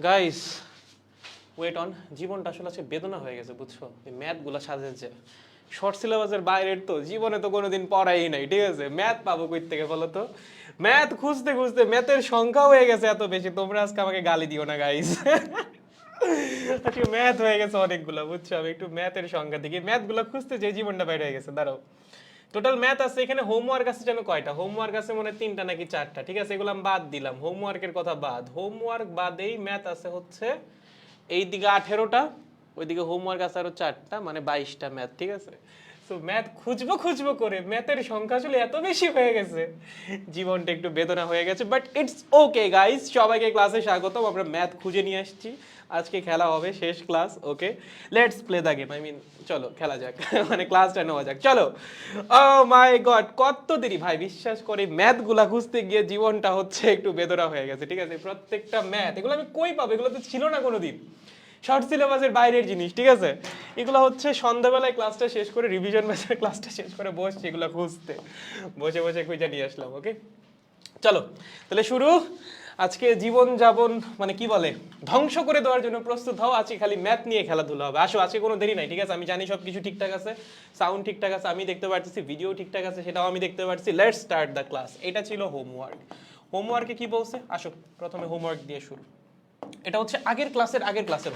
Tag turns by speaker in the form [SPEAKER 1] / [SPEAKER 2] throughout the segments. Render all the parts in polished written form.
[SPEAKER 1] Guys wait on, জীবনটা আসলে আছে বেদনা হয়ে গেছে বুঝছো। এই ম্যাথগুলো সাজাচ্ছে শর্ট সিলেবাসের বাইরের, তো জীবনে তো কোনোদিন পড়াই নাই, ঠিক আছে? ম্যাথ পাবো কই থেকে বলো তো? ম্যাথ খুঁজতে খুঁজতে ম্যাথের সংখ্যা হয়ে গেছে এত বেশি, তোমরা আজকে আমাকে গালি দিও না গাইস। আজকে ম্যাথ হয়ে গেছে অনেকগুলো বুঝছো। আমি একটু ম্যাথের সংখ্যা দেখি, ম্যাথগুলো খুঁজতে যে জীবনটা বাইরে হয়ে গেছে। দাঁড়াও, টোটাল ম্যাথ আছে এখানে। হোমওয়ার্ক আছে যেন কয়টা? হোমওয়ার্ক আছে মনে হয় 3টা নাকি 4টা, ঠিক আছে? এগুলো আমি বাদ দিলাম, হোমওয়ার্কের কথা বাদ। হোমওয়ার্ক বাদেই ম্যাথ আছে হচ্ছে এইদিকে 18টা, ওইদিকে হোমওয়ার্ক আছে আরো 4টা, মানে 22টা ম্যাথ, ঠিক আছে? সো ম্যাথ খুঁজবো করে ম্যাথের সংখ্যা আসলে এত বেশি হয়ে গেছে, জীবনটা একটু বেদনা হয়ে গেছে। বাট ইটস ওকে গাইস, সবাইকে ক্লাসে স্বাগতম। আমরা ম্যাথ খুঁজে নিয়ে আসছি, আজকে খেলা হবে শেষ class. Okay, let's play the game. I mean চলো খেলা যাক, মানে ক্লাসটা নেওয়া যাক, চলো। ও মাই গড, কত দেরি ভাই, বিশ্বাস করি ম্যাথগুলা খুঁজতে গিয়ে জীবনটা হচ্ছে একটু বেদনা হয়ে গেছে, ঠিক আছে? প্রত্যেকটা ম্যাথ, এগুলো আমি কই পাবো? এগুলো তো ছিল না কোনোদিন, শর্ট সিলেবাসের বাইরের জিনিস, ঠিক আছে? এগুলো হচ্ছে সন্ধ্যাবেলায় ক্লাসটা শেষ করে, রিভিশন ব্যাচের ক্লাসটা শেষ করে বসছি এগুলো খুঁজতে, বসে বসে খুঁজে নিয়ে আসলাম। ওকে চলো তাহলে শুরু। আজকে জীবন যাপন মানে কি বলে, ধ্বংস করে দেওয়ার জন্য প্রস্তুত হও। আজকে খালি ম্যাথ নিয়ে খেলাধুলা হবে। আসো, আজকে কোনো দেরি নাই, ঠিক আছে? আমি জানি সব কিছু ঠিকঠাক আছে, সাউন্ড ঠিকঠাক আছে, আমি দেখতে পাচ্ছি, ভিডিও ঠিকঠাক আছে, সেটাও আমি দেখতে পাচ্ছি। Let's start the class. এটা ছিল হোমওয়ার্ক। হোমওয়ার্কে কি বলছে? আসো প্রথমে হোমওয়ার্ক দিয়ে শুরু। এটা হচ্ছে আগের ক্লাসের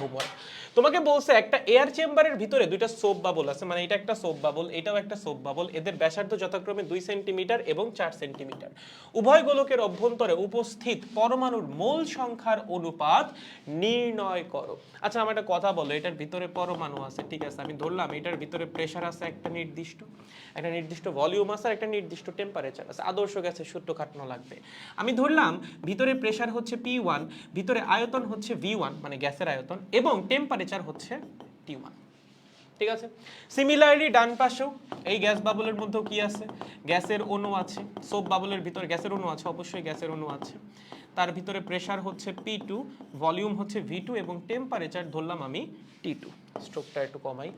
[SPEAKER 1] হোমওয়ার্ক। তোমাকে বলছে একটা এয়ার চেম্বারের ভিতরে দুইটা সোপ বাবল আছে, মানে এটা একটা সোপ বাবল, এটাও একটা সোপ বাবল। এদের ব্যাসার্ধ যথাক্রমে 2 সেন্টিমিটার এবং 4 সেন্টিমিটার। উভয় গোলকের অভ্যন্তরে উপস্থিত পরমাণুর মোল সংখ্যার অনুপাত নির্ণয় করো। আচ্ছা আমার একটা কথা বলো, এটার ভিতরে পরমাণু আছে, ঠিক আছে? আমি ধরলাম এটার ভিতরে প্রেসার আছে একটা নির্দিষ্ট ভলিউম আছে, একটা নির্দিষ্ট টেম্পারেচার আছে। আদর্শ গ্যাসের সূত্র খাটানো লাগবে। আমি ধরলাম ভিতরে প্রেসার হচ্ছে P1, ভিতরে আয়তন হচ্ছে V1 মানে গ্যাসের আয়তন, এবং টেম্পারেচার হচ্ছে T1, ঠিক আছে? সিমিলারলি ডান পাশেও এই গ্যাস বাবলের মধ্যেও কি আছে? গ্যাসের অণু আছে। সোপ বাবলের ভিতরে গ্যাসের অণু আছে, অবশ্যই গ্যাসের অণু আছে। তার ভিতরে প্রেসার হচ্ছে P2, ভলিউম হচ্ছে V2 এবং টেম্পারেচার ধরলাম আমি T2। স্ট্রোকটা একটু কমাই।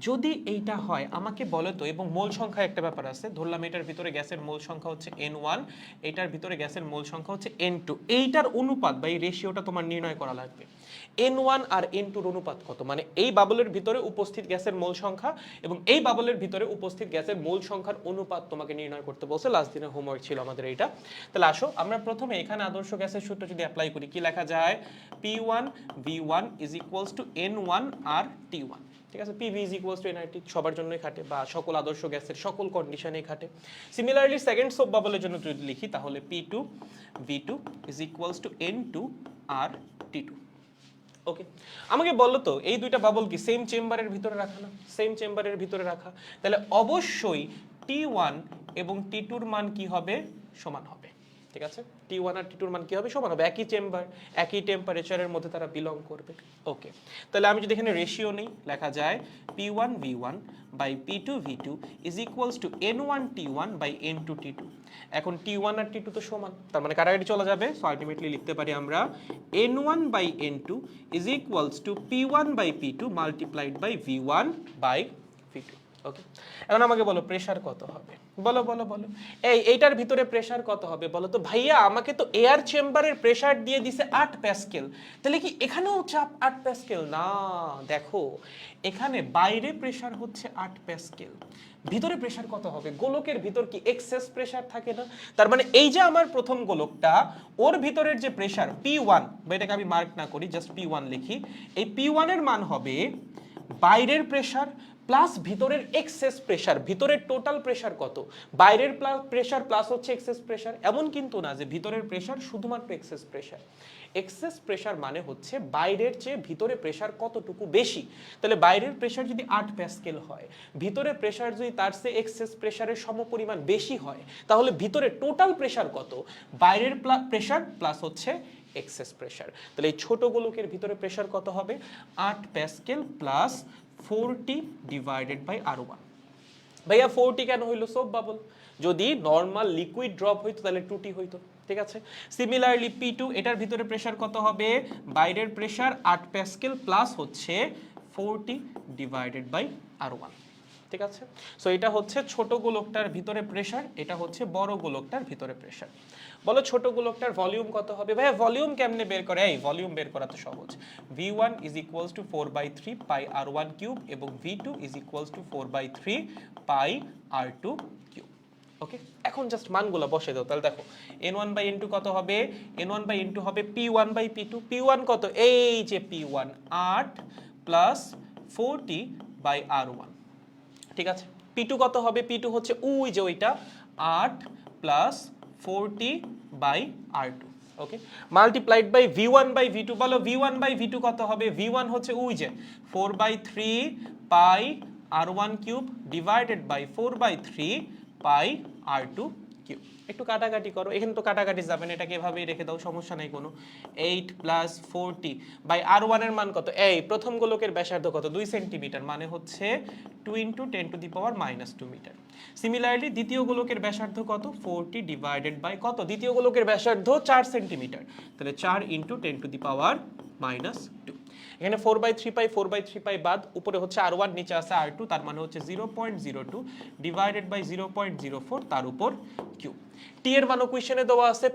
[SPEAKER 1] যদি এইটা হয় আমাকে বলো তো, এবং মোল সংখ্যা একটা ব্যাপার আছে, ধরলাম এটার ভিতরে গ্যাসের মোল সংখ্যা হচ্ছে N1, এটার ভিতরে গ্যাসের মোল সংখ্যা হচ্ছে N2। এইটার অনুপাত বা এই রেশিওটা তোমার নির্ণয় করা লাগবে। N1 আর N2 এর অনুপাত কত? মানে এই বাবলের ভিতরে উপস্থিত গ্যাসের মোল সংখ্যা এবং এই বাবলের ভিতরে উপস্থিত গ্যাসের মোল সংখ্যার অনুপাত তোমাকে নির্ণয় করতে বলছে। লাস্ট দিনের হোমওয়ার্ক ছিল আমাদের এইটা। তাহলে আসো আমরা প্রথমে এখানে আদর্শ গ্যাসের সূত্র যদি অ্যাপ্লাই করি, কি লেখা যায়? P1 V1 is equals to N1 R T1, ঠিক আছে? PV is equals to NRT সবার জন্যই খাটে, বা সকল আদর্শ গ্যাসের সকল কন্ডিশনেই খাটে। সিমিলারলি সেকেন্ড সোপ বাবলের জন্য যদি লিখি তাহলে P2 V2 is equals to N2 R T2। ওকে, আমাকে বলো তো এই দুইটা বাবল কি সেম চেম্বারের ভিতরে রাখা না? সেম চেম্বারের ভিতরে রাখা, তাহলে অবশ্যই T1 এবং T2 এর মান কি হবে? সমান হবে, ঠিক আছে? T1 আর T2 এর মান কি হবে? সমান হবে। একই চেম্বার, একই টেম্পারেচারের মধ্যে তারা বিলং করবে। ওকে, তাহলে আমি যদি এখানে রেশিও নেই, লেখা যায় P1 V1 by P2 V2 is equals to N1 T1 by N2 T2। এখন T1 আর T2 তো সমান, তার মানে কাটাকাটি চলে যাবে। সো আলটিমেটলি লিখতে পারি আমরা N1 by N2 is equals to P1 by P2 multiplied by V1 by V2। Okay, এখন আমাকে বলো প্রেসার কত হবে? বলো বলো বলো, এইটার ভিতরে প্রেসার কত হবে বলো তো? ভাইয়া আমাকে তো এয়ার চেম্বারের প্রেসার দিয়ে দিছে 8 প্যাসকেল, তাহলে কি এখানেও চাপ 8 প্যাসকেল? না, দেখো এখানে বাইরে প্রেসার হচ্ছে 8 প্যাসকেল, ভিতরে প্রেসার কত হবে? গোলকের ভিতর কি এক্সেস প্রেসার থাকে না? তার মানে এই যে আমার প্রথম গোলকটা, ওর ভিতরের যে প্রেসার P1, বা এটাকে আমি মার্ক না করি, জাস্ট P1 লিখি, এই P1 এর মান হবে বাইরের প্রেসার প্লাস ভিতরের এক্সেস প্রেসার। ভিতরের টোটাল প্রেসার কত? বাইরের প্রেসার প্লাস হচ্ছে এক্সেস প্রেসার। এমন কিন্তু না যে ভিতরের প্রেসার শুধুমাত্র এক্সেস প্রেসার। এক্সেস প্রেসার মানে হচ্ছে বাইরের চেয়ে ভিতরে প্রেসার কতটুকু বেশি। তাহলে বাইরের প্রেসার যদি 8 প্যাসকেল হয়, ভিতরে প্রেসার যদি তার চেয়ে এক্সেস প্রেসারের সমপরিমাণ বেশি হয়, তাহলে ভিতরে টোটাল প্রেসার কত? বাইরের প্রেসার প্লাস হচ্ছে এক্সেস প্রেসার। তাহলে এই ছোট গোলকের ভিতরে প্রেসার কত হবে? 8 Pascal plus 40 divided by R1। ভাইয়া 40 কেন হইলো? Soap bubble. যদি নরমাল লিকুইড ড্রপ হইতো তাহলে 2T হইতো, ঠিক আছে? সিমিলারলি P2, এটার ভিতরে প্রেসার কত হবে? বাইরের প্রেসার 8 প্যাসকেল প্লাস হচ্ছে 40 ডিভাইডেড বাই R1। ঠিক আছে। সো এটা হচ্ছে ছোট গোলকটার ভিতরে প্রেসার, এটা হচ্ছে বড় গোলকটার ভিতরে প্রেসার। বলো ছোট গোলকটার ভলিউম কত হবে? ভাইয়া ভলিউম কেমনে বের করে? এই ভলিউম বের করা তো সহজ। V1 is equals to 4/3 pi R1 cube এবং V2 is equals to 4/3 pi R2 cube. Okay, এখন জাস্ট মানগুলো বসে দাও। তাহলে দেখো N1/N2 কত হবে? N1/N2 হবে P1/P2। P1 কত? এই যে P1 8 প্লাস 40/R1। ঠিক আছে। P2 কত হবে? P2 হচ্ছে ওই যে ওইটা 8 plus 40/R2। Okay, multiplied by V1/V2। বলো V1/V2 কত হবে? V1 হচ্ছে ওই যে 4/3 pi R1 cube divided by 4/3 pi R2 cube. একটু কাটাকাটি করো, এখানে তো কাটাকাটি যাবে না, এটাকে এভাবেই রেখে দাও, সমস্যা নাই কোনো। 8 প্লাস 40 বাই R1 এর মান কত? এই প্রথম গোলকের ব্যাসার্ধ কত? 2 সেন্টিমিটার, মানে হচ্ছে 2 × 10⁻² মিটার। সিমিলারলি দ্বিতীয় গোলকের ব্যাসার্ধ কত? 40 ডিভাইডেড বাই কত? দ্বিতীয় গোলকের ব্যাসার্ধ 4 সেন্টিমিটার, তাহলে 4 × 10⁻²। এখানে 4/3 পাই 4/3 পাই বাদ, উপরে হচ্ছে R1 নিচে আছে R2, তার মানে হচ্ছে 0.02 ডিভাইডেড বাই 0.04 তার উপর কিউব। টি এর মানও কোশ্চেনে দেওয়া আছে,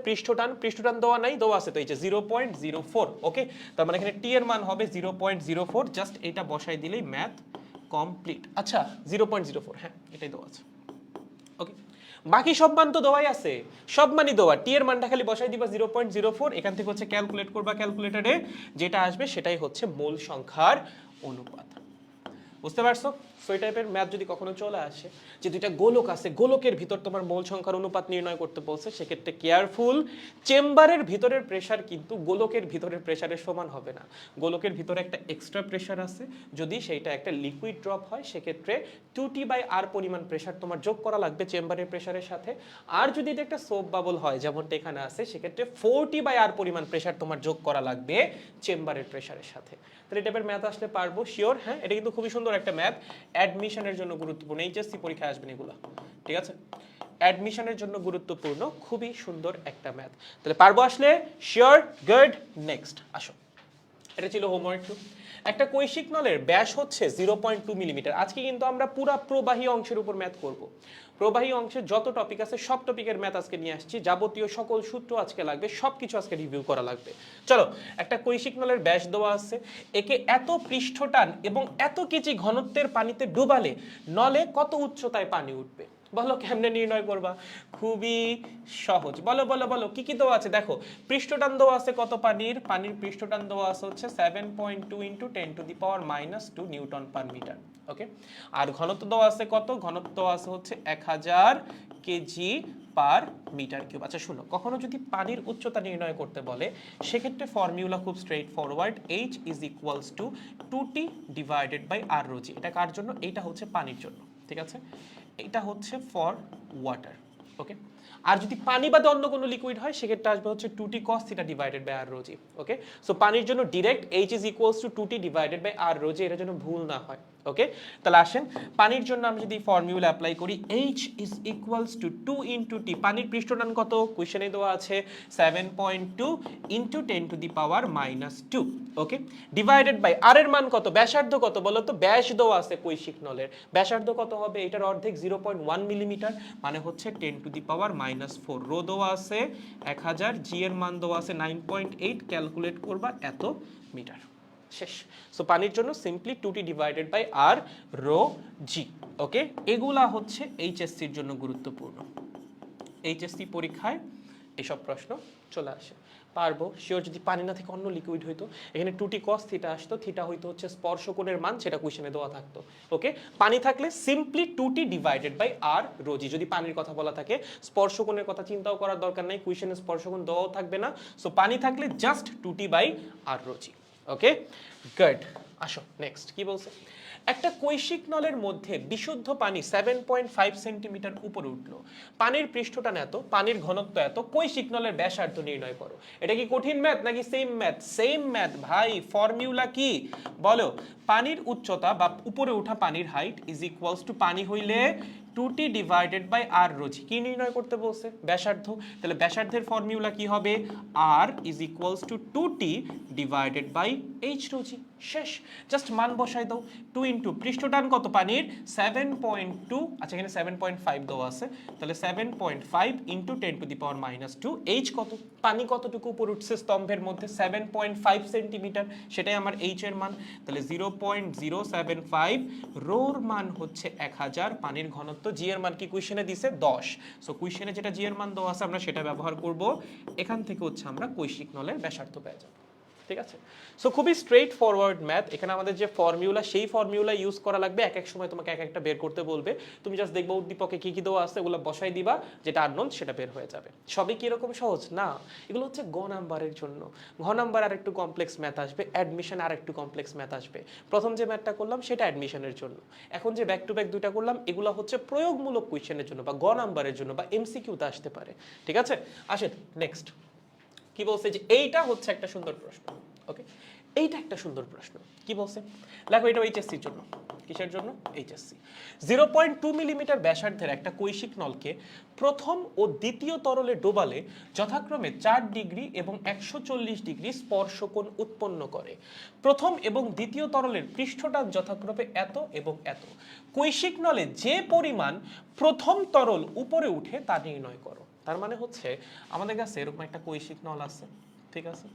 [SPEAKER 1] পৃষ্ঠটান দেওয়া নাই, দেওয়া আছে তো এই যে 0.04। ওকে, তার মানে এখানে টি এর মান হবে 0.04, জাস্ট এটা বসাই দিলেই ম্যাথ কমপ্লিট। আচ্ছা 0.04, হ্যাঁ এটাই দেওয়া আছে। ওকে, বাকি সব মান তো দেওয়াই আছে, সব মানই দেওয়া। টি এর মানটা খালি বসাই দিবা 0.04, এখান থেকে হচ্ছে ক্যালকুলেট করবা, ক্যালকুলেটরে যেটা আসবে সেটাই হচ্ছে মূল সংখ্যার অনুপাত। বুঝতে পারছো? সো এই টাইপের ম্যাথ যদি কখনো চলে আসে যে দুইটা গোলক আছে, গোলকের ভিতর তোমার মোল সংখ্যার অনুপাত নির্ণয় করতে বলছে, সেক্ষেত্রে কেয়ারফুল। চেম্বারের ভিতরের প্রেসার কিন্তু গোলকের ভিতরের প্রেসারের সমান হবে না। গোলকের ভিতরে একটা এক্সট্রা প্রেসার আছে, যদি সেইটা একটা লিকুইড ড্রপ হয় সেক্ষেত্রে 2T/R পরিমাণ প্রেসার তোমার যোগ করা লাগবে চেম্বারের প্রেসারের সাথে। আর যদি এটা একটা সোপ বাবল হয় যেমনটা এখানে আছে, সেক্ষেত্রে 4T/R পরিমাণ প্রেসার তোমার যোগ করা লাগবে চেম্বারের প্রেসারের সাথে। তাহলে এই টাইপের ম্যাথ আসলে পারবো শিওর। হ্যাঁ, এটা কিন্তু খুবই সুন্দর একটা ম্যাথ, অ্যাডমিশনের জন্য গুরুত্বপূর্ণ, এইচএসসি পরীক্ষায় আসবেন এগুলো। ঠিক আছে, অ্যাডমিশনের জন্য গুরুত্বপূর্ণ, খুবই সুন্দর একটা ম্যাথ। তাহলে পারবো আসলে শিওর। গুড, নেক্সট আসো। এটা ছিল হোমওয়ার্ক 2। একটা কৈশিক নলের ব্যাস হচ্ছে 0.2 মিলিমিটার। আজকে কিন্তু আমরা পুরা প্রবাহী অংশের উপর ম্যাথ করব। প্রবাহী অংশের যত টপিক আছে সব টপিকের ম্যাথ আজকে নিয়ে আসছি, যাবতীয় সকল সূত্র আজকে লাগবে, সবকিছু আজকে রিভিউ করা লাগবে। চলো, একটা কৈশিক নলের ব্যাস দেওয়া আছে, একে এত পৃষ্ঠটান এবং এত কেজি ঘনত্বের পানিতে ডুবালে নলে কত উচ্চতায় পানি উঠবে? বলো কেমনে নির্ণয় করবা? খুবই সহজ। বলো বলো বলো, কি কি দেওয়া আছে? দেখো, পৃষ্ঠটান দেওয়া আছে কত পানির? পানির পৃষ্ঠটান দেওয়া আছে হচ্ছে 7.2 × 10⁻² নিউটন পার মিটার। ওকে, আর ঘনত্ব দেওয়া আছে কত? ঘনত্ব দেওয়া আছে হচ্ছে 1000 কেজি পার মিটার কিউব। আচ্ছা শুনো, কখনো যদি পানির উচ্চতা নির্ণয় করতে বলে সেক্ষেত্রে ফর্মুলা খুব straightforward, H is equals to 2T divided by R rho g. এটা কার জন্য? এইটা হচ্ছে পানির জন্য। ঠিক আছে, এটা হচ্ছে ফর ওয়াটার। ওকে, আর যদি পানি বাদে অন্য কোনো লিকুইড হয় সেক্ষেত্রে আসবে হচ্ছে 2T cos θ divided by R rho G. Okay, so পানির জন্য direct H is equals to 2T divided by R rho g, এর জন্য ভুল না হয়। ওকে, তাহলে আসেন পানির জন্য আমরা যদি ফর্মুলা অ্যাপ্লাই করি, H is equals two 2 × T। পানির পৃষ্ঠটান কত? কোশ্চেনে দেওয়া আছে 7.2 × 10⁻²। ওকে, ডিভাইডেড বাই R এর মান কত? ব্যাসার্ধ কত বলো তো? ব্যাস দেওয়া আছে কৈশিক নলের, ব্যাসার্ধ কত হবে? এটার অর্ধেক 0.1 মিলিমিটার, মানে হচ্ছে 10⁻⁴। রো দেওয়া আছে 1000, জি এর মান দেওয়া আছে 9.8, ক্যালকুলেট করবা এত মিটার। শেষ। সো পানির জন্য simply 2T divided by R rho G. Okay, এগুলা হচ্ছে এইচএসসির জন্য গুরুত্বপূর্ণ। এইচএসসি পরীক্ষায় এইসব প্রশ্ন চলে আসে, পারবো শিওর। যদি পানি না থেকে অন্য লিকুইড হইতো, এখানে 2T cos θ আসতো, θ হইতো হচ্ছে স্পর্শকোণের মান, সেটা কোশ্চেনে দেওয়া থাকতো। ওকে, পানি থাকলে simply 2T divided by R rho g. যদি পানির কথা বলা থাকে, স্পর্শকোণের কথা চিন্তাও করার দরকার নাই, কোশ্চেনে স্পর্শকোণ দেওয়াও থাকবে না। সো পানি থাকলে just 2T by R rho G. Okay, good. আসো নেক্সট কি বলছে? একটা কৈশিক নলের মধ্যে বিশুদ্ধ পানি 7.5 সেন্টিমিটার উপরে উঠলো, পানির পৃষ্ঠটান এত, পানির ঘনত্ব এত, কৈশিক নলের ব্যাসার্ধ নির্ণয় করো। এটা কি কঠিন ম্যাথ নাকি সেম ম্যাথ? সেম ম্যাথ ভাই। ফর্মুলা কি বলো? পানির উচ্চতা বা উপরে ওঠা পানির হাইট ইজ ইকুয়ালস টু, পানি হইলে 2T divided by R rho g. কি নির্ণয় করতে বলছে? ব্যাসার্ধ। তাহলে ব্যাসার্ধের ফর্মুলা কি হবে? R is equals to 2T divided by H rho G. KG, শেষ। জাস্ট মান বসাই দাও, 2 ইন্টু পৃষ্ঠটান কত পানির 7.2, আচ্ছা এখানে 7.5 দেওয়া আছে, তাহলে 7.5 ইন্টু 10⁻²। এইচ কত, পানি কতটুকু উপর উঠছে স্তম্ভের মধ্যে, 7.5 সেন্টিমিটার, সেটাই আমার এইচ এর মান। তাহলে 0.075, রোর মান হচ্ছে 1000, পানির ঘনত্ব, জি এর মান কি কুইশনে দিছে 10। সো কুইশনে যেটা জি এর মান দেওয়া আছে আমরা সেটা ব্যবহার করব, এখান থেকে হচ্ছে আমরা কৈশিক নলের ব্যাসার্ধ পেয়ে যাব। ঠিক আছে, সো খুবই স্ট্রেট ফরওয়ার্ড ম্যাথ। এখানে আমাদের যে ফর্মুলা, সেই ফর্মুলা ইউজ করা লাগবে, এক এক সময় তোমাকে এক একটা বের করতে বলবে, তুমি জাস্ট দেখবা উদ্দীপকে কি কি দেওয়া আছে, ওগুলো বসাই দিবা, যেটা আননোন সেটা বের হয়ে যাবে। সবই কি এরকম সহজ না, এগুলো হচ্ছে গ নাম্বারের জন্য। ঘ নাম্বার আর একটু কমপ্লেক্স ম্যাথ আসবে, অ্যাডমিশন আর একটু কমপ্লেক্স ম্যাথ আসবে। প্রথম যে ম্যাথটা করলাম সেটা অ্যাডমিশনের জন্য, এখন যে ব্যাক টু ব্যাক দুইটা করলাম এগুলো হচ্ছে প্রয়োগমূলক কোয়েশ্চেনের জন্য বা গ নাম্বারের জন্য বা এমসিকিউতে আসতে পারে। ঠিক আছে, আসেন নেক্সট কি বলছে, যে এইটা হচ্ছে একটা সুন্দর প্রশ্ন। ওকে, এইটা একটা সুন্দর প্রশ্ন, কি বলছে দেখো, এটা এইচএসসির জন্য। কিসের জন্য? এইচএসসি। 0.2 মিলিমিটার ব্যাসার্ধের একটা কৈশিক নলকে প্রথম ও দ্বিতীয় তরলে ডোবালে যথাক্রমে 4 ডিগ্রি এবং 140 ডিগ্রি স্পর্শকোণ উৎপন্ন করে। প্রথম এবং দ্বিতীয় তরলের পৃষ্ঠটান যথাক্রমে এত এবং এত। কৈশিক নলে যে পরিমাণ প্রথম তরল উপরে উঠে তা নির্ণয় করো। তার মানে হচ্ছে আমাদের কাছে এরকম একটা কৈশিক নল আছে, ঠিক আছে,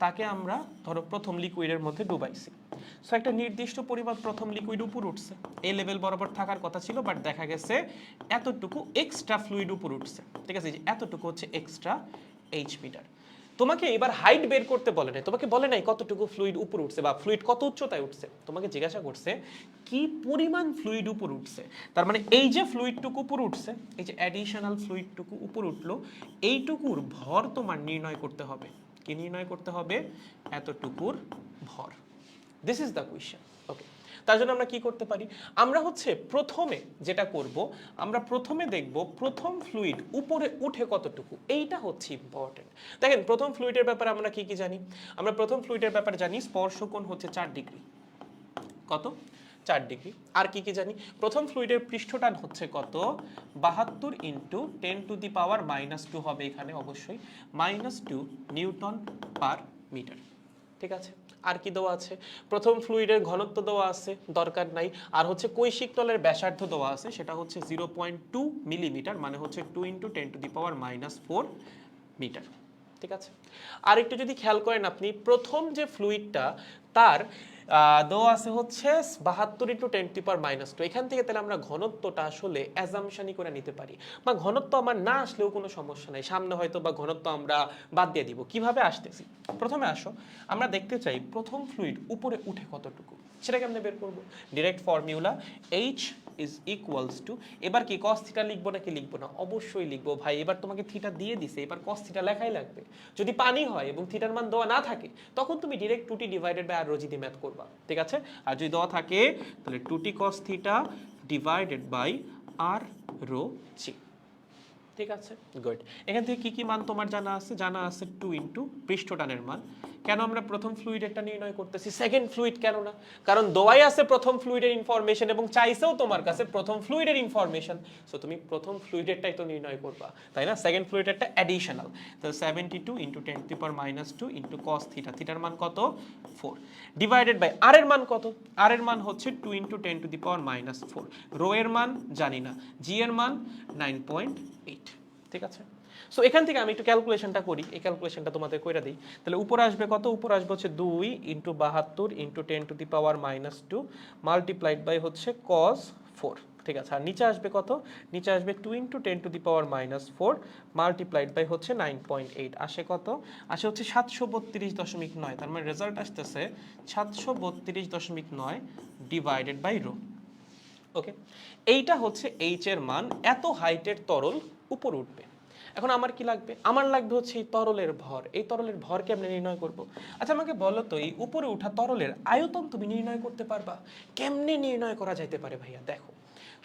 [SPEAKER 1] তাকে আমরা ধরো প্রথম লিকুইডের মধ্যে ডুবাইছি। সো একটা নির্দিষ্ট পরিমাণ প্রথম লিকুইড উপর উঠছে, এই লেভেল বরাবর থাকার কথা ছিল, বাট দেখা গেছে এতটুকু এক্সট্রা ফ্লুইড উপর উঠছে। ঠিক আছে, এতটুকু হচ্ছে এক্সট্রা এইচ মিটার। তোমাকে এবার হাইট বের করতে বলে নাই, তোমাকে বলে নাই কতটুকু ফ্লুইড উপর উঠছে বা ফ্লুইড কত উচ্চতায় উঠছে, তোমাকে জিজ্ঞাসা করছে কি পরিমাণ ফ্লুইড উপর উঠছে। তার মানে এই যে ফ্লুইডটুকু উপর উঠছে, এই যে অ্যাডিশনাল ফ্লুইডটুকু উপর উঠলো, এইটুকুর ভর তোমার নির্ণয় করতে হবে। কি নির্ণয় করতে হবে? এতটুকুর ভর। This is the question. Okay, তার জন্য আমরা কি করতে পারি, আমরা হচ্ছে প্রথমে যেটা করব, আমরা প্রথমে দেখব প্রথম ফ্লুইড উপরে উঠে কতটুকু, এইটা হচ্ছে ইম্পর্টেন্ট। দেখেন প্রথম ফ্লুইডের ব্যাপারে আমরা কি কি জানি, আমরা প্রথম ফ্লুইডের ব্যাপারে জানি স্পর্শকোণ হচ্ছে 4 ডিগ্রি। কত? 4 ডিগ্রি। আর কি কি জানি, প্রথম ফ্লুইডের পৃষ্ঠটান হচ্ছে কত, 72 ইন্টু 10⁻², হবে এখানে অবশ্যই -2 নিউটন পার মিটার। ঠিক আছে, আর কি দেওয়া আছে, প্রথম ফ্লুইডের ঘনত্ব দেওয়া আছে, দরকার নাই। আর হচ্ছে কৈশিক তলের ব্যাসার্ধ দেওয়া আছে, সেটা হচ্ছে 0.2 মিলিমিটার, মানে হচ্ছে 2 ইন্টু 10⁻⁻4 মিটার। ঠিক আছে, আর একটু যদি খেয়াল করেন আপনি, প্রথম যে ফ্লুইডটা তার দেওয়া আছে হচ্ছে 72 ইন্টু 10⁻², এখান থেকে তাহলে আমরা ঘনত্বটা আসলে অ্যাজাম্পশনই করে নিতে পারি, বা ঘনত্ব আমার না আসলেও কোনো সমস্যা নাই, সামনে হয়তো বা ঘনত্ব আমরা বাদ দিয়ে দিব। কিভাবে আসতেছি, প্রথমে আসো আমরা দেখতে চাই প্রথম ফ্লুইড উপরে উঠে কতটুকু, সেটা কেমনে বের করব, direct formula H is equals two, এবার কি cos থিটা লিখবো নাকি লিখবো না, অবশ্যই লিখবো ভাই, এবার তোমাকে থিটা দিয়ে দিছে, এবার cos থিটা লেখাই লাগবে। যদি পানি হয় এবং থিটার মান দেওয়া না থাকে তখন তুমি direct 2t divided by r rho g দিয়ে ম্যাথ করবা। ঠিক আছে, আর যদি দেওয়া থাকে তাহলে 2t cos theta divided by r rho g. ঠিক আছে, গুড। এখান থেকে কি কি মান তোমার জানা আছে, জানা আছে 2 ইন্টু পৃষ্ঠটানের মান। কেন আমরা প্রথম ফ্লুইডেরটা নির্ণয় করতেছি, সেকেন্ড ফ্লুইড কেন না, কারণ দোয়াই আছে প্রথম ফ্লুইডের ইনফরমেশন এবং চাইছেও তোমার কাছে প্রথম ফ্লুইডের ইনফরমেশন, সো তুমি প্রথম ফ্লুইডেরটাই তো নির্ণয় করবা, তাই না। সেকেন্ড ফ্লুইডেরটা অ্যাডিশনাল, তাহলে 72 ইন্টু 10⁻² ইন্টু cos থিটা, থিটার মান কত 4, ডিভাইডেড বাই আর এর মান কত, আর এর মান হচ্ছে 2 ইন্টু 10⁻⁴, রো এর মান জানি না, জি এর মান 9.8। ঠিক আছে, সো এখান থেকে আমি একটু ক্যালকুলেশনটা করি, এই ক্যালকুলেশনটা তোমাদের কইরা দিই। তাহলে উপরে আসবে কত, উপরে আসবে হচ্ছে 2 ইন্টু 72 ইন্টু 10⁻² মাল্টিপ্লাইড বাই হচ্ছে cos 4। ঠিক আছে, আর নিচে আসবে কত, নিচে আসবে 2 ইন্টু 10⁻⁴ মাল্টিপ্লাইড বাই হচ্ছে 9.8, আসে কত, আসে হচ্ছে 732.9, তার মানে রেজাল্ট আসতেছে 732.9 ডিভাইডেড বাই রো। ওকে, এইটা হচ্ছে এইচ এর মান, এত হাইটের তরল উপর উঠবে। এখন আমার কি লাগবে, আমার লাগবে হচ্ছে এই তরলের ভর, এই তরলের ভর কেমনে নির্ণয় করব। আচ্ছা আমাকে বলো তো, এই উপরে ওঠা তরলের আয়তন তুমি নির্ণয় করতে পারবা, কেমনে নির্ণয় করা যাইতে পারে ভাইয়া, দেখো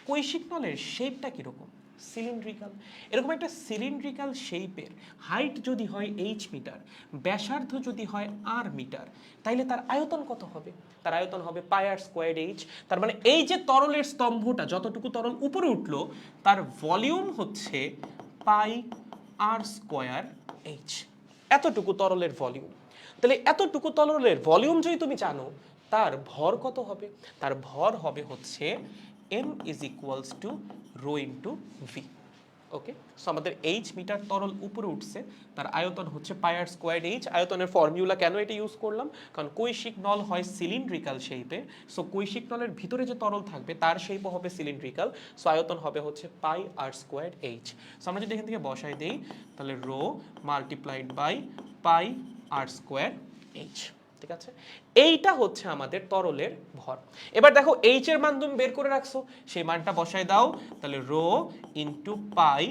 [SPEAKER 1] কৈশিক নলের শেপটা কিরকম, সিলিন্ড্রিক্যাল, এরকম একটা সিলিন্ড্রিক্যাল শেপের হাইট যদি হয় h মিটার, ব্যাসার্ধ যদি হয় r মিটার, তাইলে তার আয়তন কত হবে, তার আয়তন হবে πr²h। তার মানে এই যে তরলের স্তম্ভটা, যতটুকু তরল উপরে উঠলো তার ভলিউম হচ্ছে πr²h, এতটুকু তরলের ভলিউম। তাহলে এতটুকু তরলের ভলিউম যদি তুমি জানো, তার ভর কত হবে? তার ভর হবে হচ্ছে m is equals to rho into V. Okay, so আমাদের এইচ মিটার তরল উপরে উঠছে, তার আয়তন হচ্ছে পাই আর স্কোয়ার এইচ। আয়তনের ফর্মুলা কেন এটা ইউজ করলাম? কারণ কৈশিক নল হয় সিলিন্ড্রিক্যাল শেপে, সো কৈশিক নলের ভিতরে যে তরল থাকবে তার শেপও হবে সিলিন্ড্রিক্যাল, সো আয়তন হবে হচ্ছে pi R square H. So আমরা যদি এখান থেকে বসাই দেই, তাহলে rho multiplied by pi R square H. ঠিক আছে, এইটা হচ্ছে আমাদের তরলের ভর। এবার দেখো এইচ এর মান তুমি বের করে রাখছো, সেই মানটা বসায় দাও, তাহলে রো ইন্টু পাই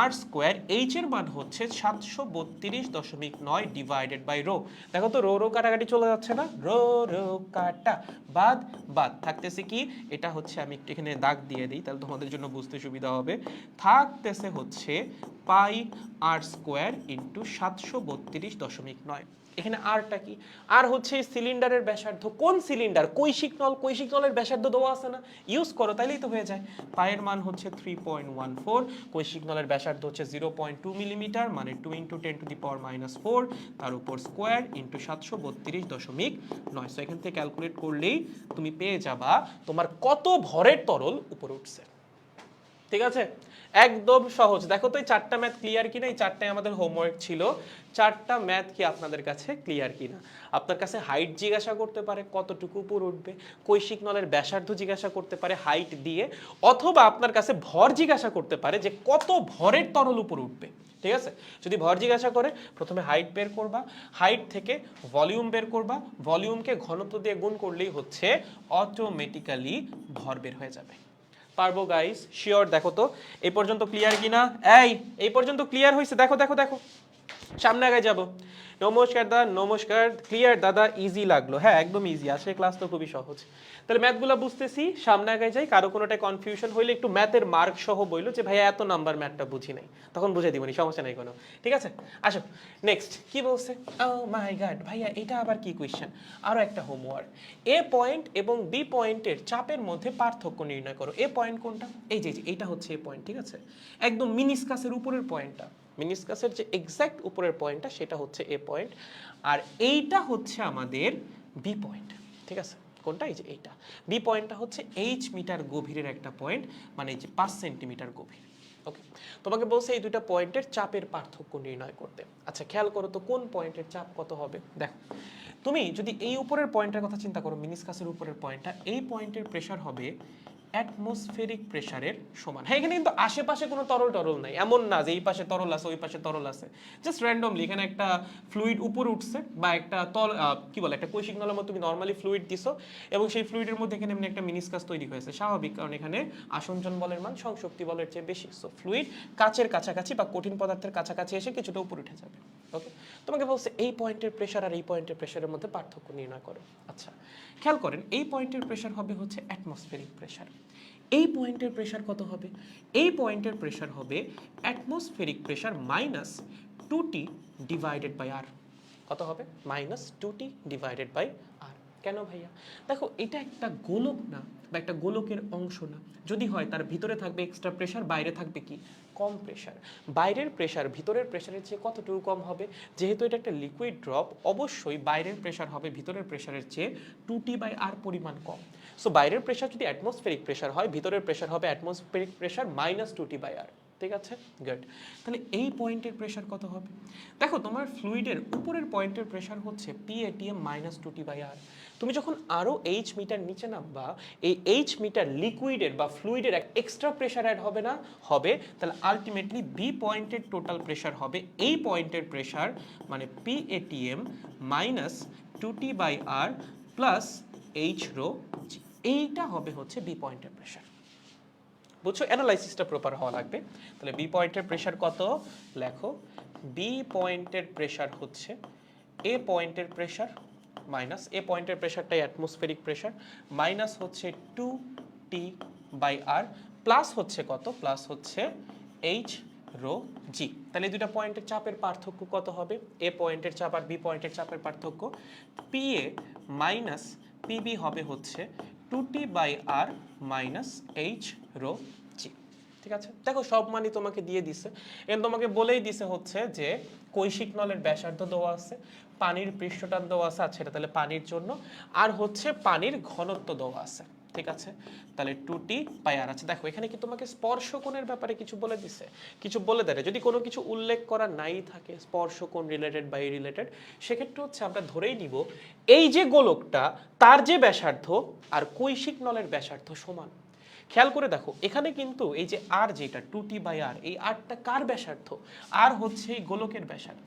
[SPEAKER 1] আর স্কোয়ার এইচ এর মান হচ্ছে 732.9 ডিভাইডেড বাই রো। দেখো তো রো রো কাটাকাটি চলে যাচ্ছে না, রো রো কাটা বাদ বাদ থাকতেছে কি, এটা হচ্ছে আমি একটু এখানে দাগ দিয়ে দিই তাহলে তোমাদের জন্য বুঝতে সুবিধা হবে। থাকতেছে হচ্ছে পাই আর স্কোয়ার ইন্টু 732.9। এখানে আরটা কি? আর হচ্ছে সিলিন্ডারের ব্যাসার্ধ। কোন সিলিন্ডার? কৈশিক নল। কৈশিক নলের ব্যাসার্ধ দেওয়া আছে না, ইউজ করো তাইলেই তো হয়ে যায়। পায়ের মান হচ্ছে 3.14, কৈশিক নলের ব্যাসার্ধ হচ্ছে 0.2 মিলিমিটার, মানে 2 × 10⁻⁴, তার উপর স্কোয়ার ইন্টু 732.9। সো এখান থেকে ক্যালকুলেট করলেই তুমি পেয়ে যাবা তোমার কত ভরের তরল উপরে উঠছে। ঠিক আছে, একদম সহজ। দেখো তো এই চারটা ম্যাথ ক্লিয়ার কিনা? এই চারটাই আমাদের হোমওয়ার্ক ছিল। চারটা ম্যাথ কি আপনাদের কাছে ক্লিয়ার কিনা? আপনার কাছে হাইট জিজ্ঞাসা করতে পারে কতটুকু উপর উঠবে, কৈশিক নলের ব্যাসার্ধ জিজ্ঞাসা করতে পারে হাইট দিয়ে, অথবা আপনার কাছে ভর জিজ্ঞাসা করতে পারে যে কত ভরের তরল উপর উঠবে। ঠিক আছে, যদি ভর জিজ্ঞাসা করে প্রথমে হাইট বের করবা, হাইট থেকে ভলিউম বের করবা, ভলিউমকে ঘনত্ব দিয়ে গুণ করলেই হচ্ছে অটোমেটিক্যালি ভর বের হয়ে যাবে। পারবো গাইস? শিওর? দেখো তো এই পর্যন্ত ক্লিয়ার কিনা? এই পর্যন্ত ক্লিয়ার হয়েছে? দেখো দেখো দেখো, সামনে আগে যাব। নমস্কার দাদা, নমস্কার। ক্লিয়ার দাদা, ইজি লাগলো? হ্যাঁ একদম ইজি, আজকের ক্লাস তো খুবই সহজ। তাহলে ম্যাথগুলো বুঝতেছি, সামনে আগে যাই। কারো কোনোটাই কনফিউশন হইলে একটু ম্যাথের মার্ক সহ বইলো যে ভাইয়া এত নাম্বার ম্যাথটা বুঝি নাই, তখন বুঝে দিবনি, সমস্যা নাই কোনো। ঠিক আছে, আসো নেক্সট কি বলছে। ও মাই গড ভাইয়া, এটা আবার কি কোয়েশ্চেন? আরো একটা হোমওয়ার্ক। এ পয়েন্ট এবং বি পয়েন্টের চাপের মধ্যে পার্থক্য নির্ণয় করো। এ পয়েন্ট কোনটা? এই যে এইটা হচ্ছে এ পয়েন্ট। ঠিক আছে, একদম মিনিসকাসের উপরের পয়েন্টটা, মিনিসকাসের যে এক্সাক্ট উপরের পয়েন্টটা সেটা হচ্ছে এ পয়েন্ট, আর এইটা হচ্ছে আমাদের বি পয়েন্ট। ঠিক আছে, কোনটা? এই যে এইটা বি পয়েন্টটা হচ্ছে এইচ মিটার গভীরের একটা পয়েন্ট, মানে এই যে 5 সেন্টিমিটার গভীর। ওকে, তোমাকে বলছে এই দুইটা পয়েন্টের চাপের পার্থক্য নির্ণয় করতে। আচ্ছা খেয়াল করো তো কোন পয়েন্টের চাপ কত হবে। দেখো তুমি যদি এই উপরের পয়েন্টের কথা চিন্তা করো, মিনিসকাসের উপরের পয়েন্টটা, এই পয়েন্টের প্রেসার হবে অ্যাটমসফেরিক প্রেসারের সমান। হ্যাঁ, এখানে কিন্তু আশেপাশে কোনো তরল টরল নাই, এমন না যে এই পাশে তরল আছে ওই পাশে তরল আছে, জাস্ট র্যান্ডমলি এখানে একটা ফ্লুইড উপরে উঠছে, বা একটা কি বলে একটা কৈশিক নলের মধ্যে তুমি নর্মালি ফ্লুইড দিছো, এবং সেই ফ্লুইডের মধ্যে এখানে এমনি একটা মিনিসকাস তৈরি হয়েছে, স্বাভাবিক, কারণ এখানে আসঞ্জন বলের মান সংশক্তি বলের চেয়ে বেশি। সো ফ্লুইড কাচের কাছাকাছি বা কঠিন পদার্থের কাছাকাছি এসে কিছুটা উপরে উঠে যাবে। ওকে, তোমাকে বলছে এই পয়েন্টের প্রেসার আর এই পয়েন্টের প্রেসারের মধ্যে পার্থক্য নির্ণয় করো। আচ্ছা খেয়াল করেন, এই পয়েন্টের প্রেসার হবে হচ্ছে অ্যাটমসফেরিক প্রেসার। এই পয়েন্টের প্রেসার কত হবে? এই পয়েন্টের প্রেসার হবে atmospheric pressure minus 2T divided by R. কত হবে? Minus 2T divided by R. কেন ভাইয়া? দেখো এটা একটা গোলক না, বা একটা গোলকের অংশ না। যদি হয় তার ভিতরে থাকবে এক্সট্রা প্রেসার, বাইরে থাকবে কি? কম প্রেসার। বাইরের প্রেসার ভিতরের প্রেসারের চেয়ে কতটুকু কম হবে? যেহেতু এটা একটা লিকুইড ড্রপ, অবশ্যই বাইরের প্রেসার হবে ভিতরের প্রেসারের চেয়ে 2T বাই আর পরিমাণ কম। সো বাইরের প্রেসার যদি অ্যাটমসফেরিক প্রেসার হয়, ভিতরের প্রেসার হবে atmospheric pressure minus 2T by R. ঠিক আছে, গুড। তাহলে এই পয়েন্টের প্রেসার কত হবে? দেখো তোমার ফ্লুইডের উপরের পয়েন্টের প্রেসার হচ্ছে PATM মাইনাস 2T বাই আর। তুমি যখন আরও এইচ মিটার নিচে নামবা, এই এইচ মিটার লিকুইডের বা ফ্লুইডের এক এক্সট্রা প্রেসার অ্যাড হবে না? হবে। তাহলে আলটিমেটলি বি পয়েন্টের টোটাল প্রেসার হবে এই পয়েন্টের প্রেসার, মানে PATM minus 2T by R plus H rho g. এইটা হবে হচ্ছে বি পয়েন্টের প্রেসার। বুঝছো, অ্যানালাইসিসটা প্রপার হওয়া লাগবে। তাহলে বি পয়েন্টের প্রেসার কত লেখো? বি পয়েন্টের প্রেসার হচ্ছে এ পয়েন্টের প্রেসার মাইনাস, এ পয়েন্টের প্রেসারটাই অ্যাটমসফেরিক প্রেসার, মাইনাস হচ্ছে 2T বাই আর, প্লাস হচ্ছে কত? প্লাস হচ্ছে এইচ রো জি। তাহলে এই দুইটা পয়েন্টের চাপের পার্থক্য কত হবে? এ পয়েন্টের চাপ আর বি পয়েন্টের চাপের পার্থক্য PA মাইনাস PB হবে হচ্ছে 2T by R minus H rho g. ঠিক আছে, দেখো সব মানই তোমাকে দিয়ে দিছে। এখন তোমাকে বলেই দিছে হচ্ছে যে কৈশিক নলের ব্যাসার্ধ দেওয়া আছে, পানির পৃষ্ঠটান দেওয়া আছে, আচ্ছা এটা তাহলে পানির জন্য, আর হচ্ছে পানির ঘনত্ব দেওয়া আছে। ঠিক আছে, তাহলে 2t পাই আর আছে। দেখো এখানে কি তোমাকে স্পর্শকোণের ব্যাপারে কিছু বলে দিছে? কিছু বলে দেয়। যদি কোনো কিছু উল্লেখ করা নাই থাকে, স্পর্শকোণ রিলেটেড বা রিলেটেড, সেক্ষেত্রে হচ্ছে আমরা ধরেই নিব এই যে গোলকটা তার যে ব্যাসার্ধ আর কৈশিক নলের ব্যাসার্ধ সমান। খেয়াল করে দেখো এখানে কিন্তু এই যে আর যেটা 2t বাই আর, এই আরটা কার ব্যাসার্ধ? আর হচ্ছে এই গোলকের ব্যাসার্ধ।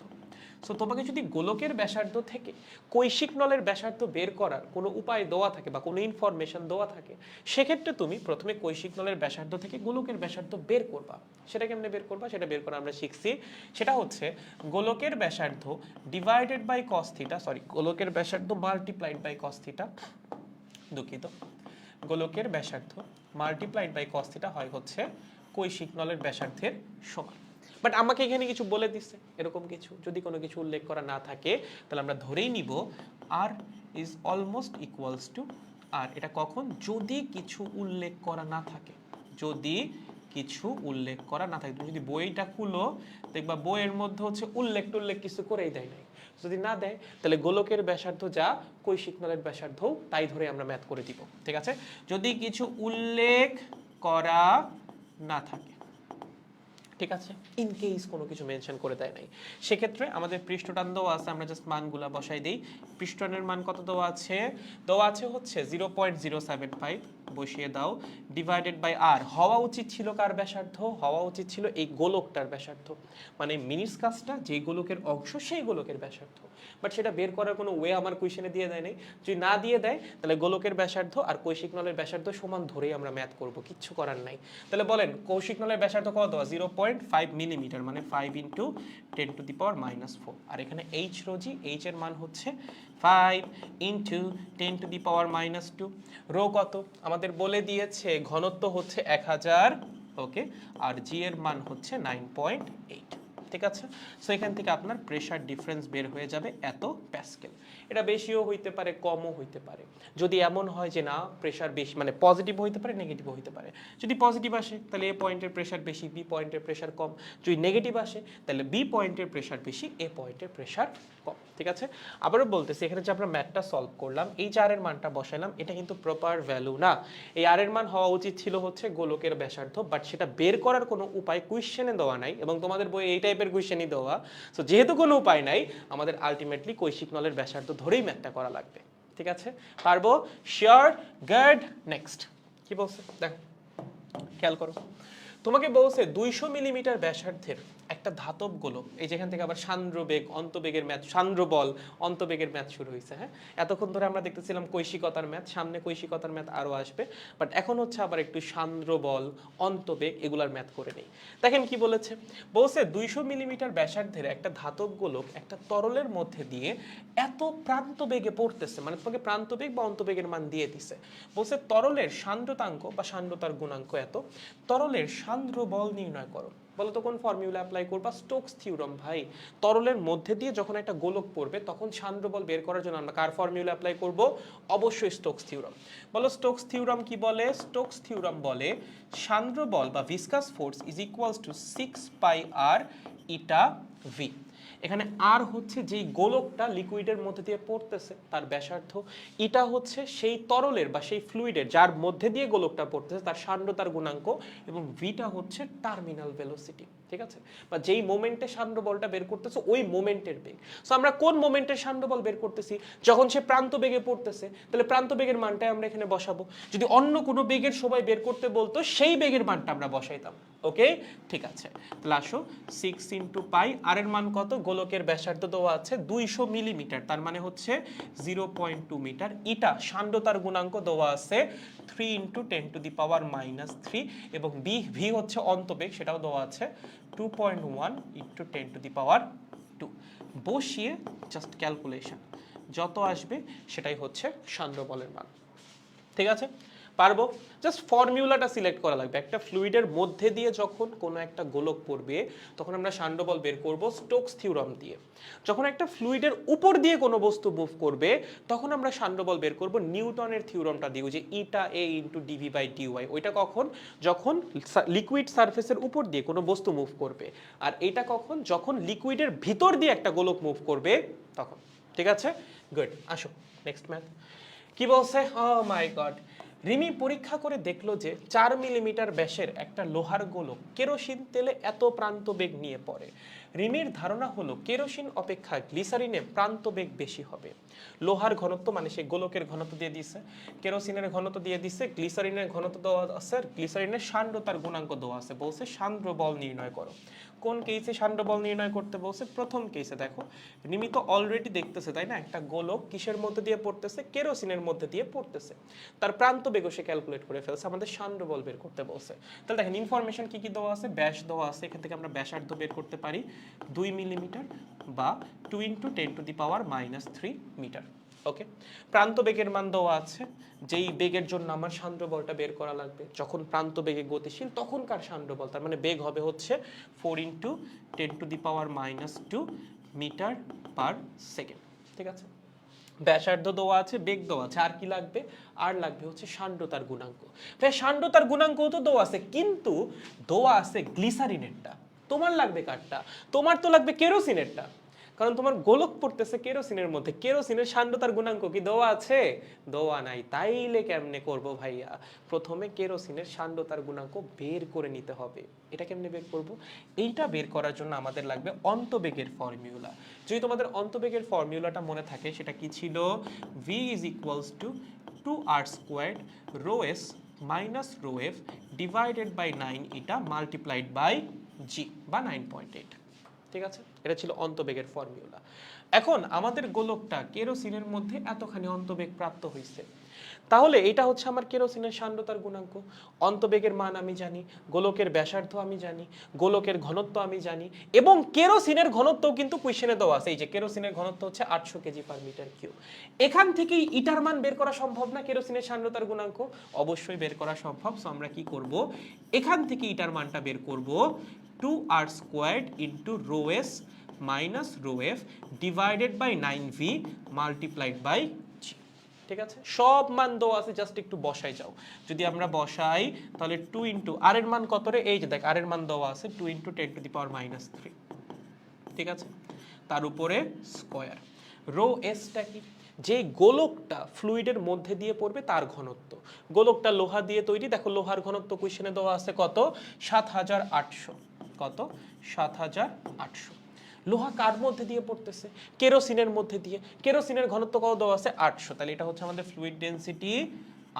[SPEAKER 1] সো তোমাকে যদি গোলকের ব্যাসার্ধ থেকে কৈশিক নলের ব্যাসার্ধ বের করার কোনো উপায় দেওয়া থাকে বা কোনো ইনফরমেশন দেওয়া থাকে, সেক্ষেত্রে তুমি প্রথমে কৈশিক নলের ব্যাসার্ধ থেকে গোলকের ব্যাসার্ধ বের করবা। সেটা কেমনে বের করবা সেটা বের করা আমরা শিখছি। সেটা হচ্ছে গোলকের ব্যাসার্ধ divided by cos theta, sorry গোলকের ব্যাসার্ধ মাল্টিপ্লাইড বাই কস থিটা, দুঃখিত, গোলকের ব্যাসার্ধ মাল্টিপ্লাইড বাই কস থিটা হয় হচ্ছে কৈশিক নলের ব্যাসার্ধের সমান। বাট আমাকে এখানে কিছু বলে দিচ্ছে এরকম কিছু, যদি কোনো কিছু উল্লেখ করা না থাকে তাহলে আমরা ধরেই নিব আর ইজ অলমোস্ট ইকুয়ালস টু আর। এটা কখন? যদি কিছু উল্লেখ করা না থাকে, যদি কিছু উল্লেখ করা না থাকে। তুমি যদি বইটা খুলো দেখবা বইয়ের মধ্যে হচ্ছে উল্লেখ টুল্লেখ কিছু করেই দেয় নাই। যদি না দেয় তাহলে গোলকের ব্যাসার্ধ যা কৈশিক নলের ব্যাসার্ধ তাই ধরে আমরা ম্যাথ করে দিব। ঠিক আছে, যদি কিছু উল্লেখ করা না থাকে, ঠিক আছে, ইন কেস কোনো কিছু মেনশন করে দেয় নাই, সেক্ষেত্রে আমাদের পৃষ্ঠটান দেওয়া আছে, আমরা জাস্ট মানগুলা বসাই দেই। পৃষ্ঠটানের মান কত দেওয়া আছে? দেওয়া আছে হচ্ছে 0.075, বসিয়ে দাও, ডিভাইডেড বাই আর। হওয়া উচিত ছিল কার ব্যাসার্ধ? হওয়া উচিত ছিল এই গোলকটার ব্যাসার্ধ, মানে মিনিস্কাসটা যে গোলকের অংশ সেই গোলকের ব্যাসার্ধ। বাট সেটা বের করার কোনো ওয়ে আমার কোয়েশ্চেনে দিয়ে দেয় নাই। যদি না দিয়ে দেয় তাহলে গোলকের ব্যাসার্ধ আর কৈশিক নলের ব্যাসার্ধ সমান ধরেই আমরা ম্যাথ করব, কিচ্ছু করার নাই। তাহলে বলেন কৌশিক নলের ব্যাসার্ধ কত দেওয়া? 0.5 মিলিমিটার, মানে 5 × 10⁻⁻⁴। আর এখানে এইচ রোজি, এইচ এর মান হচ্ছে 5 × 10⁻²। রো কত আমাদের বলে দিয়েছে, ঘনত্ব হচ্ছে 1000, ওকে, আর জি এর মান হচ্ছে 9.8। ঠিক আছে, সো এখান থেকে আপনার প্রেসার ডিফারেন্স বের হয়ে যাবে এত প্যাসকেল। এটা বেশিও হইতে পারে, কমও হইতে পারে। যদি এমন হয় যে না প্রেসার বেশি, মানে পজিটিভ হইতে পারে, নেগেটিভ হইতে পারে। যদি পজিটিভ আসে তাহলে এ পয়েন্টের প্রেসার বেশি, বি পয়েন্টের প্রেসার কম। যদি নেগেটিভ আসে তাহলে বি পয়েন্টের প্রেসার বেশি, এ পয়েন্টের প্রেসার কম। ঠিক আছে, আবারও বলতেছি এখানে যে আমরা ম্যাথটা সলভ করলাম, এই যে আর এর মানটা বসাইলাম, এটা কিন্তু প্রপার ভ্যালু না। এই আর এর মান হওয়া উচিত ছিল হচ্ছে গোলকের ব্যাসার্ধ, বাট সেটা বের করার কোনো উপায় কোয়েশ্চেনে দেওয়া নাই, এবং তোমাদের বই এই টাইপের কোয়েশ্চেনই দেওয়া। সো যেহেতু কোনো উপায় নাই, আমাদের আলটিমেটলি কৈশিক নলের ব্যাসার্ধ ধরেই ম্যাথটা করা লাগবে। ঠিক আছে, পারবো? শিওর? গুড। নেক্সট কি বলছে দেখো, খেয়াল করো। তোমাকে বলছে 200 মিলিমিটার ব্যাসার্ধের একটা ধাতব গোলক, এই যেখান থেকে আবার সান্দ্রবেগ অন্তবেগের ম্যাথ, সান্দ্রবল অন্তবেগের ম্যাথ শুরু হয়েছে। হ্যাঁ, এতক্ষণ ধরে আমরা দেখতেছিলাম কৈশিকতার ম্যাথ, সামনে কৈশিকতার ম্যাথ আরও আসবে, বাট এখন হচ্ছে আবার একটু সান্দ্রবল অন্তবেগ এগুলার ম্যাথ করে নেই। দেখেন কি বলেছে, বলছে 200 মিলিমিটার ব্যাসার্ধের একটা ধাতব গোলক একটা তরলের মধ্যে দিয়ে এত প্রান্তবেগে পড়তেছে, মানে তোমাকে প্রান্তবেগ বা অন্তবেগের মান দিয়ে দিছে। বলছে তরলের সান্দ্রতাঙ্ক বা সান্দ্রতার গুণাঙ্ক এত, তরলের সান্দ্র বল নির্ণয় করো। বলো তো কোন ফর্মুলা অ্যাপ্লাই করবা? Stokes theorem. ভাই, তরলের মধ্যে দিয়ে যখন একটা গোলক পড়বে তখন সান্দ্র বল বের করার জন্য আমরা কার ফর্মুলা অ্যাপ্লাই করব? অবশ্যই স্টোকস থিওরাম। বলো স্টোকস থিওরাম কি বলে? স্টোকস থিওরাম বলে সান্দ্র বল বা viscous force is equals two 6πr eta V. এখানে আর হচ্ছে যেই গোলকটা লিকুইডের মধ্যে দিয়ে পড়তেছে তার ব্যাসার্ধ, এটা হচ্ছে সেই তরলের বা সেই ফ্লুইডের যার মধ্যে দিয়ে গোলকটা পড়তেছে তার সান্দ্রতার গুণাঙ্ক, এবং ভিটা হচ্ছে টার্মিনাল ভেলোসিটি। ঠিক আছে, বা যেই মোমেন্টে সান্দ্র বলটা বের করতেছে ওই মোমেন্টের বেগ। সো আমরা কোন মোমেন্টের সান্দ্র বল বের করতেছি? যখন সে প্রান্ত বেগে পড়তেছে, তাহলে প্রান্ত বেগের মানটাই আমরা এখানে বসাবো। যদি অন্য কোনো বেগের সময় বের করতে বলতো সেই বেগের মানটা আমরা বসাইতাম। ওকে, ঠিক আছে, তাহলে আসো 6 × π, আর এর মান কত? গোলকের ব্যাসার্ধ দেওয়া আছে 200 মিলিমিটার, তার মানে হচ্ছে 0.2 মিটার। ইটা সান্দ্রতার গুণাঙ্ক দেওয়া আছে 3 × 10⁻³ এবং ভি হচ্ছে অন্তবেগ, সেটাও দেওয়া আছে 2.1 × 10⁻²। বসিয়ে জাস্ট ক্যালকুলেশন যত আসবে সেটাই হচ্ছে সান্দ্র বলের মান। ঠিক আছে, পারবো? জাস্ট ফর্মুলাটা সিলেক্ট করা লাগবে। একটা ফ্লুইডের মধ্যে দিয়ে যখন কোনো একটা গোলক পড়বে তখন আমরা শাণ্ড বল বের করব স্টোকস থিওরাম দিয়ে। যখন একটা ফ্লুইডের উপর দিয়ে কোনো বস্তু মুভ করবে তখন আমরা শাণ্ড বল বের করব নিউটনের থিওরামটা দিয়ে, যে ইটা এ ইন্টু ডিভি বাই ডিওয়াই। ওইটা কখন? যখন লিকুইড সারফেসের উপর দিয়ে কোনো বস্তু মুভ করবে। আর এটা কখন? যখন লিকুইডের ভিতর দিয়ে একটা গোলক মুভ করবে তখন। ঠিক আছে, গুড। আসো নেক্সট ম্যাথ কি বলছে। ও মাই গড, রিমি পরীক্ষা করে দেখলো যে 4 মিলিমিটার ব্যাসের একটা লোহার গোলক কেরোসিন তেলে এত প্রান্ত বেগ নিয়ে পড়ে। রিমির ধারণা হলো কেরোসিন অপেক্ষা গ্লিসারিনে প্রান্ত বেগ বেশি হবে। লোহার ঘনত্ব মানে সেই গোলকের ঘনত্ব দিয়ে দিছে, কেরোসিনের ঘনত্ব দিয়ে দিছে, গ্লিসারিনের ঘনত্ব দেওয়া আছে, আর গ্লিসারিনের সান্দ্রতার গুণাঙ্ক দেওয়া আছে। বলছে সান্দ্র বল নির্ণয় করো। কোন কেসে সান্দ্র বল নির্ণয় করতে বলছে? প্রথম কেসে। দেখো রিমি তো অলরেডি দেখতেছে তাই না, একটা গোলক কিসের মধ্যে দিয়ে পড়তেছে? কেরোসিনের মধ্যে দিয়ে পড়তেছে। তার প্রান্ত বেগ সে ক্যালকুলেট করে ফেলছে, আমাদের সান্দ্র বল বের করতে বলছে। তাহলে দেখেন ইনফরমেশন কি কি দেওয়া আছে, ব্যাস দেওয়া আছে, এখান থেকে আমরা ব্যাসার্ধ বের করতে পারি 2 মিলিমিটার বা 2 × 10⁻³ মিটার। ওকে, প্রান্ত বেগের মান দেওয়া আছে, যেই বেগের জন্য আমার সান্দ্র বলটা বের করা লাগবে। যখন প্রান্ত বেগে গতিশীল তখনকার সান্দ্র বল, তার মানে বেগ হবে হচ্ছে 4 × 10⁻² মিটার পার সেকেন্ড। ঠিক আছে, ব্যাসার্ধ দেওয়া আছে, বেগ দেওয়া আছে, আর কি লাগবে? আর লাগবে হচ্ছে সান্দ্রতার গুণাঙ্ক। সান্দ্রতার গুণাঙ্ক তো দেওয়া আছে, কিন্তু দেওয়া আছে গ্লিসারিনেরটা। তোমার লাগবে কারটা? তোমার তো লাগবে কেরোসিনেরটা, কারণ তোমার গোলক পড়তেছে কেরোসিনের মধ্যে। কেরোসিনের সান্দ্রতার গুণাঙ্ক কি দেওয়া আছে? দেওয়া নাই। তাইলে কেমনে করব ভাইয়া? প্রথমে কেরোসিনের সান্দ্রতার গুণাঙ্ক বের করে নিতে হবে। এটা কেমনে বের করব? এইটা বের করার জন্য আমাদের লাগবে অন্তবেগের ফর্মুলা। যদি তোমাদের অন্তবেগের ফর্মুলাটা মনে থাকে, সেটা কি ছিল? v = 2r² ρs minus ρf divided by 9 eta multiplied by g বা 9.8। ঠিক আছে, এটা ছিল অন্তবেগের ফর্মুলা। এখন আমাদের গোলকটা কেরোসিনের মধ্যে এতখানি অন্তবেগ প্রাপ্ত হয়েছে, তাহলে এটা হচ্ছে আমার কেরোসিনের সান্দ্রতার গুণাঙ্ক। অন্তবেগের মান আমি জানি, গোলকের ব্যাসার্ধ আমি জানি, গোলকের ঘনত্ব আমি জানি, এবং কেরোসিনের ঘনত্বও কিন্তু কোয়েশ্চেনে দেওয়া আছে। এই যে কেরোসিনের ঘনত্ব হচ্ছে 800 কেজি/মিটার কিউব। এখান থেকেই ইটার মান বের করা সম্ভব না? কেরোসিনের সান্দ্রতার গুণাঙ্ক অবশ্যই বের করা সম্ভব। সো আমরা কি করব? এখান থেকে ইটার মানটা বের করব 2r² × ρs minus ρf divided by 9v multiplied by g। ঠিক আছে, সব মান দেওয়া আছে, জাস্ট একটু বসাই যাও। যদি আমরা বসাই তাহলে 2 × r এর মান কত রে? এই যে দেখ, r এর মান দেওয়া আছে 2 × 10⁻³ ঠিক আছে, তার উপরে স্কয়ার। রো এসটা কি? যে গোলকটা ফ্লুইডের মধ্যে দিয়ে পড়বে তার ঘনত্ব। গোলকটা লোহা দিয়ে তৈরি, দেখো লোহার ঘনত্ব কোশ্চেনে দেওয়া আছে কত? 7800। কত? 7800। লোহা কার মধ্যে দিয়ে পড়তেছে? কেরোসিনের মধ্যে দিয়ে। কেরোসিনের ঘনত্ব কত দেওয়া আছে? 800। তাহলে এটা হচ্ছে আমাদের fluid density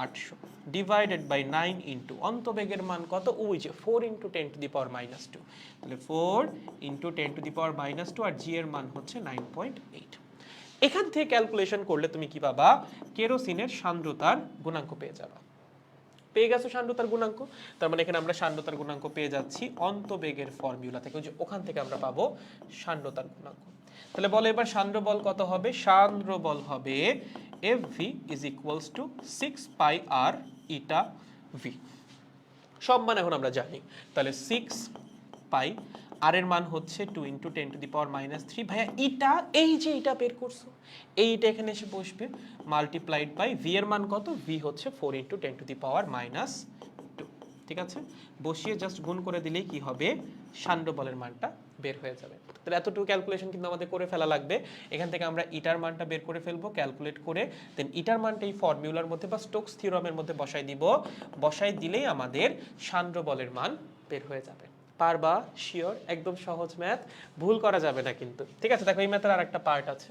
[SPEAKER 1] 800 divided by 9 into অন্তবেগের মান কত? ওই যে 4 × 10⁻²। তাহলে 4 × 10⁻², আর জি এর মান হচ্ছে 9.8। এখান থেকে ক্যালকুলেশন করলে তুমি কি পাবা? কেরোসিনের সান্দ্রতার গুণাঙ্ক পেয়ে যাবা। পেয়ে গেছো সান্দ্রতার গুণাঙ্ক, তার মানে এখানে আমরা সান্দ্রতার গুণাঙ্ক পেয়ে যাচ্ছি অন্তবেগের ফর্মুলা থেকে। যে ওখান থেকে আমরা পাবো সান্দ্রতার গুণাঙ্ক। তাহলে বলো এবার সান্দ্র বল কত হবে? সান্দ্র বল হবে Fv = 6πr ইটা v। সব মান এখন আমরা জানি, তাহলে 6π, আর এর মান হচ্ছে 2 × 10⁻³ ভাইয়া ইটা, এই যে এটা বের করছো, এইটা এখানে এসে বসবে, মাল্টিপ্লাইড বাই ভি এর মান কত? ভি হচ্ছে 4 × 10⁻²। ঠিক আছে, বসিয়ে জাস্ট গুণ করে দিলেই কি হবে? সান্দ্র বলের মানটা বের হয়ে যাবে। তাহলে এতটুকু ক্যালকুলেশন কিন্তু আমাদের করে ফেলা লাগবে। এখান থেকে আমরা ইটার মানটা বের করে ফেলবো ক্যালকুলেট করে, দেন ইটার মানটা এই ফর্মুলার মধ্যে বা স্টোকস থিওরামের মধ্যে বসাই দিব। বসাই দিলেই আমাদের সান্দ্র বলের মান বের হয়ে যাবে। পারবা? শিওর? একদম সহজ ম্যাথ, ভুল করা যাবে না কিন্তু। ঠিক আছে, দেখো এই ম্যাথের আর একটা পার্ট আছে,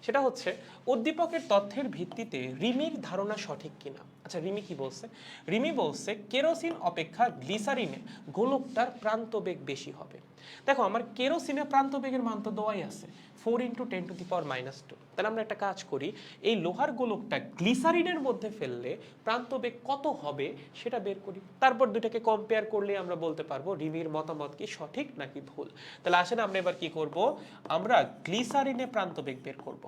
[SPEAKER 1] সেটা হচ্ছে উদ্দীপকের তথ্যের ভিত্তিতে রিমির ধারণা সঠিক কিনা। আচ্ছা, রিমি কি বলছে? রিমি বলছে কেরোসিন অপেক্ষা গ্লিসারিনে গোলকটার প্রান্ত বেগ বেশি হবে। দেখো আমার কেরোসিনের প্রান্ত বেগের মান তো দেওয়াই আছে 4 × 10⁻²। তাহলে আমরা একটা কাজ করি, এই লোহার গোলকটা গ্লিসারিনের মধ্যে ফেললে প্রান্ত বেগ কত হবে সেটা বের করি, তারপর দুটাকে কম্পেয়ার করলে আমরা বলতে পারবো রিমির মতামত কি সঠিক নাকি ভুল। তাহলে আসেন আমরা এবার কি করব? আমরা গ্লিসারিনে প্রান্ত বেগ বের করব।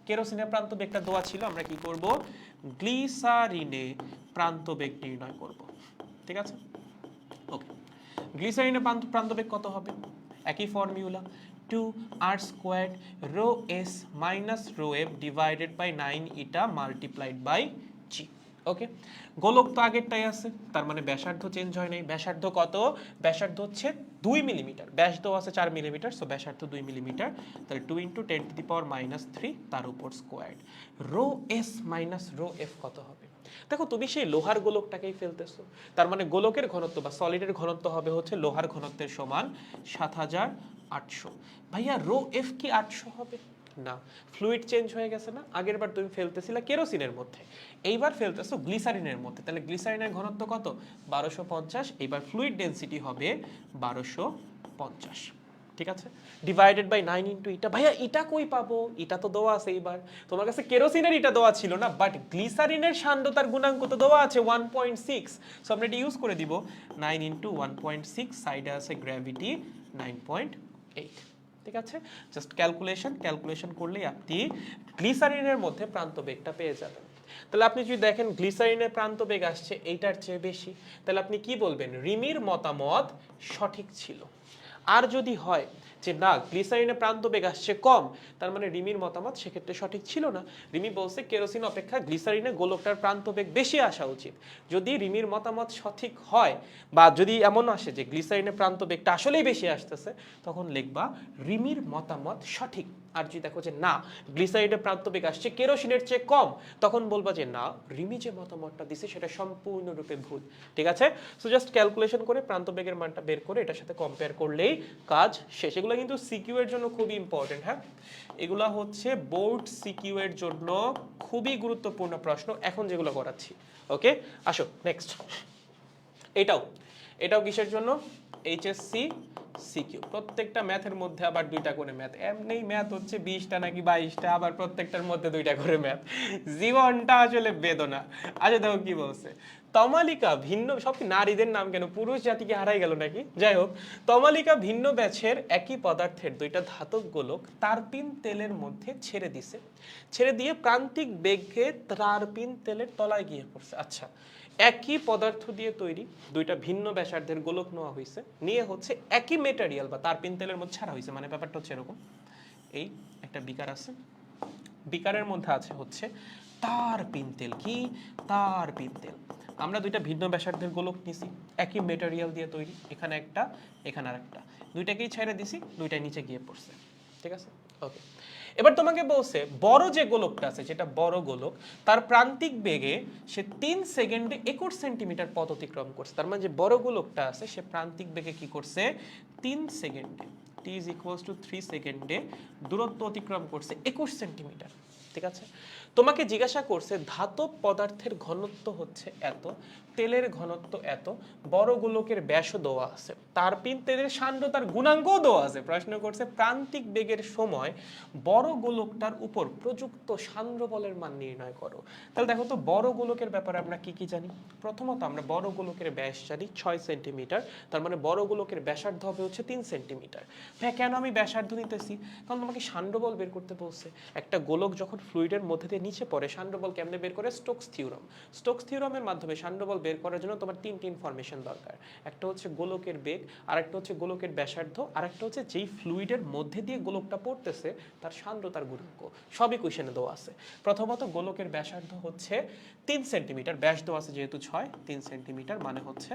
[SPEAKER 1] কেরোসিনের প্রান্তবেগটা দেওয়া ছিল, আমরা কি করব, গ্লিসারিনে প্রান্তবেগ নির্ণয় করব। ঠিক আছে, ওকে। গ্লিসারিনের প্রান্তবেগ কত হবে? একই formula, 2r² rho s minus rho f divided by 9 eta multiplied by g। ওকে, গোলক তো আগেরটাই আছে, তার মানে ব্যাসার্ধ চেঞ্জ হয় নাই। ব্যাসার্ধ কত? ব্যাসার্ধ হচ্ছে 2 মিলিমিটার, ব্যাস তো আছে 4 মিলিমিটার, সো ব্যাসার্ধ 2 মিলিমিটার, তাহলে 2 × 10⁻³ তার উপর squared. Rho S minus rho F কত হবে? দেখো তুমি সেই লোহার গোলকটাকেই ফেলতেছো, তার মানে গোলকের ঘনত্ব বা সলিডের ঘনত্ব হবে হচ্ছে লোহার ঘনত্বের সমান ৭৮০০। ভাইয়া রো এফ কি 800 হবে? না, ফ্লুইড চেঞ্জ হয়ে গেছে না। আগের বার তুমি ফেলতেছিলে কেরোসিনের মধ্যে, এইবার ফেলতেছো গ্লিসারিনের মধ্যে, তাহলে গ্লিসারিনের ঘনত্ব কত? 1250। এইবার ফ্লুইড ডেনসিটি হবে 1250। ঠিক আছে, ডিভাইডেড বাই 9 × ইটা। ভাইয়া ইটা কই পাবো? ইটা তো দেওয়া আছে, এইবার তোমার কাছে কেরোসিনের ইটা দেওয়া ছিল না, বাট গ্লিসারিনের সান্দ্রতার গুণাঙ্ক তো দেওয়া আছে 1.6, সো আমরা এটা ইউজ করে দিব। 9 × 1.6, সাইডে আছে গ্র্যাভিটি 9.8। ঠিক আছে, জাস্ট ক্যালকুলেশন করলেই আপনি গ্লিসারিনের মধ্যে প্রান্তবেগটা পেয়ে যাবেন। তাহলে আপনি যদি দেখেন গ্লিসারিনের প্রান্তবেগ আসছে এইটার চেয়ে বেশি, তাহলে আপনি কি বলবেন? রিমির মতামত সঠিক ছিল। আর যদি হয় যে না, গ্লিসারিনের প্রান্তবেগ আসছে কম, তার মানে রিমির মতামত সেক্ষেত্রে সঠিক ছিল না। রিমি বলছে কেরোসিন অপেক্ষা গ্লিসারিনে গোলকটার প্রান্তবেগ বেশি আসা উচিত। যদি রিমির মতামত সঠিক হয় বা যদি এমন আসে যে গ্লিসারিনের প্রান্তবেগটা আসলেই বেশি আসতেছে, তখন লিখবা রিমির মতামত সঠিক। আর যদি দেখো যে না, গ্লিসারিনের প্রান্তবেগ আসছে কেরোসিনের চেয়ে কম, তখন বলবা যে না, রিমি যে মতামতটা দিছে সেটা সম্পূর্ণরূপে ভুল। ঠিক আছে, সো জাস্ট ক্যালকুলেশন করে প্রান্তবেগের মানটা বের করে এটার সাথে কম্পেয়ার করলেই কাজ শেষ। এগুলো কিন্তু সিকিউ এর জন্য খুবই ইম্পর্টেন্ট। হ্যাঁ, এগুলা হচ্ছে বোর্ড সিকিউ এর জন্য খুবই গুরুত্বপূর্ণ প্রশ্ন এখন যেগুলো করাচ্ছি। ওকে, আসো নেক্সট। এটাও কিসের জন্য? HSC CQ. প্রত্যেকটা ম্যাথের মধ্যে আবার 2টা করে ম্যাথ, এমনি ম্যাথ হচ্ছে 20টা নাকি 22টা, আবার প্রত্যেকটার মধ্যে 2টা করে ম্যাথ। জীবনটা আসলে বেদনা। আচ্ছা দেখো কি বলছে, তমালিকা ভিন্ন, সব কি নারীদের নাম কেন, পুরুষ জাতিকে হারাই গেল নাকি? যাই হোক, তমালিকা ভিন্ন ব্যাচের একই পদার্থের 2টা ধাতব গোলক তারপিন তেলের মধ্যে ছেড়ে দিয়ে প্রান্তিক বেগে তারপিন তেলের তলায় গিয়ে পড়ছে। আচ্ছা, একই পদার্থ দিয়ে তৈরি 2টা ভিন্ন ব্যাসার্ধের গোলক নেওয়া হয়েছে, নিয়ে হচ্ছে একই মেটেরিয়াল বা তারপিন তেলের মধ্যে ছাড়া হয়েছে। মানে ব্যাপারটা হচ্ছে এরকম, এই একটা বিকার আছে, বিকারের মধ্যে আছে হচ্ছে তারপিন তেল। কি? তারপিন তেল। আমরা 2টা ভিন্ন ব্যাসার্ধের গোলক নিছি, একই মেটেরিয়াল দিয়ে তৈরি, এখানে একটা, এখানে আরেকটা, 2টাকেই ছেড়ে দিছি, 2টাই নিচে গিয়ে পড়ছে। ঠিক আছে, ওকে। এবার তোমাকে বলছে বড় যে গোলকটা আছে, যেটা বড় গোলক, তার প্রান্তিক বেগে সে 3 সেকেন্ডে 21 সেন্টিমিটার পথ অতিক্রম করছে। তার মানে যে বড় গোলকটা আছে সে প্রান্তিক বেগে কি করছে? 3 সেকেন্ডে, t = 3 সেকেন্ডে দূরত্ব অতিক্রম করছে 21 সেন্টিমিটার। ঠিক আছে, তোমাকে জিজ্ঞাসা করছে ধাতব পদার্থের ঘনত্ব হচ্ছে এত, তেলের ঘনত্ব এত, বড় গোলকের ব্যাসও দেওয়া আছে, তারপিন তেলের সান্দ্রতার গুণাঙ্কও দেওয়া আছে। প্রশ্ন করছে প্রান্তিক বেগের সময় বড় গোলকটার উপর প্রযুক্ত সান্দ্র বলের মান নির্ণয় করো। তাহলে দেখো তো, বড় গোলকের ব্যাপারে আমরা কি কি জানি? প্রথমত আমরা বড় গোলকের ব্যাস জানি 6 সেন্টিমিটার, তার মানে বড় গোলকের ব্যাসার্ধ হবে হচ্ছে 3 সেন্টিমিটার। হ্যাঁ, কেন আমি ব্যাসার্ধ নিতেছি? কারণ তোমাকে সান্দ্র বল বের করতে বলছে। একটা গোলক যখন ফ্লুইডের মধ্যে দিয়ে নিচে পড়ে, সান্দ্র বল কেমনে বের করে? Stokes theorem. স্টোকস থিওরামের মাধ্যমে সান্দ্র বল বের করার জন্য তোমার 3টি ইনফরমেশন দরকার। একটা হচ্ছে গোলকের বেগ, আরেকটা হচ্ছে গোলকের ব্যাসার্ধ, আরেকটা হচ্ছে যেই ফ্লুইডের মধ্যে দিয়ে গোলকটা পড়তেছে তার সান্দ্রতার গুণাঙ্ক। সবই কোশ্চেনে দেওয়া আছে। প্রথমত গোলকের ব্যাসার্ধ হচ্ছে 3 সেন্টিমিটার, ব্যাস দেওয়া আছে যেহেতু 6, 3 সেন্টিমিটার মানে হচ্ছে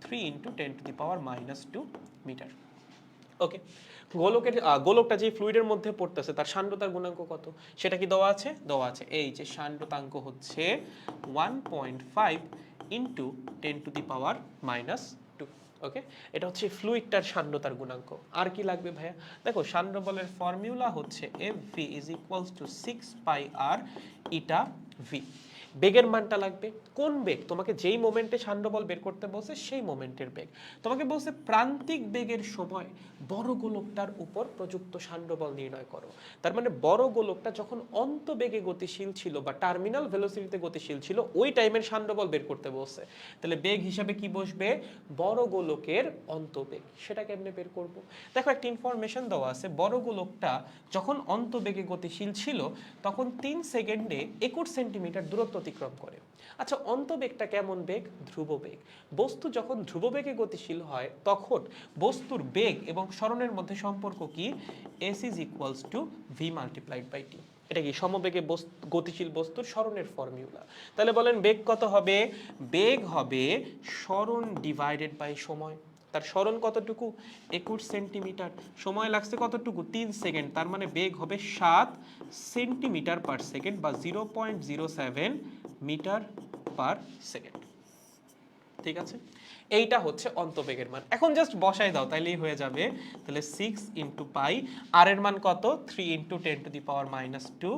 [SPEAKER 1] 3 × 10⁻² মিটার। ওকে, গোলকটা যে ফ্লুইডের মধ্যে পড়তেছে তার সান্দ্রতার গুণাঙ্ক কত সেটা কি দেওয়া আছে? দেওয়া আছে, এই যে সান্দ্রতাঙ্ক হচ্ছে 1.5 × 10⁻²। ওকে, এটা হচ্ছে ফ্লুইডটার সান্দ্রতার গুণাঙ্ক। আর কি লাগবে ভাইয়া? দেখো, সান্দ্র বলের ফর্মুলা হচ্ছে Fv = 6πr ইটা v। বেগের মানটা লাগবে। কোন বেগ? তোমাকে যেই মোমেন্টে শান্ডবল বের করতে বলছে সেই মোমেন্টের বেগ। তোমাকে বলছে প্রান্তিক বেগের সময় বড় গোলকটার উপর প্রযুক্ত শান্ডবল নির্ণয় করো। তার মানে বড় গোলকটা যখন অন্তবেগে গতিশীল ছিল বা টার্মিনাল ভেলোসিটিতে গতিশীল ছিল ওই টাইমের শান্ডবল বের করতে বলছে। তাহলে বেগ হিসাবে কি বসবে? বড় গোলকের অন্তবেগ। সেটা কেমনে বের করব? দেখো একটা ইনফরমেশন দেওয়া আছে, বড় গোলকটা যখন অন্তবেগে গতিশীল ছিল তখন 3 সেকেন্ডে 21 সেন্টিমিটার দূরত্ব অতিক্রম করে। আচ্ছা, অন্তবেগটা কেমন বেগ? ধ্রুব বেগ। বস্তু যখন ধ্রুব বেগে গতিশীল হয় তখন বস্তুর বেগ এবং সরণের মধ্যে সম্পর্ক কি? s is equals to v multiplied by t। এটা কি সমবেগে গতিশীল বস্তুর সরণের ফর্মুলা। তাহলে বলেন বেগ কত হবে? বেগ হবে সরণ ডিভাইডেড বাই সময়। তার সরণ কতটুকু? 21 সেন্টিমিটার। সময় লাগছে কতটুকু? 3 সেকেন্ড। তার মানে বেগ হবে 7 সেন্টিমিটার পার সেকেন্ড বা 0.07 মিটার পার সেকেন্ড। ঠিক আছে, এইটা হচ্ছে অন্তবেগের মান। এখন জাস্ট বসাই দাও তাইলেই হয়ে যাবে। তাহলে 6 ইন্টু পাই, আর এর মান কত? 3 into 10 to the power minus 2।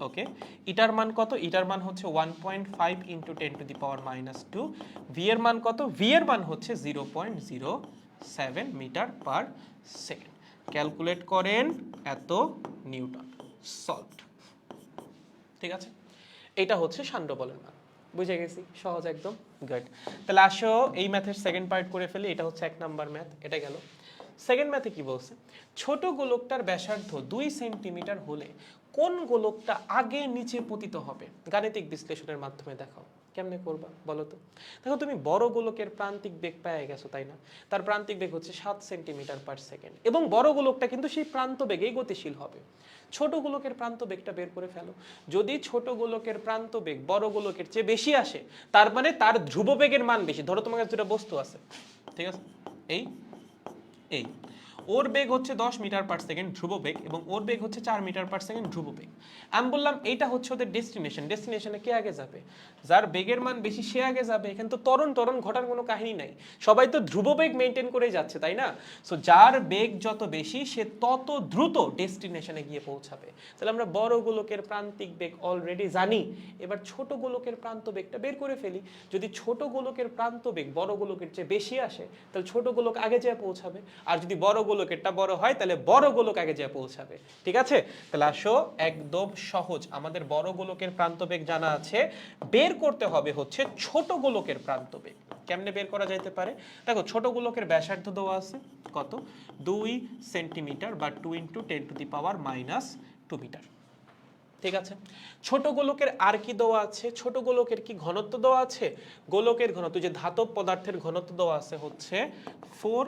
[SPEAKER 1] ওকে, ইটার মান কত? ইটার মান হচ্ছে 1.5 into 10 to the power minus 2। V এর মান কত? ভি এর মান হচ্ছে 0.07 মিটার পার সেকেন্ড। ক্যালকুলেট করেন এত নিউটন। সলভড। ঠিক আছে, এটা হচ্ছে শান্ডবলের মান। বুঝে গেছি, সহজ একদম। গুড। তাহলে আসো এই ম্যাথের সেকেন্ড পার্ট করে ফেলি। এটা হচ্ছে 1 নাম্বার ম্যাথ, এটা গেল। সেকেন্ড ম্যাথে কি বলছে? ছোট গোলকটার ব্যাসার্ধ 2 সেন্টিমিটার হলে কোন গোলকটা আগে নিচে পতিত হবে? গাণিতিক বিশ্লেষণের মাধ্যমে দেখাও। কেমনে করবা বলো তো? দেখো, তুমি বড় গোলকের প্রান্তিক বেগ পেয়ে গেছো, তাই না? তার প্রান্তিক বেগ হচ্ছে 7 সেন্টিমিটার পার সেকেন্ড এবং বড় গোলকটা কিন্তু সেই প্রান্ত বেগেই গতিশীল হবে। ছোট গোলকের প্রান্ত বেগটা বের করে ফেলো। যদি ছোট গোলকের প্রান্ত বেগ বড় গোলকের চেয়ে বেশি আসে তার মানে তার ধ্রুব বেগের মান বেশি। ধরো তোমার কাছে দুটো বস্তু আছে, ঠিক আছে? এই এই ওর বেগ হচ্ছে 10 মিটার পার সেকেন্ড ধ্রুব বেগ এবং ওর বেগ হচ্ছে 4 মিটার পার সেকেন্ড ধ্রুব বেগ। আমি বললাম এইটা হচ্ছে ওদের ডেস্টিনেশন। ডেস্টিনেশনে কে আগে যাবে? যার বেগের মান বেশি সে আগে যাবে। এখানে তো ত্বরণ ঘটার কোনো কাহিনী নাই, সবাই তো ধ্রুব বেগ মেনটেন করেই যাচ্ছে, তাই না? সো যার বেগ যত বেশি সে তত দ্রুত ডেস্টিনেশনে গিয়ে পৌঁছাবে। তাহলে আমরা বড় গোলকের প্রান্তিক বেগ অলরেডি জানি, এবার ছোট গোলকের প্রান্ত বেগটা বের করে ফেলি। যদি ছোট গোলকের প্রান্ত বেগ বড় গোলকের চেয়ে বেশি আসে তাহলে ছোট গোলক আগে যেয়ে পৌঁছাবে, আর যদি বড় গোলকেরটা বড় হয় তাহলে বড় গোলক আগে যেয়ে পৌঁছাবে। ঠিক আছে, তাহলে আসো একদম সহজ। আমাদের বড় গোলকের প্রান্ত বেগ জানা আছে, বের করতে হবে হচ্ছে ছোট গোলকের প্রান্ত বেগ। কেমনে বের করা যাইতে পারে? দেখো, ছোট গোলকের ব্যাসার্ধ দেওয়া আছে কত? 2 সেন্টিমিটার বা 2 into 10 to the power minus 2 metre. ঠিক আছে, ছোট গোলকের আর কি দেওয়া আছে? ছোট গোলকের কি ঘনত্ব দেওয়া আছে? গোলকের ঘনত্ব, যে ধাতব পদার্থের ঘনত্ব দেওয়া আছে হচ্ছে 4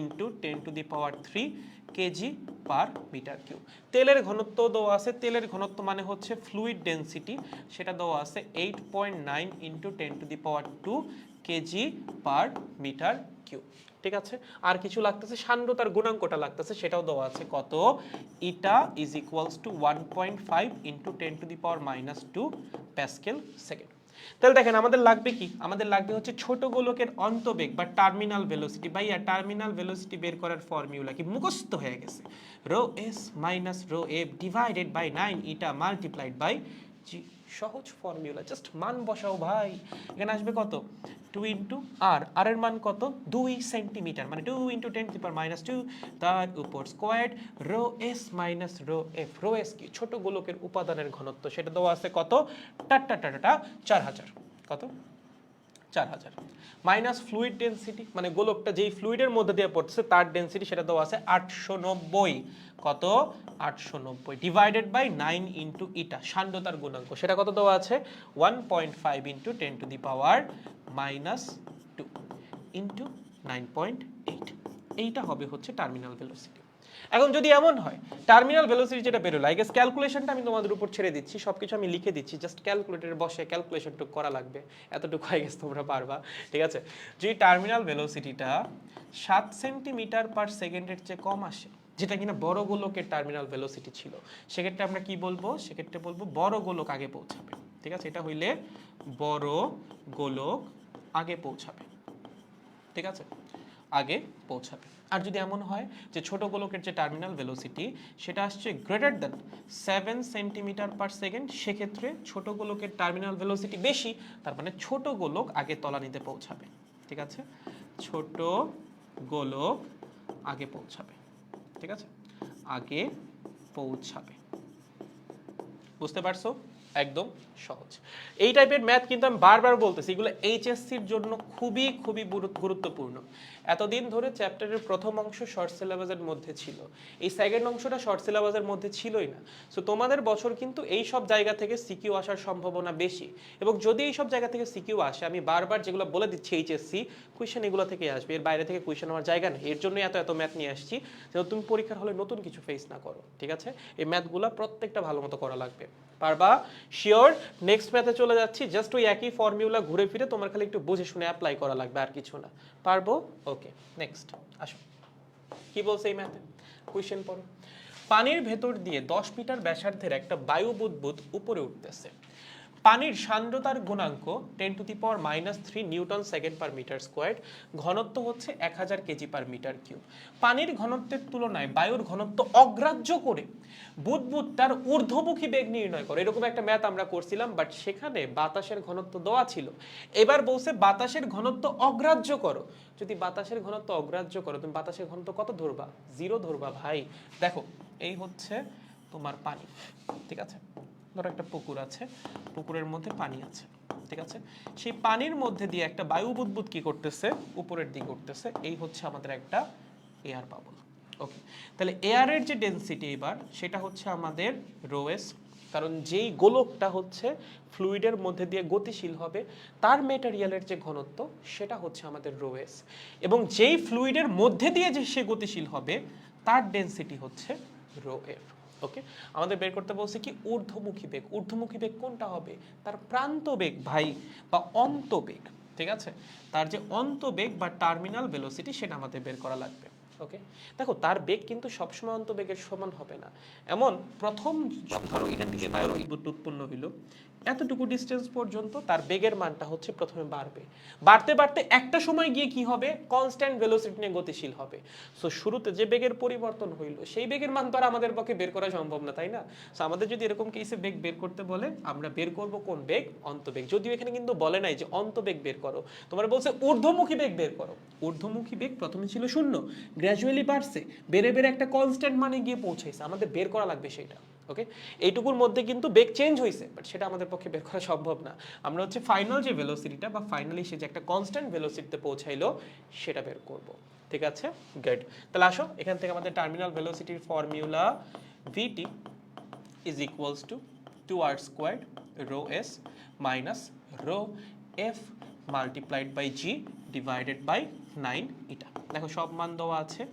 [SPEAKER 1] into 10 to the power 3 KG per metre cube. তেলের ঘনত্ব দেওয়া আছে, তেলের ঘনত্ব মানে হচ্ছে ফ্লুইড ডেন্সিটি, সেটা দেওয়া আছে 8.9 into 10 to the power 2 KG per metre cube. ঠিক আছে, আর কিছু লাগতেছে, সান্দ্রতার গুণাঙ্কটা লাগতেছে, সেটাও দেওয়া আছে কত? ইটা is equals two 1.5 into 10 to the power minus 2 Pascal second. তাহলে দেখেন আমাদের লাগবে কি? আমাদের লাগবে হচ্ছে ছোট গোলকের অন্তবেগ বা টার্মিনাল ভেলোসিটি। ভাইয়া টার্মিনাল ভেলোসিটি বের করার ফর্মুলা কি মুখস্থ হয়ে গেছে? Rho S minus rho F divided by 9 eta multiplied by g. সহজ ফর্মুলা, জাস্ট মান বসাও ভাই। এখানে আসবে কত? 2 ইন্টু আর এর মান কত? 2 সেন্টিমিটার, মানে 2 into 10 to the power minus 2 তার উপর squared rho S minus rho F. Rho S কি? ছোট গোলকের উপাদানের ঘনত্ব, সেটা দেওয়া আছে কত? টাটা 4000। কত? 4000 মাইনাস ফ্লুইড ডেন্সিটি, মানে গোলকটা যেই ফ্লুইডের মধ্যে দিয়ে পড়ছে তার ডেন্সিটি, সেটা দেওয়া আছে 890। কত? 890 ডিভাইডেড বাই 9 ইন্টু ইটা সান্দ্রতার গুণাঙ্ক, সেটা কত দেওয়া আছে? 1.5 into 10 to the power minus 2 into 9.8। এইটা হবে হচ্ছে টার্মিনাল ভেলোসিটি। এখন যদি এমন হয় টার্মিনাল ভেলোসিটি যেটা বেরোলো, আই গেস ক্যালকুলেশনটা আমি তোমাদের উপর ছেড়ে দিচ্ছি, সবকিছু আমি লিখে দিচ্ছি, জাস্ট ক্যালকুলেটরে বসে ক্যালকুলেশনটুকু করা লাগবে, এতটুকু আই গেস তোমরা পারবা। ঠিক আছে, যদি টার্মিনাল ভেলোসিটিটা 7 সেন্টিমিটার পার সেকেন্ডের চেয়ে কম আসে, যেটা কিনা বড় গোলকের টার্মিনাল ভেলোসিটি ছিল, সেক্ষেত্রে আমরা কি বলবো? সেক্ষেত্রে বলবো বড় গোলক আগে পৌঁছাবে। ঠিক আছে, এটা হইলে বড় গোলক আগে পৌঁছাবে। ঠিক আছে, আগে পৌঁছাবে। আর যদি এমন হয় যে ছোট গোলকের যে টার্মিনাল ভেলোসিটি সেটা আসছে greater than 7 centimetre per second, সেক্ষেত্রে ছোট গোলকের টার্মিনাল ভেলোসিটি বেশি, তার মানে ছোট গোলক আগে তলানিতে পৌঁছাবে। ঠিক আছে, ছোট গোলক আগে পৌঁছাবে। ঠিক আছে, আগে পৌঁছাবে। বুঝতে পারছো? একদম সহজ। এই টাইপের ম্যাথ কিন্তু আমি বারবার বলতেছি, এগুলো এইচএসসির জন্য খুবই খুবই গুরুত্বপূর্ণ। এতদিন ধরে চ্যাপ্টারের প্রথম অংশ শর্ট সিলেবাসের মধ্যে ছিল, এই সেকেন্ড অংশটা শর্ট সিলেবাসের মধ্যে ছিলই না। সো তোমাদের বছর কিন্তু এই সব জায়গা থেকে সিকিউ আসার সম্ভাবনা বেশি, এবং যদি এই সব জায়গা থেকে সিকিউ আসে, আমি বারবার যেগুলো বলে দিচ্ছি এইচএসসি কোয়েশ্চেন এগুলো থেকে আসবে, এর বাইরে থেকে কোয়েশ্চেন আমার জায়গা নেই। এর জন্য এত ম্যাথ নিয়ে আসছি যেন তুমি পরীক্ষার হলে নতুন কিছু ফেস না করো। ঠিক আছে, এই ম্যাথগুলো প্রত্যেকটা ভালো মতো করা লাগবে। পারবা? শিওর? নেক্সট ম্যাথে চলে যাচ্ছি। জাস্ট ওই একই ফর্মুলা ঘুরে ফিরে তোমার খালি একটু বুঝে শুনে অ্যাপ্লাই করা লাগবে, আর কিছু না। পারবো? ওকে, নেক্সট আসো। কি বলছে এই ম্যাথে? কোয়েশ্চেন পড়ো। পানির ভেতর দিয়ে 10 মিটার ব্যাসার্ধের একটা বায়ু বুদবুদ উপরে উঠতেছে। পানির সান্দ্রতার গুণাঙ্ক 10⁻³ newton second per metre square, ঘনত্ব হচ্ছে 1000 কেজি পার মিটার কিউব। পানির ঘনত্বের তুলনায় বায়ুর ঘনত্ব অগ্রাহ্য করে বুদবুদটার ঊর্ধ্বমুখী বেগ নির্ণয় করে। এরকম একটা ম্যাথ আমরা করছিলাম, বাট সেখানে বাতাসের ঘনত্ব দেওয়া ছিল। এবার বলছে বাতাসের ঘনত্ব অগ্রাহ্য করো। যদি বাতাসের ঘনত্ব অগ্রাহ্য করো, তুমি বাতাসের ঘনত্ব কত ধরবা? 0 ধরবা ভাই। দেখো, এই হচ্ছে তোমার পানি। ঠিক আছে, ধরো একটা পুকুর আছে, পুকুরের মধ্যে পানি আছে। ঠিক আছে, সেই পানির মধ্যে দিয়ে একটা বায়ু বুদবুদ কি করতেছে? উপরের দিকে উঠতেছে। এই হচ্ছে আমাদের একটা এয়ার বাবল। ওকে, তাহলে এয়ারের যে ডেনসিটি এবার সেটা হচ্ছে আমাদের রোএস, কারণ যেই গোলকটা হচ্ছে ফ্লুইডের মধ্যে দিয়ে গতিশীল হবে তার ম্যাটেরিয়ালের যে ঘনত্ব সেটা হচ্ছে আমাদের রোএস, এবং যেই ফ্লুইডের মধ্যে দিয়ে যে সে গতিশীল হবে তার ডেনসিটি হচ্ছে রো এফ। ওকে, আমাদের বের করতে বলছে কি? ঊর্ধ্বমুখী বেগ। ঊর্ধ্বমুখী বেগ কোনটা হবে? তার প্রান্ত বেগ ভাই, বা অন্তবেগ। ঠিক আছে, তার যে অন্তবেগ বা টার্মিনাল ভেলোসিটি সেটা আমাদের বের করা লাগবে। ওকে, দেখো তার বেগ কিন্তু সবসময় অন্তবেগের সমান হবে না। এমন প্রথম ধরো এখান থেকে বায়ুর বুদবুদ উৎপন্ন হইল, এতটুকু ডিস্টেন্স পর্যন্ত তার বেগের মানটা হচ্ছে প্রথমে বাড়বে, বাড়তে বাড়তে একটা সময় গিয়ে কি হবে? কনস্ট্যান্ট ভেলোসিটি নিয়ে গতিশীল হবে। সো শুরুতে যে বেগের পরিবর্তন হইল সেই বেগের মান তো আর আমাদের পক্ষে বের করা সম্ভব না, তাই না? সো আমাদের যদি এরকম কেসে বেগ বের করতে বলে, আমরা বের করব কোন বেগ? অন্তবেগ। যদিও এখানে কিন্তু বলে নাই যে অন্তবেগ বের করো, তোমার বলছে ঊর্ধ্বমুখী বেগ বের করো। ঊর্ধ্বমুখী বেগ প্রথমে ছিল 0, গ্র্যাজুয়ালি বাড়ছে, বেড়ে বেড়ে একটা কনস্ট্যান্ট মানে গিয়ে পৌঁছাইছে, আমাদের বের করা লাগবে সেটা। ওকে, এইটুকুর মধ্যে কিন্তু বেগ চেঞ্জ হয়েছে, বাট সেটা আমাদের পক্ষে বের করা সম্ভব না। আমরা হচ্ছে ফাইনাল যে ভেলোসিটিটা বা ফাইনালি সে যে একটা কনস্ট্যান্ট ভেলোসিটিতে পৌঁছাইলো সেটা বের করব। ঠিক আছে, গুড। তাহলে আসো এখান থেকে আমাদের টার্মিনাল ভেলোসিটির formula vt is equals to 2r squared rho s minus rho f multiplied by g divided by 9 এটা। দেখো সব মান দেওয়া আছে।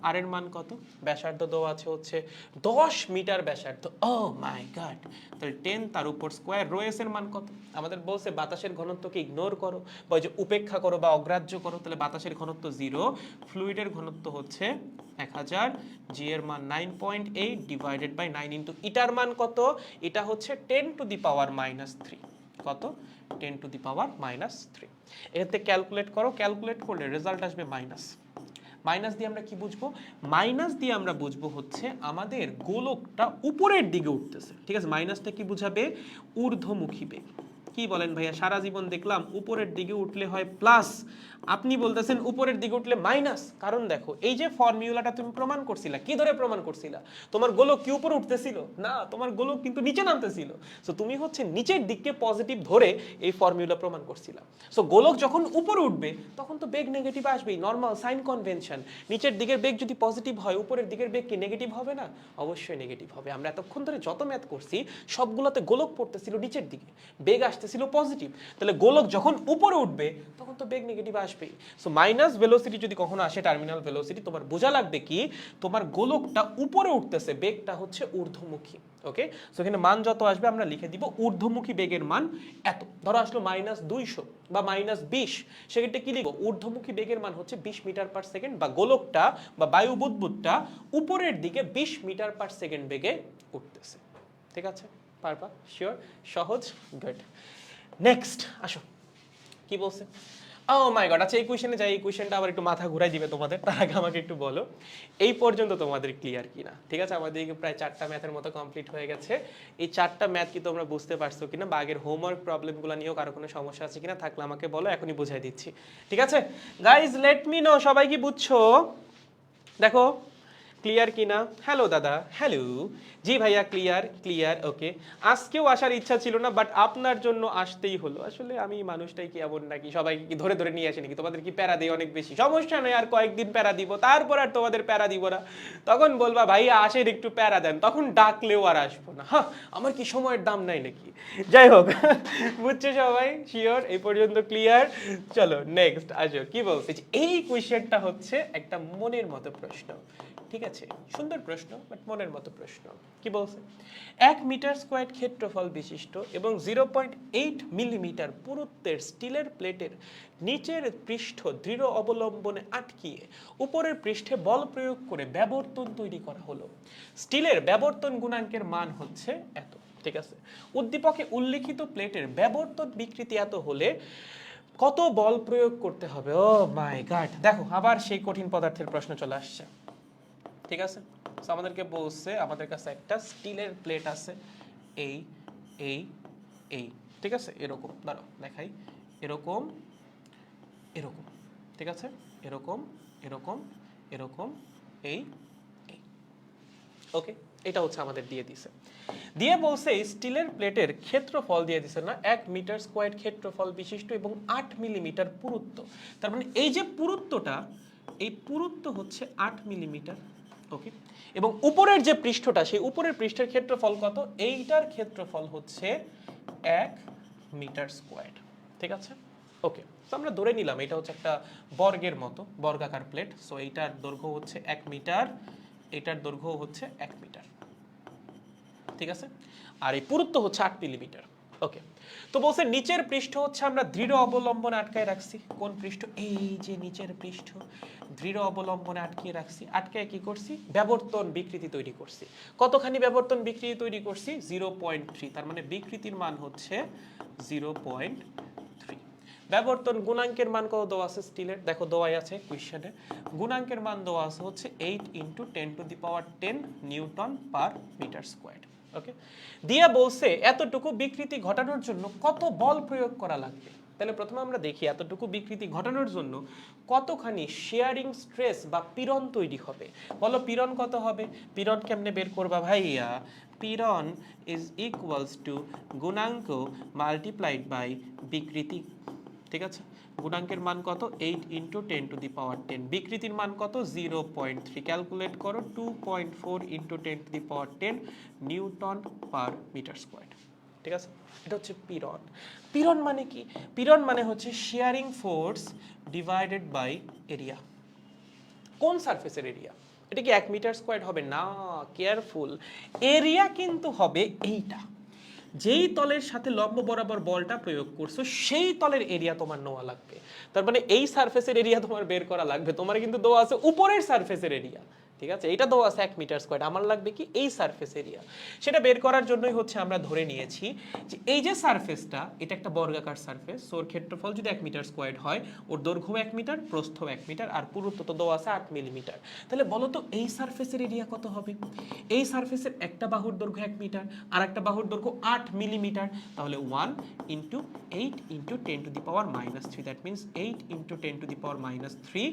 [SPEAKER 1] আর এর মান কত? ব্যাসার্ধ দেওয়া আছে হচ্ছে 10 মিটার ব্যাসার্ধ। ও মাই গড, তাহলে 10 তার উপর স্কোয়ার। রো এস এর মান কত? আমাদের বলছে বাতাসের ঘনত্বকে ইগনোর করো বা যে উপেক্ষা করো বা অগ্রাহ্য করো, তাহলে বাতাসের ঘনত্ব 0, ফ্লুইডের ঘনত্ব হচ্ছে 1000, জি এর মান 9.8 ডিভাইডেড বাই 9 ইনটু ইটার মান কত? এটা হচ্ছে 10⁻³ কত? 10⁻³ এখান থেকে ক্যালকুলেট করো, ক্যালকুলেট করলে রেজাল্ট আসবে মাইনাস। মাইনাস দিয়ে আমরা কি বুঝবো? মাইনাস দিয়ে আমরা বুঝবো হচ্ছে আমাদের গোলকটা উপরের দিকে উঠতেছে। ঠিক আছে, মাইনাসটা কি বুঝাবে? ঊর্ধ্বমুখী বেগ। কি বলেন ভাইয়া, সারা জীবন দেখলাম উপরের দিকে উঠলে হয় প্লাস, আপনি বলতেছেন উপরের দিকে উঠলে মাইনাস। কারণ দেখো এই যে ফর্মুলাটা তুমি প্রমাণ করছিলা, কি ধরে প্রমাণ করছিলা? তোমার গোলক কি উপরে উঠতেছিল না, তোমার গোলক কিন্তু নিচে নামতেছিল। সো তুমি হচ্ছে নিচের দিককে পজিটিভ ধরে এই ফর্মুলা প্রমাণ করছিলা। সো গোলক যখন উপরে উঠবে তখন তো বেগ নেগেটিভ আসবেই, নর্মাল সাইন কনভেনশন। নিচের দিকের বেগ যদি পজিটিভ হয়, উপরের দিকের বেগ কি নেগেটিভ হবে না? অবশ্যই নেগেটিভ হবে। আমরা এতক্ষণ ধরে যত ম্যাথ করছি সবগুলোতে গোলক পড়তেছিল নিচের দিকে, বেগ আসতেছিল পজিটিভ। তাহলে গোলক যখন উপরে উঠবে তখন তো বেগ নেগেটিভ আসবেই। সো মাইনাস ভেলোসিটি যদি কখনো আসে, টার্মিনাল ভেলোসিটি, তোমার বোঝা লাগবে কি তোমার গোলকটা উপরে উঠতেছে, বেগটা হচ্ছে ঊর্ধ্বমুখী। ওকে, সো এখানে মান যত আসবে আমরা লিখে দিব ঊর্ধ্বমুখী বেগের মান এত। ধরো আসলো -200 বা -20, সেক্ষেত্রে কি লিখবো? ঊর্ধ্বমুখী বেগের মান হচ্ছে 20 মিটার পার সেকেন্ড, বা গোলকটা বা বায়ু বুদবুদটা উপরের দিকে 20 মিটার পার সেকেন্ড বেগে উঠতেছে। ঠিক আছে, পারবা? শিওর? সহজ, গুড। নেক্সট আসো, কি বলছে? ও মাই গড, আচ্ছা এই কোশ্চেনে যাই, এই কোশ্চেনটা আবার একটু মাথা ঘুরাই দিবে তোমাদের, তার আগে আমাকে একটু বলো এই পর্যন্ত তোমাদের ক্লিয়ার কিনা। ঠিক আছে, আমাদের প্রায় 4টা ম্যাথের মতো কমপ্লিট হয়ে গেছে। এই 4টা ম্যাথ কি তোমরা বুঝতে পারছো কিনা, বা আগের হোমওয়ার্ক প্রবলেমগুলো নিয়েও কারো কোনো সমস্যা আছে কিনা, থাকলে আমাকে বলো, এখনই বুঝাই দিচ্ছি। ঠিক আছে গাইজ, লেট মি নো সবাই কি বুঝছো। দেখো ক্লিয়ার কিনা। হ্যালো দাদা, হ্যালো। জি ভাইয়া ক্লিয়ার ক্লিয়ার, ওকে। আজকেও আসার ইচ্ছা ছিল না, বাট আপনার জন্য আসতেই হলো। আসলে আমি মানুষটাই কি এমন নাকি সবাইকে কি ধরে ধরে নিয়ে আসি নাকি, তোমাদের কি প্যারা দেয় অনেক বেশি, সমস্যা নেই আর কয়েকদিন প্যারা দিব, তারপর আর তোমাদের প্যারা দিব না। তখন বলবা ভাইয়া আসেন একটু প্যারা দেন, তখন ডাকলেও আর আসবো না। হ্যাঁ, আমার কি সময়ের দাম নাই নাকি। যাই হোক, বুঝছো সবাই, শিওর এই পর্যন্ত ক্লিয়ার। চলো নেক্সট আসো, কি বলছি, এই কোয়েশ্চেনটা হচ্ছে একটা মনের মতো প্রশ্ন। ঠিক আছে, সুন্দর প্রশ্ন, বাট মনের মতো প্রশ্ন। কি বলছে, 1 মিটার স্কয়ার ক্ষেত্রফল বিশিষ্ট এবং 0.8 মিলিমিটার পুরুত্বের স্টিলের প্লেটের নিচের পৃষ্ঠ দৃঢ় অবলম্বনে আটকিয়ে উপরের পৃষ্ঠে বল প্রয়োগ করে ব্যবর্তন তৈরি করা হলো। স্টিলের ব্যবর্তন গুণাঙ্কের মান হচ্ছে এত। ঠিক আছে, উদ্দীপকে উল্লিখিত প্লেটের ব্যবর্তন বিকৃতি এত হলে কত বল প্রয়োগ করতে হবে। ও মাই গড, দেখো আবার সেই কঠিন পদার্থের প্রশ্ন চলে আসছে। ঠিক আছে, সো আমাদেরকে বলছে আমাদের কাছে একটা স্টিলের প্লেট আছে, এই এই এই, ঠিক আছে, এরকম, দাঁড়াও দেখাই, এরকম এরকম, ঠিক আছে, এরকম এরকম এরকম, এই এই, ওকে। এটা হচ্ছে আমাদের দিয়ে দিছে, দিয়ে বলছে স্টিলের প্লেটের ক্ষেত্রফল দিয়ে দিছে না 1 মিটার স্কয়ার ক্ষেত্রফল বিশিষ্ট এবং 8 মিলিমিটার পুরুত্ব। তার মানে এই যে পুরুত্বটা, এই পুরুত্ব হচ্ছে 8 মিলিমিটার, ওকে। এবং উপরের যে পৃষ্ঠটা, সেই উপরের পৃষ্ঠের ক্ষেত্রফল কত, এইটার ক্ষেত্রফল হচ্ছে 1 মিটার স্কয়ার। ঠিক আছে, ওকে। তো আমরা ধরে নিলাম এটা হচ্ছে একটা বর্গের মতো বর্গাকার প্লেট। সো এইটার দৈর্ঘ্য হচ্ছে 1 মিটার, এটার দৈর্ঘ্য হচ্ছে 1 মিটার। ঠিক আছে, আর এই পুরুত্ব হচ্ছে 8 মিলিমিটার, ওকে। তো বলছে নিচের পৃষ্ঠ হচ্ছে আমরা দৃঢ় অবলম্বনে আটকায় রাখছি। কোন পৃষ্ঠ, এই যে নিচের পৃষ্ঠ দৃঢ় অবলম্বনে আটকিয়ে রাখছি, আটকায় কি করছি, ব্যবর্তন বিকৃতি তৈরি করছি। কতখানি ব্যবর্তন বিকৃতি তৈরি করছি, 0.3, তার মানে বিকৃতির মান হচ্ছে 0.3। ব্যবর্তন গুণাঙ্কের মান কত দেওয়া আছে স্টিলের, দেখো দেওয়াই আছে কোশ্চেনে, গুণাঙ্কের মান দেওয়া আছে হচ্ছে 8 × 10⁻10 নিউটন পার মিটার স্কয়ার, ওকে। দিয়া বলছে এতটুকু বিকৃতি ঘটানোর জন্য কত বল প্রয়োগ করা লাগবে। তাহলে প্রথমে আমরা দেখি এতটুকু বিকৃতি ঘটানোর জন্য কতখানি শেয়ারিং স্ট্রেস বা পীড়ন তৈরি হবে। বলো পীড়ন কত হবে, পীড়ন কেমনে বের করবা ভাইয়া, পীড়ন ইজ ইকুয়ালস টু গুণাঙ্ক মাল্টিপ্লাইড বাই বিকৃতি। ঠিক আছে, গুণাঙ্কের মান কত, 8 × 10⁻10, বিকৃতির মান কত 0.3, ক্যালকুলেট করো 2.4 × 10⁻10 নিউটন পার মিটার স্কয়ার। ঠিক আছে, এটা হচ্ছে পীড়ন। পীড়ন মানে কি, পীড়ন মানে হচ্ছে shearing force divided by area. কোন সারফেসের এরিয়া, এটা কি 1 মিটার স্কয়ার হবে না, কেয়ারফুল, এরিয়া কিন্তু হবে এইটা, যেই তলের সাথে লম্ব বরাবর বলটা প্রয়োগ করছো সেই তলের এরিয়া তোমার নেওয়া লাগবে। তার মানে এই সারফেসের এরিয়া তোমার বের করা লাগবে, তোমার কিন্তু দেওয়া আছে উপরের সারফেসের এরিয়া। ঠিক আছে, এটা দেওয়া আছে 1 মিটার স্কয়ার, আমার লাগবে কি এই সারফেস এরিয়া। সেটা বের করার জন্যই হচ্ছে আমরা ধরে নিয়েছি যে এই যে সারফেসটা, এটা একটা বর্গাকার সারফেস, ওর ক্ষেত্রফল যদি 1 মিটার স্কয়ার হয়, ওর দৈর্ঘ্য 1 মিটার, প্রস্থ 1 মিটার, আর পুরুত্ব তো দেওয়া আছে 8 মিলিমিটার। তাহলে বলো তো এই সারফেসের এরিয়া কত হবে, এই সারফেসের একটা বাহুর দৈর্ঘ্য 1 মিটার আর একটা বাহুর দৈর্ঘ্য 8 মিলিমিটার, তাহলে 1 × 8 × 10⁻³ দ্যাট মিন্স 8 × 10⁻³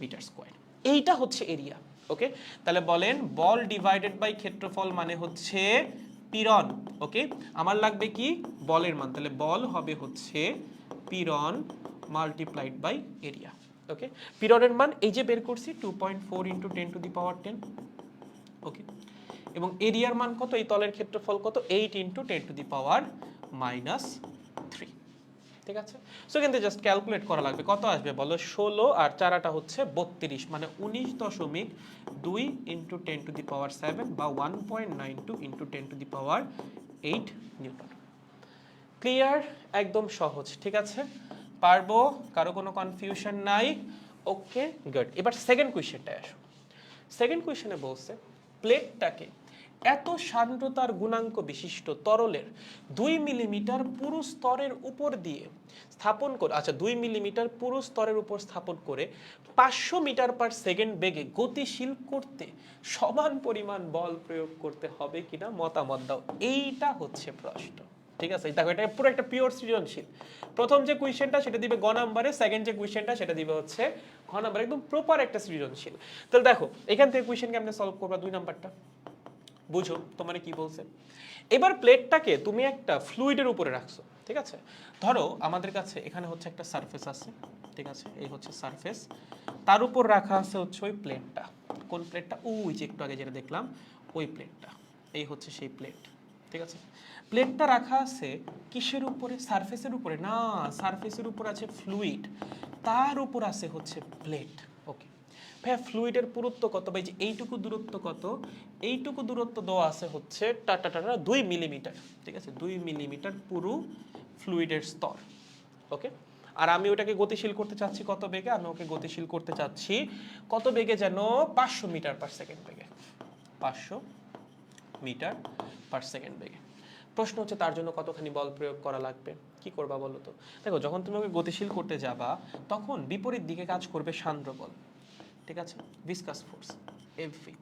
[SPEAKER 1] মিটার স্কয়ার। এইটা হচ্ছে এরিয়া, ওকে। তাহলে বলেন বল ডিভাইডেড বাই ক্ষেত্রফল মানে হচ্ছে পীড়ন, ওকে। আমার লাগবে কি বলের মান, তাহলে বল হবে হচ্ছে পীড়ন মাল্টিপ্লাইড বাই এরিয়া, ওকে। পীড়নের মান এই যে বের করছি 2.4 × 10⁻10, ওকে। এবং এরিয়ার মান কত, এই তলের ক্ষেত্রফল কত, 8 × 10⁻³ ঠিক আছে। সো কিন্তু জাস্ট ক্যালকুলেট করা লাগবে, কত আসবে বলো, 16 আর 4টা হচ্ছে 32, মানে 19.2 × 10⁻7 বা 1.92 × 10⁻8 নিউটন। ক্লিয়ার, একদম সহজ। ঠিক আছে, পারবো, কারো কোনো কনফিউশন নাই, ওকে গুড। এবার সেকেন্ড কোয়েশ্চেনটায় আসো। সেকেন্ড কোয়েশ্চেনে বলছে প্লেটটাকে এত সান্দ্রতার গুণাঙ্ক বিশিষ্ট তরলের 2 মিলিমিটার পুরু স্তরের উপর দিয়ে স্থাপন করে, আচ্ছা 2 মিলিমিটার পুরু স্তরের উপর স্থাপন করে 500 মিটার পার সেকেন্ড বেগে গতিশীল করতে সমান পরিমাণ বল প্রয়োগ করতে হবে কিনা মতামত দাও। এইটা হচ্ছে প্রশ্ন, ঠিক আছে? দেখো এটা পুরো একটা পিওর সৃজনশীল। প্রথম যে কোয়েশ্চেনটা সেটা দিবে গ নাম্বারে, সেকেন্ড যে কোয়েশ্চেনটা সেটা দিবে হচ্ছে ঘ নাম্বারে, একদম প্রপার একটা সৃজনশীল। তাহলে দেখো এখান থেকে কোয়েশ্চেন কেমনে সলভ করবা, 2 নাম্বারটা বুঝো তোমার কি বলছে। এবার প্লেটটাকে তুমি একটা ফ্লুইডের উপরে রাখছো, ঠিক আছে? ধরো আমাদের কাছে এখানে হচ্ছে একটা সারফেস আছে, ঠিক আছে? এই হচ্ছে সারফেস, তার উপর রাখা আছে হচ্ছে ওই প্লেটটা। কোন প্লেটটা? ওই যে একটু আগে যেটা দেখলাম ওই প্লেটটা। এই হচ্ছে সেই প্লেট, ঠিক আছে? প্লেটটা রাখা আছে কিসের উপরে? সারফেসের উপরে না, সারফেসের উপর আছে ফ্লুইড, তার উপর আছে হচ্ছে প্লেট। ওকে ভাইয়া, ফ্লুইডের পুরুত্ব কত? ভাই যে এইটুকু দূরত্ব কত? এইটুকু দূরত্ব দেওয়া আছে হচ্ছে 2 মিলিমিটার, ঠিক আছে? 2 মিলিমিটার পুরু ফ্লুইডের স্তর। ওকে, আর আমি ওটাকে গতিশীল করতে চাচ্ছি কত বেগে? আমি ওকে গতিশীল করতে চাচ্ছি কত বেগে যেন? 500 মিটার পার সেকেন্ড বেগে। 500 মিটার পার সেকেন্ড বেগে। প্রশ্ন হচ্ছে তার জন্য কতখানি বল প্রয়োগ করা লাগবে? কি করবা বলো তো? দেখো যখন তুমি ওকে গতিশীল করতে যাবা তখন বিপরীত দিকে কাজ করবে সান্দ্র বল, ঠিক আছে? Viscous force FV.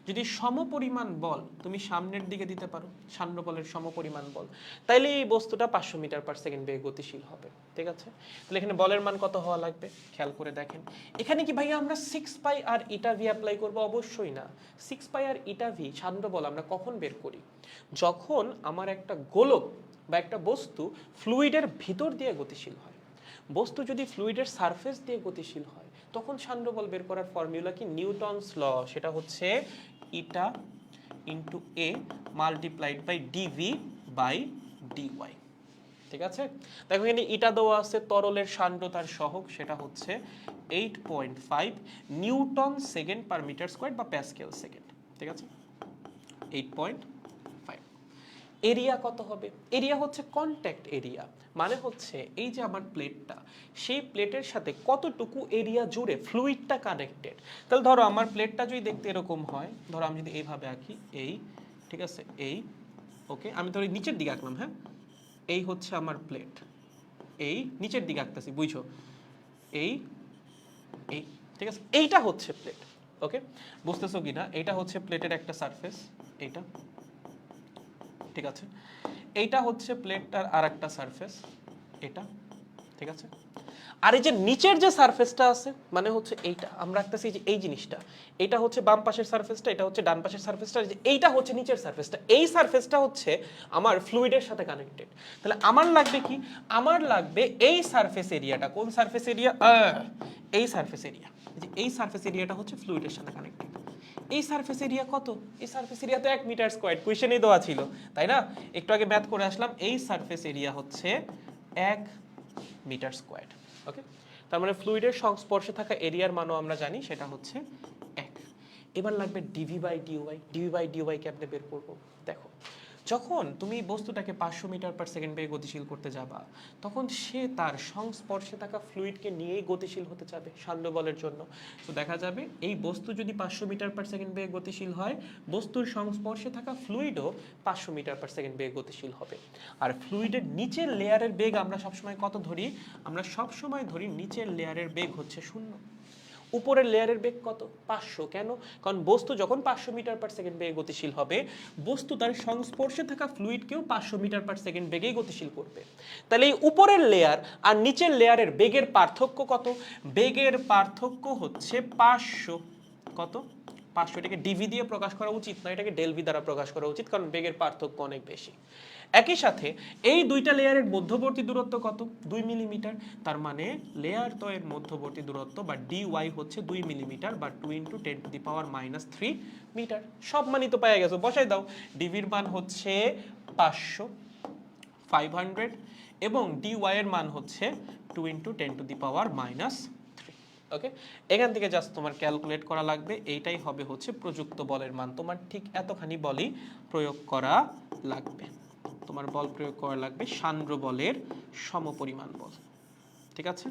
[SPEAKER 1] যদি সমপরিমাণ বল তুমি সামনের দিকে দিতে পারো, সান্দ্র বলের সমপরিমাণ বল, তাইলে এই বস্তুটা 500 মিটার পার সেকেন্ড বেগে গতিশীল হবে, ঠিক আছে? তাহলে এখানে বলের মান কত হওয়া লাগবে খেয়াল করে দেখেন। এখানে কি ভাইয়া আমরা 6 পাই আর ইটা ভি অ্যাপ্লাই করব? অবশ্যই না। 6 পাই আর ইটা ভি সান্দ্র বল আমরা কখন বের করি? যখন আমার একটা গোলক বা একটা বস্তু ফ্লুইডের ভিতর দিয়ে গতিশীল হয়। বস্তু যদি ফ্লুইডের সারফেস দিয়ে গতিশীল হয় তখন সান্দ্র বল বের করার ফর্মুলা কি? Newton's law. সেটা হচ্ছে eta into A multiplied by dv by dy, ঠিক আছে? দেখো এখানে ইটা দেওয়া আছে তরলের সান্দ্রতার সহগ, সেটা হচ্ছে 8.5 newton second per metre square বা প্যাসকেল সেকেন্ড, ঠিক আছে? 8.5। এরিয়া কত হবে? এরিয়া হচ্ছে কন্ট্যাক্ট এরিয়া, মানে হচ্ছে এই যে আমার প্লেটটা, সেই প্লেটের সাথে কতটুকু এরিয়া জুড়ে ফ্লুইডটা কানেক্টেড। তাহলে ধরো আমার প্লেটটা যদি দেখতে এরকম হয়, ধরো আমি যদি এইভাবে আঁকি, এই, ঠিক আছে? এই, ওকে, আমি ধরো নিচের দিকে আঁকলাম, হ্যাঁ? এই হচ্ছে আমার প্লেট, এই নিচের দিকে আঁকতেছি, বুঝছো? এই, এই, ঠিক আছে? এইটা হচ্ছে প্লেট। ওকে, বুঝতেছো কিনা? এইটা হচ্ছে প্লেটের একটা সারফেস, এইটা, ঠিক আছে? এইটা হচ্ছে প্লেটটার আর একটা সারফেস, এটা, ঠিক আছে? আর এই যে নিচের যে সারফেসটা আছে মানে হচ্ছে এইটা, আমরা রাখতেছি যে এই জিনিসটা, এটা হচ্ছে বাম পাশের সারফেসটা, এটা হচ্ছে ডান পাশের সারফেসটা, যে এইটা হচ্ছে নিচের সারফেসটা। এই সারফেসটা হচ্ছে আমার ফ্লুইডের সাথে কানেক্টেড। তাহলে আমার লাগবে কি? আমার লাগবে এই সারফেস এরিয়াটা। কোন সারফেস এরিয়া? এই সারফেস এরিয়া। এই সারফেস এরিয়াটা হচ্ছে ফ্লুইডের সাথে কানেক্টেড। এই সারফেস এরিয়া কত? এই সারফেস এরিয়া তো 1 মিটার স্কয়ার, কোয়েশ্চেনেই দেওয়া ছিল, তাই না? একটু আগে ম্যাথ করে আসলাম। এই সারফেস এরিয়া হচ্ছে 1 মিটার স্কয়ার। ওকে, তার মানে ফ্লুইডের সংস্পর্শে থাকা এরিয়ার মানও আমরা জানি, সেটা হচ্ছে 1। এবার লাগবে dv by dy. Dv by dy কে আপনি বের করবো। দেখো যখন তুমি বস্তুটাকে 500 মিটার পার সেকেন্ড বেগে গতিশীল করতে যাবা তখন সে তার সংস্পর্শে থাকা ফ্লুইডকে নিয়েই গতিশীল হতে যাবে সান্দ্র বলের জন্য। তো দেখা যাবে এই বস্তু যদি 500 মিটার পার সেকেন্ড বেগে গতিশীল হয়, বস্তুর সংস্পর্শে থাকা ফ্লুইডও 500 মিটার পার সেকেন্ড বেগে গতিশীল হবে। আর ফ্লুইডের নিচের লেয়ারের বেগ আমরা সবসময় কত ধরি? আমরা সবসময় ধরি নিচের লেয়ারের বেগ হচ্ছে 0। উপরের লেয়ারের বেগ কত? 500। কেন? কারণ বস্তু যখন 500 মিটার পার সেকেন্ড বেগে গতিশীল হবে, বস্তু তার সংস্পর্শে থাকা ফ্লুইডকেও 500 মিটার পার সেকেন্ড বেগেই গতিশীল করবে। তাহলে এই উপরের লেয়ার আর নিচের লেয়ারের বেগের পার্থক্য কত? বেগের পার্থক্য হচ্ছে 500। কত? 500। এটাকে ডিভি দিয়ে প্রকাশ করা উচিত না, এটাকে ডেল ভি দ্বারা প্রকাশ করা উচিত, কারণ বেগের পার্থক্য অনেক বেশি। একই সাথে এই দুইটা লেয়ারের মধ্যবর্তী দূরত্ব কত? 2 মিলিমিটার। তার মানে লেয়ার দ্বয়ের মধ্যবর্তী দূরত্ব বা ডিওয়াই হচ্ছে 2 মিলিমিটার বা 2 × 10⁻³ মিটার। সব মানই তো পাওয়া গেছে, বসাই দাও। ডিভির মান হচ্ছে 500, 500, এবং ডিওয়াই এর মান হচ্ছে 2 × 10⁻³ ওকে, এখান থেকে জাস্ট তোমার ক্যালকুলেট করা লাগবে। এইটাই হবে হচ্ছে প্রযুক্ত বলের মান। তোমার ঠিক এতখানি বলই প্রয়োগ করা লাগবে। তোমার বল প্রয়োগ করা লাগবে সান্দ্র বলের সমপরিমাণ বল, ঠিক আছে?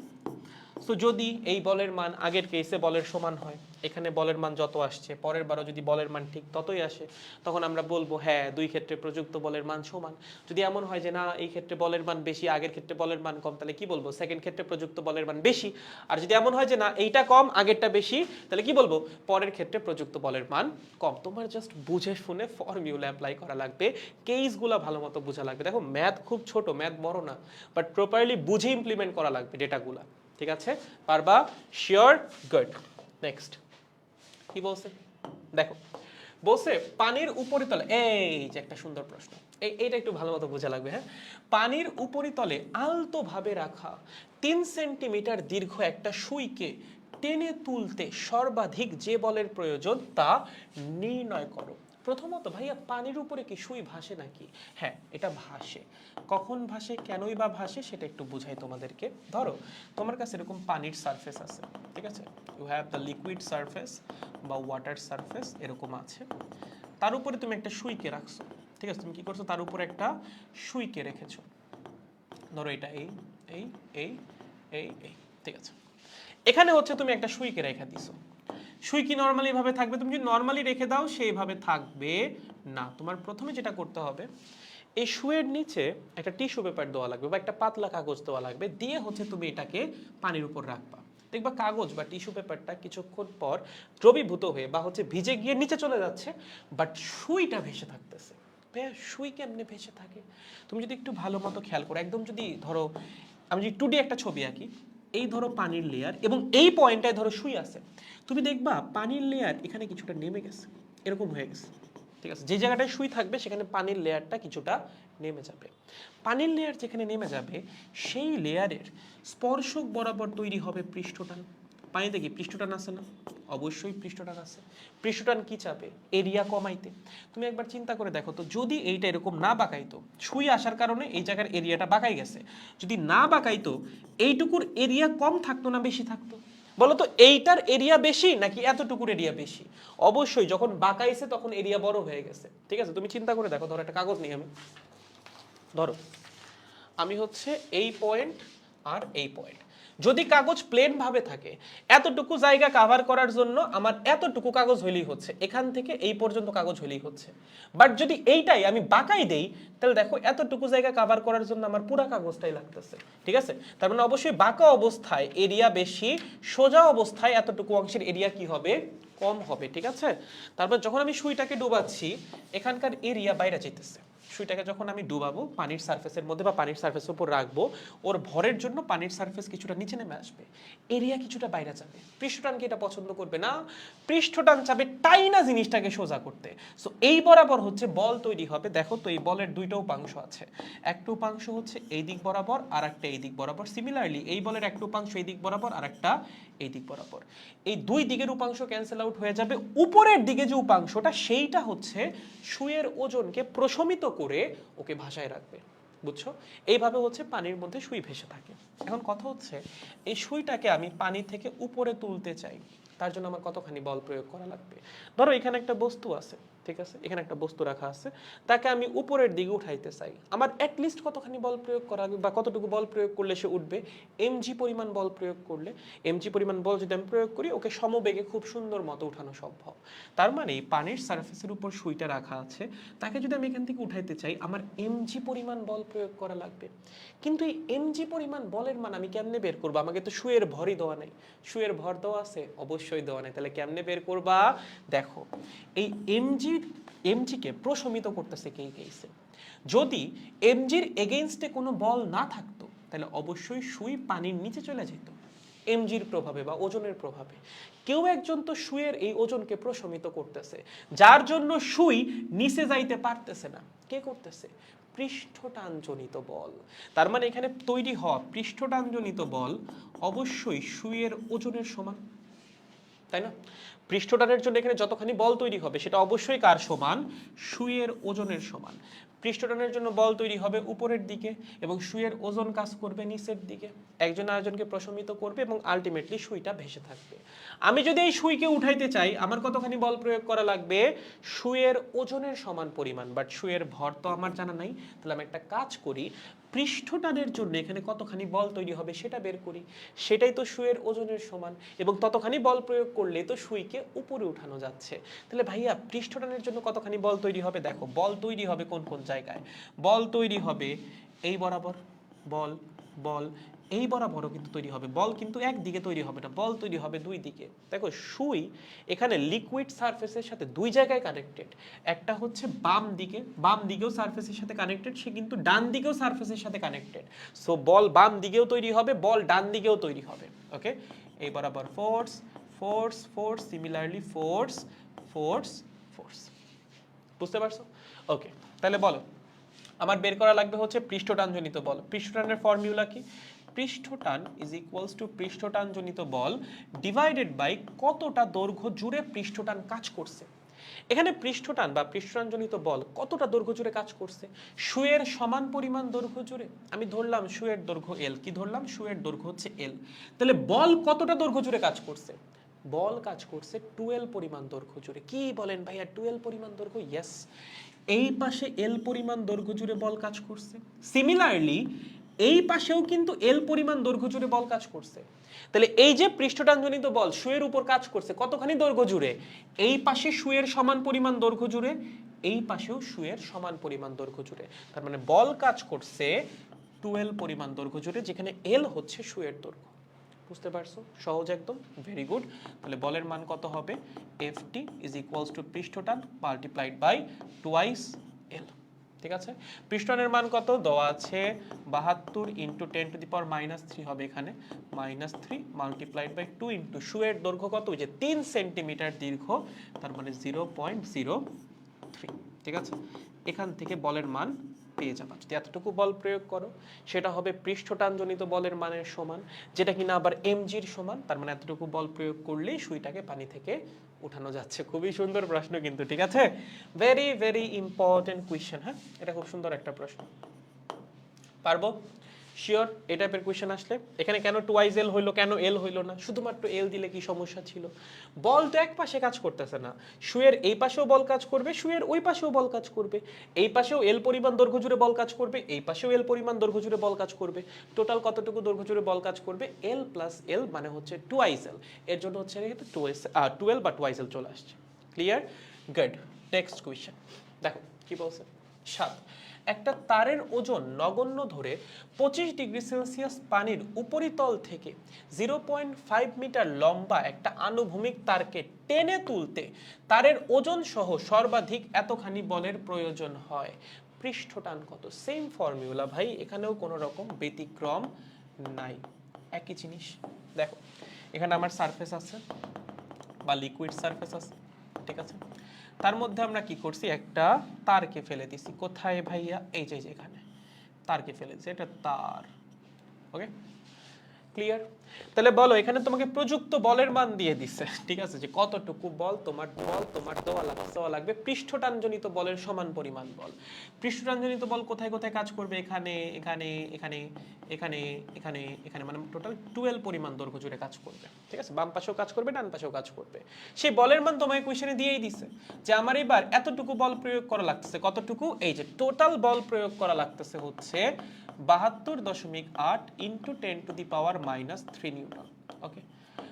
[SPEAKER 1] সো যদি এই বলের মান আগের কেসে বলের সমান হয়, এখানে বলের মান যত আসছে পরের বারও যদি বলের মান ঠিক ততই আসে, তখন আমরা বলবো হ্যাঁ দুই ক্ষেত্রে প্রযুক্ত বলের মান সমান। যদি এমন হয় যে না এই ক্ষেত্রে বলের মান বেশি আগের ক্ষেত্রে বলের মান কম, তাহলে কি বলবো সেকেন্ড ক্ষেত্রে প্রযুক্ত বলের মান বেশি। আর যদি এমন হয় যে না এইটা কম আগেরটা বেশি, তাহলে কি বলবো পরের ক্ষেত্রে প্রযুক্ত বলের মান কম। তোমার জাস্ট বুঝে শুনে ফর্মুলা অ্যাপ্লাই করা লাগবে, কেসগুলো ভালো মতো বোঝা লাগবে। দেখো ম্যাথ খুব ছোট, ম্যাথ বড় না, বাট প্রপারলি বুঝে ইমপ্লিমেন্ট করা লাগবে ডেটাগুলা। ঠিক আছে, পারবা? শিওর? গুড। নেক্সট কি বলছে দেখো, বলছে পানির উপরিতলে, এই যে একটা সুন্দর প্রশ্ন, এইটা একটু ভালো মতো বোঝা লাগবে। হ্যাঁ, পানির উপরিতলে আলতো ভাবে রাখা 3 সেন্টিমিটার দীর্ঘ একটা সুইকে টেনে তুলতে সর্বাধিক যে বলের প্রয়োজন তা নির্ণয় করো। প্রথমত ভাইয়া পানির উপরে কি সুই ভাসে নাকি? হ্যাঁ এটা ভাসে। কখন ভাসে, কেনই বা ভাসে সেটা একটু বুঝাই তোমাদেরকে। ধরো তোমার কাছে এরকম পানির সারফেস আছে, ঠিক আছে, you have the liquid surface বা ওয়াটার সারফেস এরকম আছে, তার উপরে তুমি একটা সুইকে রাখছো। ঠিক আছে, তুমি কি করছো, তার উপরে একটা সুইকে রেখেছো। ধরো এটা এই এই এই এই এই, ঠিক আছে, এখানে হচ্ছে তুমি একটা সুইকে রেখে দিছো। সুই কি নর্মালি ভাবে থাকবে? তুমি যদি নর্মালি রেখে দাও সেইভাবে থাকবে না। তোমার প্রথমে যেটা করতে হবে, এই সুইয়ের নিচে একটা টিস্যু পেপার দেওয়া লাগবে বা একটা পাতলা কাগজ দেওয়া লাগবে, দিয়ে হচ্ছে তুমি এটাকে পানির উপর রাখবা। দেখবা কাগজ বা টিস্যু পেপারটা কিছুক্ষণ পর দ্রবীভূত হয়ে বা হচ্ছে ভিজে গিয়ে নিচে চলে যাচ্ছে, বাট সুইটা ভেসে থাকতেছে। সুই কেমনে ভেসে থাকে? তুমি যদি একটু ভালো মতো খেয়াল করো, একদম যদি ধরো আমি যদি 2D একটা ছবি আঁকি, এই ধরো পানির লেয়ার এবং এই পয়েন্টটায় ধরো সুই আছে, তুমি দেখবা পানির লেয়ার এখানে কিছুটা নেমে গেছে, এরকম হয়ে গেছে। ঠিক আছে, যে জায়গাটায় সুই থাকবে সেখানে পানির লেয়ারটা কিছুটা নেমে যাবে। পানির লেয়ার যেখানে নেমে যাবে সেই লেয়ারের স্পর্শক বরাবর তৈরি হবে পৃষ্ঠটান। পানিতে কি পৃষ্ঠটান আছে না? অবশ্যই পৃষ্ঠটান আছে। পৃষ্ঠটান কি চাপে? এরিয়া কমাইতে। তুমি একবার চিন্তা করে দেখো তো, যদি এইটা এরকম না বাঁকাইতো, সুই আসার কারণে এই জায়গার এরিয়াটা বাঁকাই গেছে, যদি না বাঁকাইতো এইটুকুর এরিয়া কম থাকতো না বেশি থাকতো? বলো তো এইটার এরিয়া বেশি নাকি এতটুকুর এরিয়া বেশি? অবশ্যই যখন বাঁকাইছে তখন এরিয়া বড় হয়ে গেছে। ঠিক আছে, তুমি চিন্তা করে দেখো, ধরো একটা কাগজ নিই আমি, ধরো আমি হচ্ছে এই পয়েন্ট আর এই পয়েন্ট, যদি কাগজ প্লেন ভাবে থাকে এতটুকু জায়গা কভার করার জন্য আমার এতটুকু কাগজ হইলেই হচ্ছে, এখান থেকে এই পর্যন্ত কাগজ হইলেই হচ্ছে। বাট যদি এইটাই আমি বাঁকাই দেই, তাহলে দেখো এতটুকু জায়গা কভার করার জন্য আমার পুরো কাগজটাই লাগতেছে। ঠিক আছে, তার মানে অবশ্যই বাঁকা অবস্থায় এরিয়া বেশি, সোজা অবস্থায় এতটুকু অংশের এরিয়া কি হবে? কম হবে। ঠিক আছে, তারপর যখন আমি সুইটাকে ডুবাচ্ছি এখানকার এরিয়া বাইরে যেতেছে। সুইটাকে যখন আমি ডুবাবো পানির সারফেসের মধ্যে বা পানির সারফেসের উপর রাখবো, ওর ভরের জন্য পানির সারফেস কিছুটা নিচে নেমে আসবে, এরিয়া কিছুটা বাইরে যাবে। পৃষ্ঠটান কি এটা পছন্দ করবে না? পৃষ্ঠটান চাবে টাইনা জিনিসটাকে সোজা করতে। সো এই বরাবর হচ্ছে বল তৈরি হবে। দেখো তো এই বলের দুইটা উপাংশ আছে, একটা উপাংশ হচ্ছে এই দিক বরাবর আর একটা এই দিক বরাবর। সিমিলারলি এই বলের একটা উপাংশ এই দিক বরাবর আর একটা এই দিক বরাবর। এই দুই দিকের উপাংশ ক্যান্সেল আউট হয়ে যাবে, উপরের দিকে যে উপাংশটা সেইটা হচ্ছে সুইয়ের ওজনকে প্রশমিত করে ওকে ভাষায় রাখবে। বুঝছো? এইভাবে হচ্ছে পানির মধ্যে সুই ভেসে থাকে। এখন কথা হচ্ছে এই সুইটাকে আমি পানি থেকে উপরে তুলতে চাই, তার জন্য আমার কতখানি বল প্রয়োগ করা লাগবে? ধরো এখানে একটা বস্তু আছে, ঠিক আছে, এখানে একটা বস্তু রাখা আছে, তাকে আমি উপরের দিকে উঠাইতে চাই, আমার অ্যাটলিস্ট কতখানি বল প্রয়োগ করা লাগবে বা কতটুকু বল প্রয়োগ করলে সে উঠবে? এমজি পরিমাণ বল প্রয়োগ করলে, এমজি পরিমাণ বল যদি আমি প্রয়োগ করি ওকে সমবেগে খুব সুন্দর মতো উঠানো সম্ভব। তার মানে পানির সারফেসের উপর সুইটা রাখা আছে, তাকে যদি আমি এখান থেকে উঠাইতে চাই আমার এমজি পরিমাণ বল প্রয়োগ করা লাগবে। কিন্তু এই এমজি পরিমাণ বলের মান আমি কেমনে বের করবো? আমাকে তো সুইয়ের ভরই দেওয়া নাই। সুইয়ের ভর দেওয়া আছে? অবশ্যই দেওয়া নাই। তাহলে কেমনে বের করবা? দেখো এই এমজিকে প্রশমিত করতেছে কে কেসে? যদি এমজির এগেইনস্টে কোনো বল না থাকতো তাহলে অবশ্যই সুই পানির নিচে চলে যেত এমজির প্রভাবে বা ওজনের প্রভাবে। কেউ একজন তো সুইয়ের এই ওজনকে প্রশমিত করতেছে, যার জন্য সুই নিচে যাইতে পারতেছে না। কে করতেছে? পৃষ্ঠটানজনিত বল। তার মানে এখানে তৈরি হওয়া পৃষ্ঠটানজনিত বল অবশ্যই সুইয়ের ওজনের সমান, তাই না? পৃষ্ঠটানের জন্য এখানে যতখানি বল তৈরি হবে সেটা অবশ্যই কার সমান? সুইয়ের ওজনের সমান। পৃষ্ঠটানের জন্য বল তৈরি হবে উপরের দিকে এবং সুইয়ের ওজন কাজ করবে নিচের দিকে, একজন আরেকজনকে প্রশমিত করবে এবং আলটিমেটলি সুইটা ভেসে থাকবে। আমি যদি এই সুইকে উঠাইতে চাই আমার কতখানি বল প্রয়োগ করা লাগবে? সুইয়ের ওজনের সমান পরিমাণ। বাট সুইয়ের ভর তো আমার জানা নাই, তাহলে আমি একটা কাজ করি, পৃষ্ঠটানের জন্য এখানে কতখানি বল তৈরি হবে সেটা বের করি, সেটাই তো সুইয়ের ওজনের সমান, এবং ততখানি বল প্রয়োগ করলে তো সুইকে উপরে উঠানো যাচ্ছে। তাহলে ভাইয়া পৃষ্ঠটানের জন্য কতখানি বল তৈরি হবে? দেখো বল তৈরি হবে কোন কোন জায়গায়। বল তৈরি হবে এই বরাবর, বল বল এই বরাবরও কিন্তু তৈরি হবে। বল কিন্তু একদিকে তৈরি হবে না, বল তৈরি হবে দুই দিকে। দেখো সুই এখানে লিকুইড সারফেসের সাথে দুই জায়গায় কানেক্টেড। একটা হচ্ছে বাম দিকে, বাম দিকেও সারফেসের সাথে কানেক্টেড, সে কিন্তু ডান দিকেও সারফেসের সাথে কানেক্টেড। সো বল বাম দিকেও তৈরি হবে, বল ডান দিকেও তৈরি হবে। ওকে, এই বরাবর force force force, similarly force force force. বুঝতে পারছো? ওকে, তাহলে বলো আমার বের করা লাগবে হচ্ছে পৃষ্ঠটানজনিত বল। পৃষ্ঠটানের ফর্মুলা কি? পৃষ্ঠটান ইজ ইকুয়ালস টু পৃষ্ঠটানজনিত বল ডিভাইডেড বাই কতটা দৈর্ঘ্য জুড়ে পৃষ্ঠটান কাজ করছে। এখানে পৃষ্ঠটান বা পৃষ্ঠটানজনিত বল কতটা দৈর্ঘ্য জুড়ে কাজ করছে? সুয়ের সমান পরিমাণ দৈর্ঘ্য জুড়ে। আমি ধরলাম সুয়ের দৈর্ঘ্য এল, কি ধরলাম? সুয়ের দৈর্ঘ্য হচ্ছে এল। তাহলে বল কতটা দৈর্ঘ্য জুড়ে কাজ করছে? বল কাজ করছে 12 পরিমাণ দৈর্ঘ্য জুড়ে। কি বলেন ভাইয়া 12 পরিমাণ দৈর্ঘ্য? ইয়েস, এই পাশে এল পরিমাণ দৈর্ঘ্য জুড়ে বল কাজ করছে। সিমিলারলি এই পাশেও কিন্তু এল পরিমাণ দৈর্ঘ্য জুড়ে বল কাজ করছে। তাহলে এই যে পৃষ্ঠটানজনিত বল সুয়ের উপর কাজ করছে কতখানি দৈর্ঘ্য জুড়ে? এই পাশে সুয়ের সমান পরিমাণ দৈর্ঘ্য জুড়ে, এই পাশেও সুয়ের সমান পরিমাণ দৈর্ঘ্য জুড়ে। তার মানে বল কাজ করছে 12 পরিমাণ দৈর্ঘ্য জুড়ে, যেখানে এল হচ্ছে সুয়ের দৈর্ঘ্য। বুঝতে পারছো? সহজ একদম, ভেরি গুড। তাহলে বলের মান কত হবে? Ft ইজ ইকুয়ালস টু পৃষ্ঠটান মাল্টিপ্লাইড বাই টুয়াইস এল। ঠিক আছে, পৃষ্ঠটানের মান কত দেওয়া আছে? 72 ইন্টু 10 টু দি পাওয়ার -3 হবে এখানে, -3 মাল্টিপ্লাইড বাই 2 ইন্টু সুয়ের দৈর্ঘ্য কত? ওই যে 3 সেন্টিমিটার দীর্ঘ, তার মানে 0.03। ঠিক আছে, এখান থেকে বলের মান পেয়ে যাবা। যদি এতটুকু বল প্রয়োগ করো সেটা হবে পৃষ্ঠটানজনিত বলের মানের সমান, যেটা কিনা আবার mgর সমান। তার মানে এতটুকু বল প্রয়োগ করলেই সুইটাকে পানি থেকে উঠানো যাচ্ছে। খুবই সুন্দর প্রশ্ন কিন্তু, ঠিক আছে, ভেরি ভেরি ইম্পর্টেন্ট কোয়েশ্চেন। হ্যাঁ, এটা খুব সুন্দর একটা প্রশ্ন। পারবো? শিওর? এই টাইপের কোয়েশ্চেন আসলে এখানে কেন টুয়াইস এল হইলো, কেন এল হইলো না? শুধুমাত্র এল দিলে কি সমস্যা ছিল? বল তো এক পাশে কাজ করতেছে না, সুয়ের এই পাশেও বল কাজ করবে, সুয়ের ওই পাশেও বল কাজ করবে, এই পাশেও এল পরিমাণ দৈর্ঘ্য জুড়ে বল কাজ করবে, এই পাশেও এল পরিমাণ দৈর্ঘ্য জুড়ে বল কাজ করবে। টোটাল কতটুকু দৈর্ঘ্য জুড়ে বল কাজ করবে? এল প্লাস এল মানে হচ্ছে টুয়াইস এল। এর জন্য হচ্ছে 12 বা টুয়াইস এল চলে আসছে। ক্লিয়ার? গুড। নেক্সট কোয়েশ্চেন দেখো কি বলছে। 7, একটা তারের ওজন নগণ্য ধরে 25 ডিগ্রি সেলসিয়াস পানির উপরিতল থেকে 0.5 মিটার লম্বা একটা আনুভূমিক তারকে টেনে তুলতে তারের ওজন সহ সর্বাধিক এতখানি বলের প্রয়োজন হয়। পৃষ্ঠটান কত? সেম ফর্মুলা ভাই, এখানেও কোনো রকম ব্যতিক্রম নাই, একই জিনিস। দেখো এখানে আমার সারফেস আছে বা লিকুইড সারফেস আছে, ঠিক আছে, তার মধ্যে আমরা কি করছি? একটা তারকে ফেলে দিছি। কোথায় ভাইয়া? এই যে এখানে তারকে ফেলে দিছি, এটা তার। ওকে, ক্লিয়ার? তাহলে বলো এখানে তোমাকে প্রযুক্ত বলের মান দিয়ে দিছে, ঠিক আছে, যে কতটুকু বল তোমার দেওয়া লাগবে পৃষ্ঠটানজনিত বলের সমান পরিমাণ বল। পৃষ্ঠটানজনিত বল কোথায় কোথায় কাজ করবে? এখানে এখানে এখানে এখানে এখানে এখানে, মানে টোটাল 12 পরিমাণ দৈর্ঘ্য জুড়ে কাজ করবে। ঠিক আছে, বাম পাশেও কাজ করবে, ডান পাশেও কাজ করবে। সেই বলের মান তোমাকে কোশ্চেনে দিয়েই দিছে যে আমার এবার এতটুকু বল প্রয়োগ করা লাগতেছে। কতটুকু? এই যে টোটাল বল প্রয়োগ করা লাগতেছে হচ্ছে 72.8 into 10 to the power -3 newton. Okay,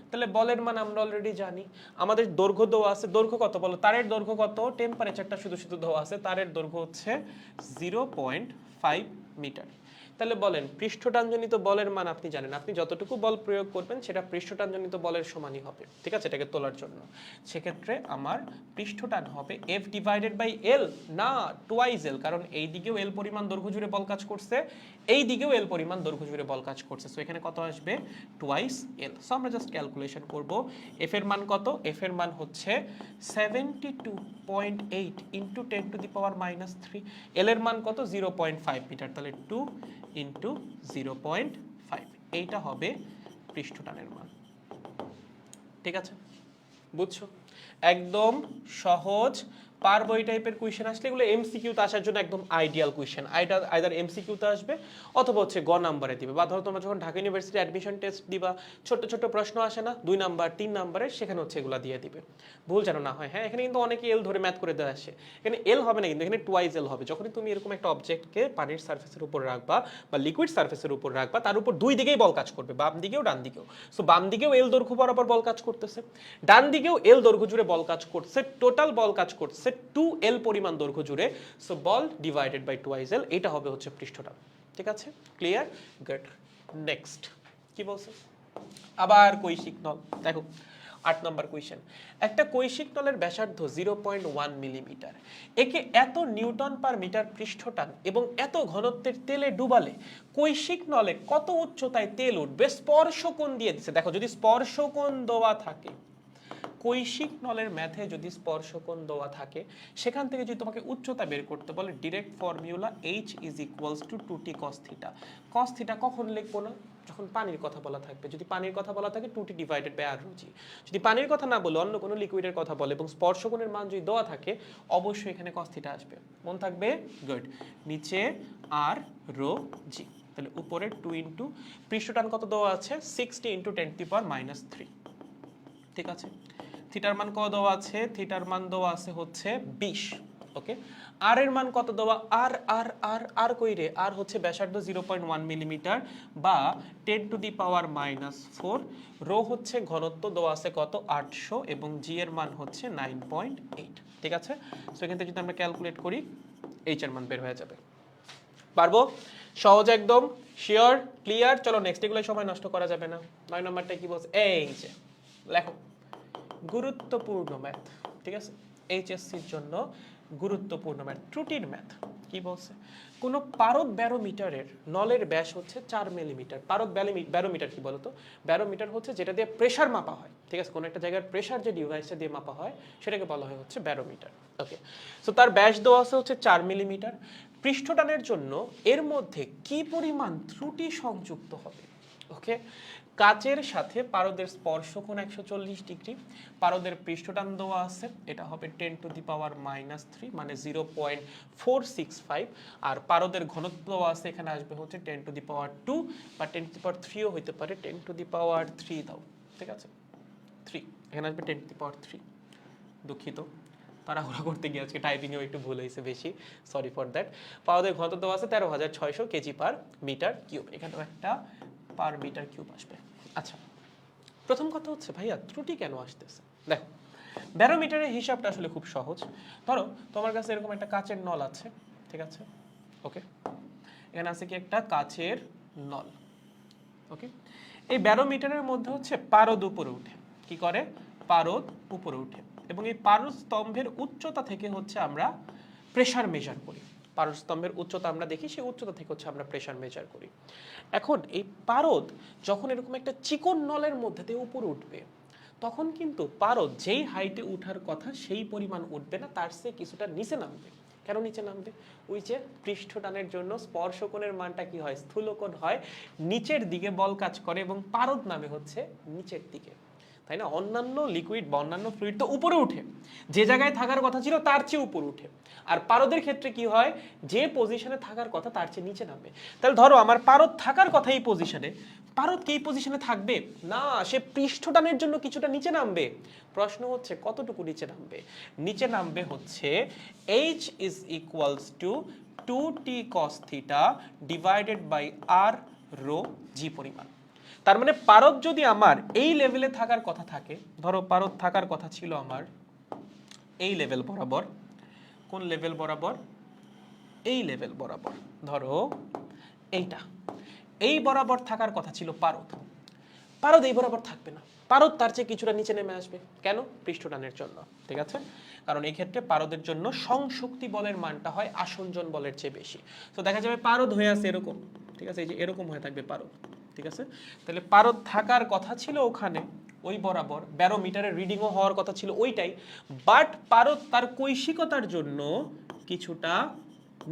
[SPEAKER 1] তাহলে বলের মান আমরা অলরেডি জানি। আমাদের দৈর্ঘ্য দেওয়া আছে, দৈর্ঘ্য কত বলো? তারের দৈর্ঘ্য কত? টেম্পারেচারটা শুধু শুধু দেওয়া আছে, তারের দৈর্ঘ্য হচ্ছে 0.5 মিটার। তাহলে বলেন পৃষ্ঠটানজনিত বলের মান আপনি জানেন, আপনি যতটুকু বল প্রয়োগ করবেন সেটা পৃষ্ঠটানজনিত বলের সমানই হবে। ঠিক আছে, এটাকে তোলার জন্য সেক্ষেত্রে আমার পৃষ্ঠটান হবে F ডিভাইডেড বাই L, না টুয়াইস L, কারণ এই দিকেও L পরিমাণ দৈর্ঘ্য জুড়ে বল কাজ করছে, এই দিকেও L পরিমাণ দৈর্ঘ্য জুড়ে বল কাজ করছে। সো এখানে কত আসবে? Twice L। সো আমরা জাস্ট ক্যালকুলেশন করব। F এর মান কত? F এর মান হচ্ছে 72.8 into 10 to the power -3। L এর মান কত? 0.5 মিটার। তাহলে 2 ইন্টু 0.5, এইটা হবে পৃষ্ঠটানের মান। ঠিক আছে, বুঝছো? একদম সহজ পারবো এই টাইপের কোয়েশ্চেন আসলে এগুলো এমসিকিউতে আসার জন্য একদম আইডিয়াল কোয়েশ্চেন। আইদার এমসিকিউতে আসবে অথবা হচ্ছে গ নাম্বারে দিবে। বা ধরো তোমরা যখন ঢাকা ইউনিভার্সিটি অ্যাডমিশন টেস্ট দিবা, ছোট ছোট প্রশ্ন আসে না 2 নাম্বার 3 নাম্বারের, সেখানে হচ্ছে এগুলো দিয়ে দিবে। ভুল যেন না হয়। হ্যাঁ, এখানে কিন্তু অনেকে এল ধরে ম্যাথ করে দেওয়া আসে। এখানে এল হবে না, কিন্তু এখানে টুয়াইজ এল হবে। যখনই তুমি এরকম একটা অবজেক্টকে পানির সার্ফেসের উপর রাখবা বা লিকুইড সার্ফেসের উপর রাখবা, তার উপর দুই দিকেই বল কাজ করবে, বাম দিকেও ডান দিকেও। সো বাম দিকেও এল দৈর্ঘ্য বরাবর বল কাজ করতেছে, ডান দিকেও এল দৈর্ঘ্য জুড়ে বল কাজ করছে, টোটাল বল কাজ করছে 2L পরিমাণ দৈর্ঘ্য জুড়ে। সো বল ডিভাইডেড বাই টুয়াইজ এল, এটা হবে হচ্ছে পৃষ্ঠটান। ঠিক আছে, ক্লিয়ার, গুড। নেক্সট কি বলছে, আবার কৈশিক নল। দেখো 8 নম্বর কোয়েশ্চেন। একটা কৈশিক নলের ব্যাসার্ধ 0.1 মিলিমিটার, একে এত নিউটন পার মিটার পৃষ্ঠটান এবং এত ঘনত্বের তেলে ডুবালে কৈশিক নলে কত উচ্চতায় তেল উঠবে স্পর্শকোণ দিয়ে দিচ্ছে। দেখো যদি স্পর্শকোণ দেওয়া থাকে, কৈশিক নলের ম্যাথে যদি স্পর্শকোণ দেওয়া থাকে, সেখান থেকে যদি তোমাকে উচ্চতা বের করতে বলে, direct formula h is equals to 2t cos theta. cos theta কখন লিখবো না, যখন পানির কথা বলা থাকবে। যদি পানির কথা বলা থাকে 2t divided by r ρg। যদি পানির কথা না বলে অন্য কোনো লিকুইডের কথা বলে এবং স্পর্শকোণের মান যদি দেওয়া থাকে, অবশ্যই এখানে cos থিটা আসবে। মনে থাকবে, গুড। নিচে r ρg, তাহলে উপরে 2 ইনটু পৃষ্ঠটান কত দেওয়া আছে 60 ইনটু 10⁻³ ঠিক আছে। থিটার মান কত দেওয়া আছে, থিটার মান দেওয়া আছে হচ্ছে 20। ওকে, আর এর মান কত দেওয়া, আর আর আর আর কই রে, আর হচ্ছে ব্যাসার্ধ 0.1 মিলিমিটার বা 10⁻⁻⁴। রো হচ্ছে ঘনত্ব দেওয়া আছে কত 800 এবং জি এর মান হচ্ছে 9.8। ঠিক আছে, সো এখান থেকে যদি আমরা ক্যালকুলেট করি, এইচ এর মান বের হয়ে যাবে। পারবো, সহজ একদম, শিওর, ক্লিয়ার। চলো নেক্সট, এগুলো সময় নষ্ট করা যাবে না। 9 নম্বরটা কি বলছে, এই যে লেখো, গুরুত্বপূর্ণ ম্যাথ। ঠিক আছে, এইচএসসির জন্য গুরুত্বপূর্ণ ম্যাথ, ত্রুটির ম্যাথ। কি বলছে, কোন পারদ ব্যারোমিটারের নলের ব্যাস হচ্ছে 4 মিলিমিটার। পারদ ব্যারোমিটার কি বলতো, ব্যারোমিটার হচ্ছে যেটা দিয়ে প্রেসার মাপা হয়। ঠিক আছে, কোন একটা জায়গার প্রেসার যে ডিভাইসটা দিয়ে মাপা হয়, সেটাকে বলা হয় হচ্ছে ব্যারোমিটার। ওকে, সো তার ব্যাস দেওয়া আছে হচ্ছে 4 মিলিমিটার। পৃষ্ঠটানের জন্য এর মধ্যে কি পরিমাণ ত্রুটি সংযুক্ত হবে। ওকে, কাচের সাথে পারদের স্পর্শকোণ 140 ডিগ্রি, পারদের পৃষ্ঠটান দেওয়া আছে, এটা হবে 10⁻³ মানে 0.465, আর পারদের ঘনত্ব দেওয়া আছে, এখানে আসবে হচ্ছে 10⁻² বা 10⁻³ হইতে পারে, 10⁻³ দাও। ঠিক আছে, 3, এখানে আসবে 10⁻³। দুঃখিত, তাড়াহুড়া করতে গিয়ে আজকে টাইপিংয়েও একটু ভুল হয়েছে বেশি, সরি ফর দ্যাট। পারদের ঘনত্ব দেওয়া আছে 13,600 কেজি পার মিটার কিউব, এখানেও একটা পার মিটার কিউব আসবে। আচ্ছা, প্রথম কথা হচ্ছে ভাইয়া ত্রুটি কেন আসতেছে। দেখো, ব্যারোমিটারের হিসাবটা আসলে খুব সহজ। ধরো তোমার কাছে এরকম একটা কাচের নল আছে, ঠিক আছে, ওকে, এখানে আছে কি একটা কাচের নল। ওকে, এই ব্যারোমিটারের মধ্যে হচ্ছে পারদ উপরে উঠে, কি করে, পারদ উপরে উঠে, এবং এই পারদ স্তম্ভের উচ্চতা থেকে হচ্ছে আমরা প্রেসার মেজার করি। পারদ স্তম্ভের উচ্চতা আমরা দেখি, সেই উচ্চতা থেকে হচ্ছে আমরা প্রেসার মেজার করি। এখন এই পারদ যখন এরকম একটা চিকন নলের মধ্যে দিয়ে উপরে উঠবে, তখন কিন্তু পারদ যেই হাইটে উঠার কথা সেই পরিমাণ উঠবে না, তার চেয়ে কিছুটা নিচে নামবে। কেন নিচে নামবে, ওই যে পৃষ্ঠটানের জন্য স্পর্শকোণের মানটা কি হয়, স্থূলকোণ হয়, নিচের দিকে বল কাজ করে এবং পারদ নামে হচ্ছে নিচের দিকে, তাই না। অন্যান্য লিকুইড বা অন্যান্য ফ্লুইড তো উপরে উঠে, যে জায়গায় থাকার কথা ছিল তার চেয়ে উপরে উঠে, আর পারদের ক্ষেত্রে কি হয়, যে পজিশনে থাকার কথা তার চেয়ে নিচে নামবে। তাহলে ধরো আমার পারদ থাকার কথা এই পজিশনে, পারদ কি এই পজিশনে থাকবে না, সে পৃষ্ঠটানের জন্য কিছুটা নিচে নামবে। প্রশ্ন হচ্ছে কতটুকু নিচে নামবে, নিচে নামবে হচ্ছে h is equals to 2t cos theta divided by r rho G পরিমাণ। তার মানে পারদ যদি আমার এই লেভেলে থাকার কথা থাকে, ধরো পারদ থাকার কথা ছিল আমার এই লেভেল বরাবর, কোন লেভেল বরাবর, এই লেভেল বরাবর, ধরো এইটা, এই বরাবর থাকার কথা ছিল পারদ, পারদ এই বরাবর থাকবে না, পারদ তার চেয়ে কিছুটা নিচে নেমে আসবে। কেন, পৃষ্ঠটানের জন্য। ঠিক আছে, কারণ এই ক্ষেত্রে পারদের জন্য সংশক্তি বলের মানটা হয় আসঞ্জন বলের চেয়ে বেশি। তো দেখা যাবে পারদ হয়ে আছে এরকম, ঠিক আছে, এই যে এরকম হয়ে থাকবে পারদ। ঠিক আছে, তাহলে পারদ থাকার কথা ছিল ওখানে ওই বরাবর, ব্যারোমিটারের রিডিংও হওয়ার কথা ছিল ওইটাই, বাট পারদ তার কৈশিকতার জন্য কিছুটা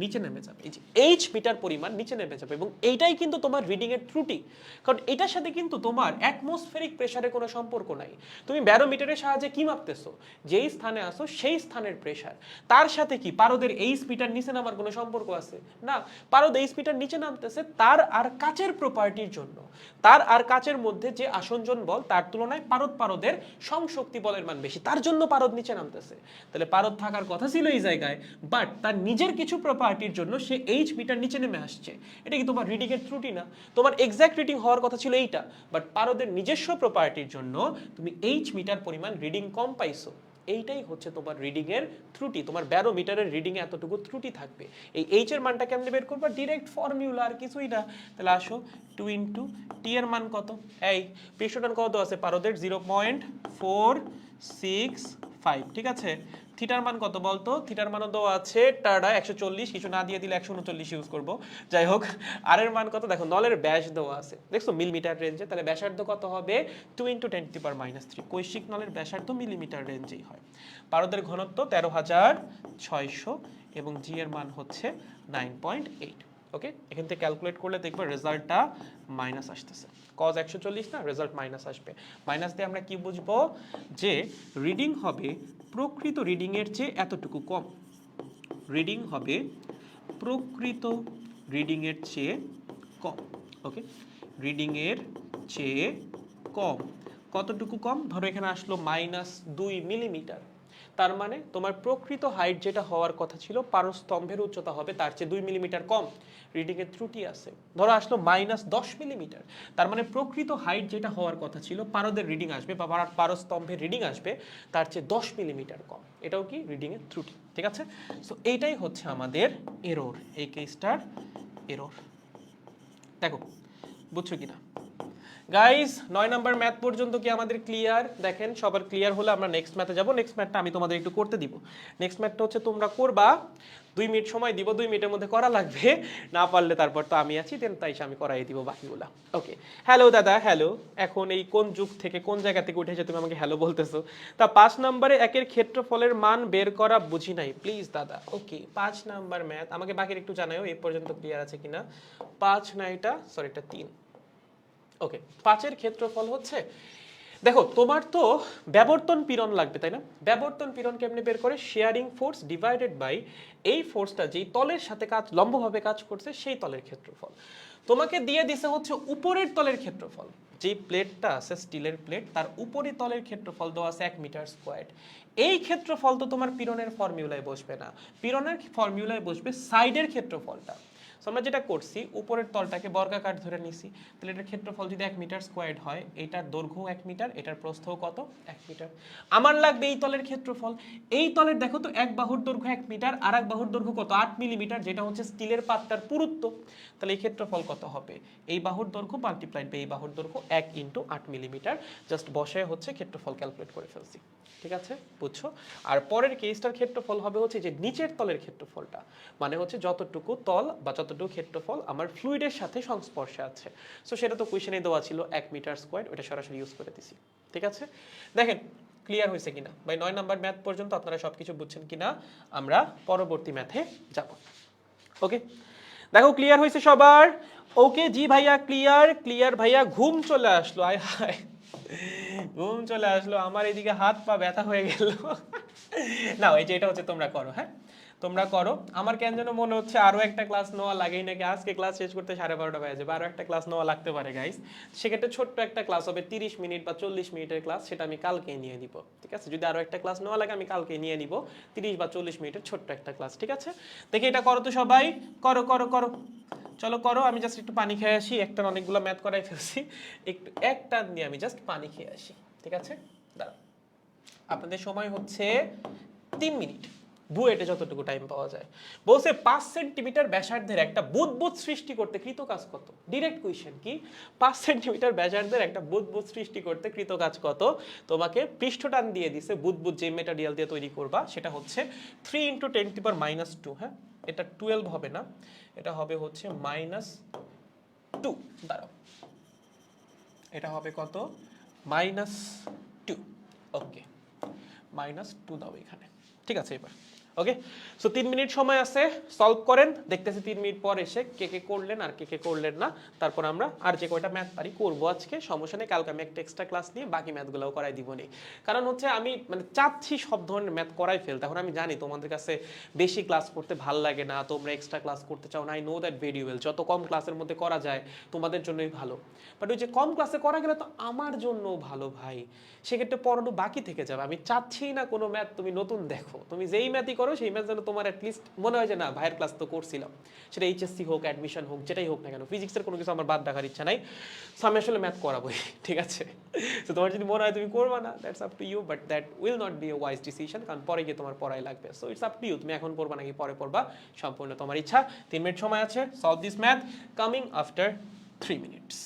[SPEAKER 1] নিচে নেমে যাবে, এই যে এইচ মিটার পরিমাণ নিচে নেমে যাবে। এবং এইটাই কিন্তু তোমার রিডিং এর ত্রুটি, কারণ এটার সাথে কিন্তু তোমার অ্যাটমসফেরিক প্রেসারের কোনো সম্পর্ক নাই। তুমি ব্যারোমিটারের সাহায্যে কি মাপতেছো, যেই স্থানে আসো সেই স্থানের প্রেসার, তার সাথে কি পারদের এইচ মিটার নিচে নামার কোনো সম্পর্ক আছে না। পারদ এইচ মিটার নিচে নামতেছে তার আর কাচের প্রপার্টির জন্য, তার আর কাচের মধ্যে যে আসঞ্জন বল তার তুলনায় পারদের সংশক্তি বলের মান বেশি, তার জন্য পারদ নিচে নামতেছে। তাহলে পারদ থাকার কথা ছিল এই জায়গায়, বাট তার নিজের কিছু প্রপার্টির জন্য সে এইচ মিটার নিচে নেমে আসছে। এটা কি তোমার রিডিং এর ত্রুটি না? তোমার এক্সাক্ট রিডিং হওয়ার কথা ছিল এইটা, বাট পারদের নিজস্ব প্রপার্টির জন্য তুমি এইচ মিটার পরিমাণ রিডিং কম পাইছো। এইটাই হচ্ছে তোমার রিডিং এর ত্রুটি। তোমার ব্যারোমিটারের রিডিং এ এতটুকু ত্রুটি থাকবে। এই এইচ এর মানটা কেমনে বের করবা? ডিরেক্ট ফর্মুলা, আর কিছুই না। তাহলে আসো 2 ইনটু টি এর মান কত, এই পৃষ্ঠটান কত আছে পারদের 0.465, ঠিক আছে। থিটার মান কত বলতো? থিটার মানও দেওয়া আছে টাডা 140, কিছু না দিয়ে দিলে 139 ইউজ করব। যাই হোক, আর এর মান কত দেখো, নলের ব্যাস দেওয়া আছে দেখছো মিলিমিটার রেঞ্জে, তাহলে ব্যাসার্ধ কত হবে 2 × 10⁻³ কৈশিক নলের ব্যাসার্ধ মিলিমিটার রেঞ্জেই হয়। পারদের ঘনত্ব 13,600 এবং জি এর মান হচ্ছে 9.8। ওকে, এখান থেকে ক্যালকুলেট করলে দেখবে রেজাল্টটা মাইনাস আসতেছে। কজ 140 না, রেজাল্ট মাইনাস আসবে। মাইনাস দিয়ে আমরা কি বুঝবো, যে রিডিং হবে প্রকৃত রিডিং এর চেয়ে এতটুকু কম, রিডিং হবে প্রকৃত রিডিং এর চেয়ে কম। ওকে, রিডিং এর চেয়ে কম, কতটুকু কম? ধরো এখানে আসলো -2 মিলিমিটার, তার মানে তোমার প্রকৃত হাইট যেটা হওয়ার কথা ছিল পারস্তম্ভের উচ্চতা হবে তার চেয়ে 2 মিলিমিটার কম, রিডিং এর ত্রুটি আছে। ধরো আসলো -10 মিলিমিটার, তার মানে প্রকৃত হাইট যেটা হওয়ার কথা ছিল পারদের রিডিং আসবে বা পারস্তম্ভের রিডিং আসবে তার চেয়ে 10 মিলিমিটার কম, এটাও কি রিডিং এর ত্রুটি, ঠিক আছে। সো এইটাই হচ্ছে আমাদের এরর, এই কেসটার এরর। দেখো বুঝছো কিনা গাইস? 9 নাম্বার ম্যাথ পর্যন্ত কি আমাদের ক্লিয়ার? দেখেন সবার ক্লিয়ার হলে আমরা নেক্সট ম্যাথে যাব। নেক্সট ম্যাথটা আমি তোমাদের একটু করতে দিব। নেক্সট ম্যাথটা হচ্ছে তোমরা করবা, 2 মিনিট সময় দিব, 2 মিনিটের মধ্যে করা লাগবে, না পারলে তারপর তো আমি আছি, দেন তাই আমি করাই দিব বাকিগুলা। ওকে, হ্যালো দাদা, হ্যালো। এখন এই কোন যুগ থেকে কোন জায়গা থেকে উঠেছে তুমি আমাকে হ্যালো বলতেছো? তা 5 নম্বরে একের ক্ষেত্রফলের মান বের করা বুঝি নাই প্লিজ দাদা। ওকে, 5 নাম্বার ম্যাথ আমাকে বাকির একটু জানাও এই পর্যন্ত ক্লিয়ার আছে কিনা। 5 না, এটা সরি এটা 3। ওকে, 5-এর ক্ষেত্রফল হচ্ছে, দেখো তোমার তো ব্যাবর্তন পীড়ন লাগবে তাই না? ব্যাবর্তন পীড়ন কেমনে বের করে? শেয়ারিং ফোর্স ডিভাইডেড বাই এই ফোর্সটা যেই তলের সাথে কাজ লম্বভাবে কাজ করছে সেই তলের ক্ষেত্রফল। তোমাকে দিয়ে দিছে হচ্ছে উপরের তলের ক্ষেত্রফল, যেই প্লেটটা আছে স্টিলের প্লেট তার উপরের তলের ক্ষেত্রফল দেওয়া আছে 1 মিটার স্কয়ার। এই ক্ষেত্রফল তো তোমার পীড়নের ফর্মুলায় বসবে না, পীড়নের ফর্মুলায় বসবে সাইডের ক্ষেত্রফলটা। আমরা যেটা করছি উপরের তলটাকে বর্গাকার ধরে নিছি, তাহলে এটার ক্ষেত্রফল যদি 1 মিটার স্কয়ার্ড হয়, এটার দৈর্ঘ্য 1 মিটার, এটার প্রস্থ কত 1 মিটার। আমার লাগবে এই তলের ক্ষেত্রফল। এই তলের দেখো তো এক বাহুর দৈর্ঘ্য 1 মিটার আর এক বাহুর দৈর্ঘ্য কত 8 মিলিমিটার, যেটা হচ্ছে স্টিলের পাতটার পুরুত্ব। তাহলে এই ক্ষেত্রফল কত হবে? এই বাহুর দৈর্ঘ্য মাল্টিপ্লাইড বাই এই বাহুর দৈর্ঘ্য 1 × 8 মিলিমিটার। জাস্ট বসায় হচ্ছে ক্ষেত্রফল ক্যালকুলেট করে ফেলছি, ঠিক আছে, বুঝছো? আর পরের কেসটার ক্ষেত্রফল হবে হচ্ছে যে নিচের তলের ক্ষেত্রফলটা, মানে হচ্ছে যতটুকু তল বা যতটুকু ক্ষেত্রফল আমার ফ্লুইডের সাথে সংস্পর্শে আছে। সো সেটা তো কোশ্চেনে দেওয়া ছিল 1 মিটার স্কয়ার, ওটা সরাসরি ইউজ করে দিছি, ঠিক আছে। দেখেন ক্লিয়ার হয়েছে কিনা ভাই? 9 নাম্বার ম্যাথ পর্যন্ত আপনারা সবকিছু বুঝছেন কিনা? আমরা পরবর্তী ম্যাথে যাব। ওকে, দেখো ক্লিয়ার হয়েছে সবার? ওকে জি ভাইয়া ক্লিয়ার, ক্লিয়ার ভাইয়া। ঘুম চলে আসলো, আয় হায় ঘুম চলে আসলো আমার, এদিকে হাত পা ব্যথা হয়ে গেল। না এই যে এটা হচ্ছে তোমরা করো, হ্যাঁ তোমরা করো। আমার কেন যেন মনে হচ্ছে আরো একটা ক্লাস নেওয়া লাগেই নাকি, আজকে ক্লাস শেষ করতে 12:30 বাজে যাবে, আরো একটা ক্লাস নেওয়া লাগতে পারে গাইস। সেক্ষেত্রে ছোট্ট একটা ক্লাস হবে 30 মিনিট বা 40 মিনিটের ক্লাস, সেটা আমি কালকে নিয়ে নিব, ঠিক আছে। যদি আরো একটা ক্লাস নেওয়া লাগে আমি কালকে নিয়ে নিব 30 বা 40 মিনিটের ছোট্ট একটা ক্লাস, ঠিক আছে। দেখি এটা করো তো সবাই, করো করো করো, চলো করো। আমি জাস্ট একটু পানি খেয়ে আসি, একটা অনেকগুলো ম্যাথ করাই ফেলছি, একটু একটা দিয়ে আমি জাস্ট পানি খেয়ে আসি, ঠিক আছে। দাঁড়াও, আপনাদের সময় হচ্ছে 3 মিনিট, বুয়েটে যতটুকু টাইম পাওয়া যায়। বলছে 5 সেন্টিমিটার ব্যাসার্ধের একটা বুদবুদ সৃষ্টি করতে কৃত কাজ কত? ডিরেক্ট কোয়েশ্চেন কি, 5 সেন্টিমিটার ব্যাসার্ধের একটা বুদবুদ সৃষ্টি করতে কৃত কাজ কত? তোমাকে পৃষ্ঠটান দিয়ে দিছে, বুদবুদ যে মেটেরিয়াল দিয়ে তৈরি করবা সেটা হচ্ছে 3 × 10⁻²। হ্যাঁ, এটা 12 হবে না, এটা হবে হচ্ছে -2। দাঁড়াও, এটা হবে কত? -2। ওকে, -2 দাও এখানে, ঠিক আছে। এবার ওকে, সো 3 মিনিট সময় আছে, সলভ করেন। দেখতেছি 3 মিনিট পর এসে কে কে করলেন আর কে কে করলেন না। তারপর আমরা আর যে কয়টা ম্যাথ পারি করবো আজকে, সমস্যা নেই। কালকে আমি একটা এক্সট্রা ক্লাস নিয়ে বাকি ম্যাথগুলোও করাই দিব নি। কারণ হচ্ছে আমি মানে চাচ্ছি সব ধরনের ম্যাথ করাই ফেলতে। এখন আমি জানি তোমাদের কাছে বেশি ক্লাস করতে ভাল লাগে না, তোমরা এক্সট্রা ক্লাস করতে চাও না, I know that very well. যত কম ক্লাসের মধ্যে করা যায় তোমাদের জন্যই ভালো। বাট ওই যে কম ক্লাসে করা গেলে তো আমার জন্য ভালো ভাই, সেক্ষেত্রে পড়ানো বাকি থেকে যাবে। আমি চাচ্ছি না কোনো ম্যাথ তুমি নতুন দেখো, তুমি যেই ম্যাথই করো সেই ম্যাথ যেন তোমার অ্যাটলিস্ট মনে হয় যে না ভাইয়ের ক্লাস তো করছিলাম, সেটা এইচএসসি হোক, অ্যাডমিশন হোক, যেটাই হোক না কেন। ফিজিক্সের কোনো কিছু আমার বাদ রাখার ইচ্ছা নাই, সো আমি আসলে ম্যাথ করাবোই, ঠিক আছে? তো তোমার যদি মনে হয় তুমি করবা না, that's up to you, but that will not be a wise decision, কারণ পরে গিয়ে তোমার পড়াই লাগবে। So it's up to you, তুমি এখন পড়বা নাকি পরে পড়বা, সম্পূর্ণ তোমার ইচ্ছা। 3 মিনিট সময় আছে, solve this math coming after 3 minutes.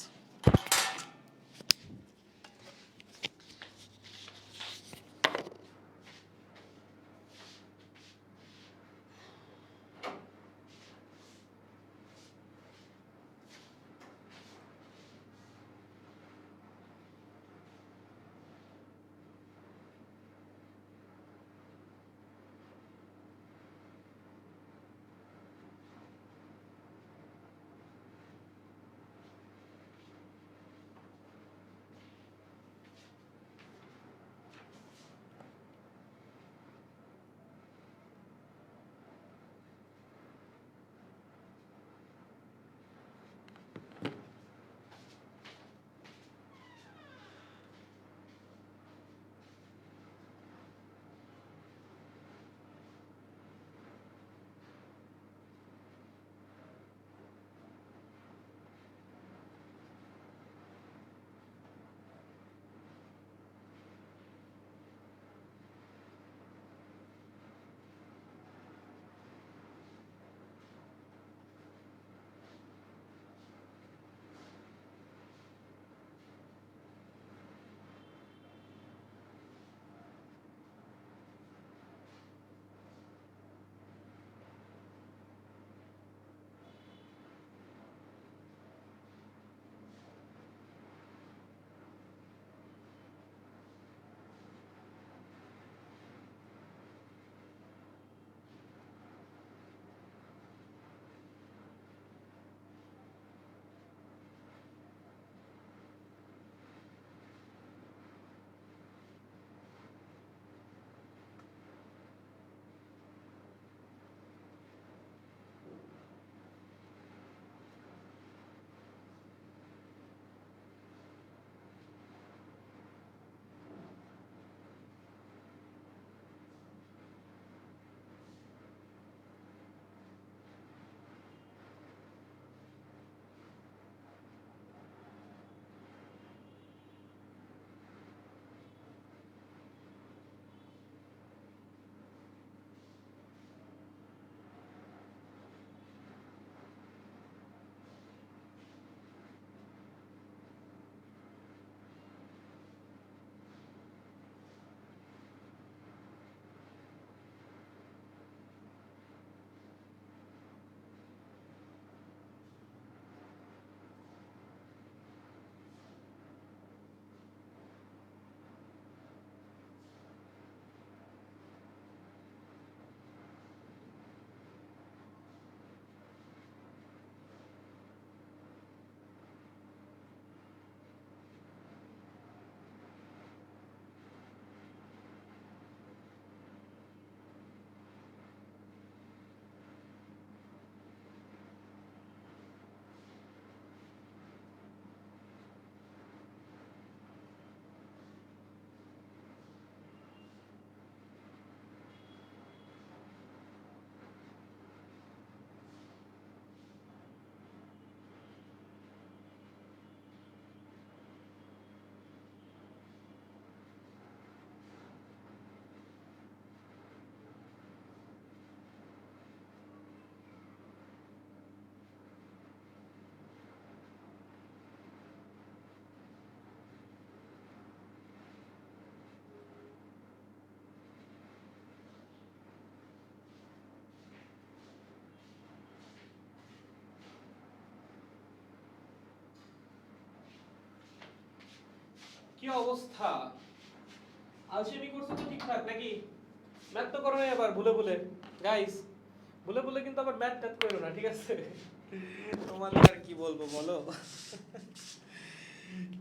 [SPEAKER 1] কি অবস্থা? আলসেমি করছো তো ঠিকঠাক নাকি? ম্যাথ তো করো না এবার ভুলে ভুলে গাইস, ভুলে ভুলে কিন্তু আবার ম্যাথ ট্যাথ করো না, ঠিক আছে? তোমাদের আর কি বলবো বলো,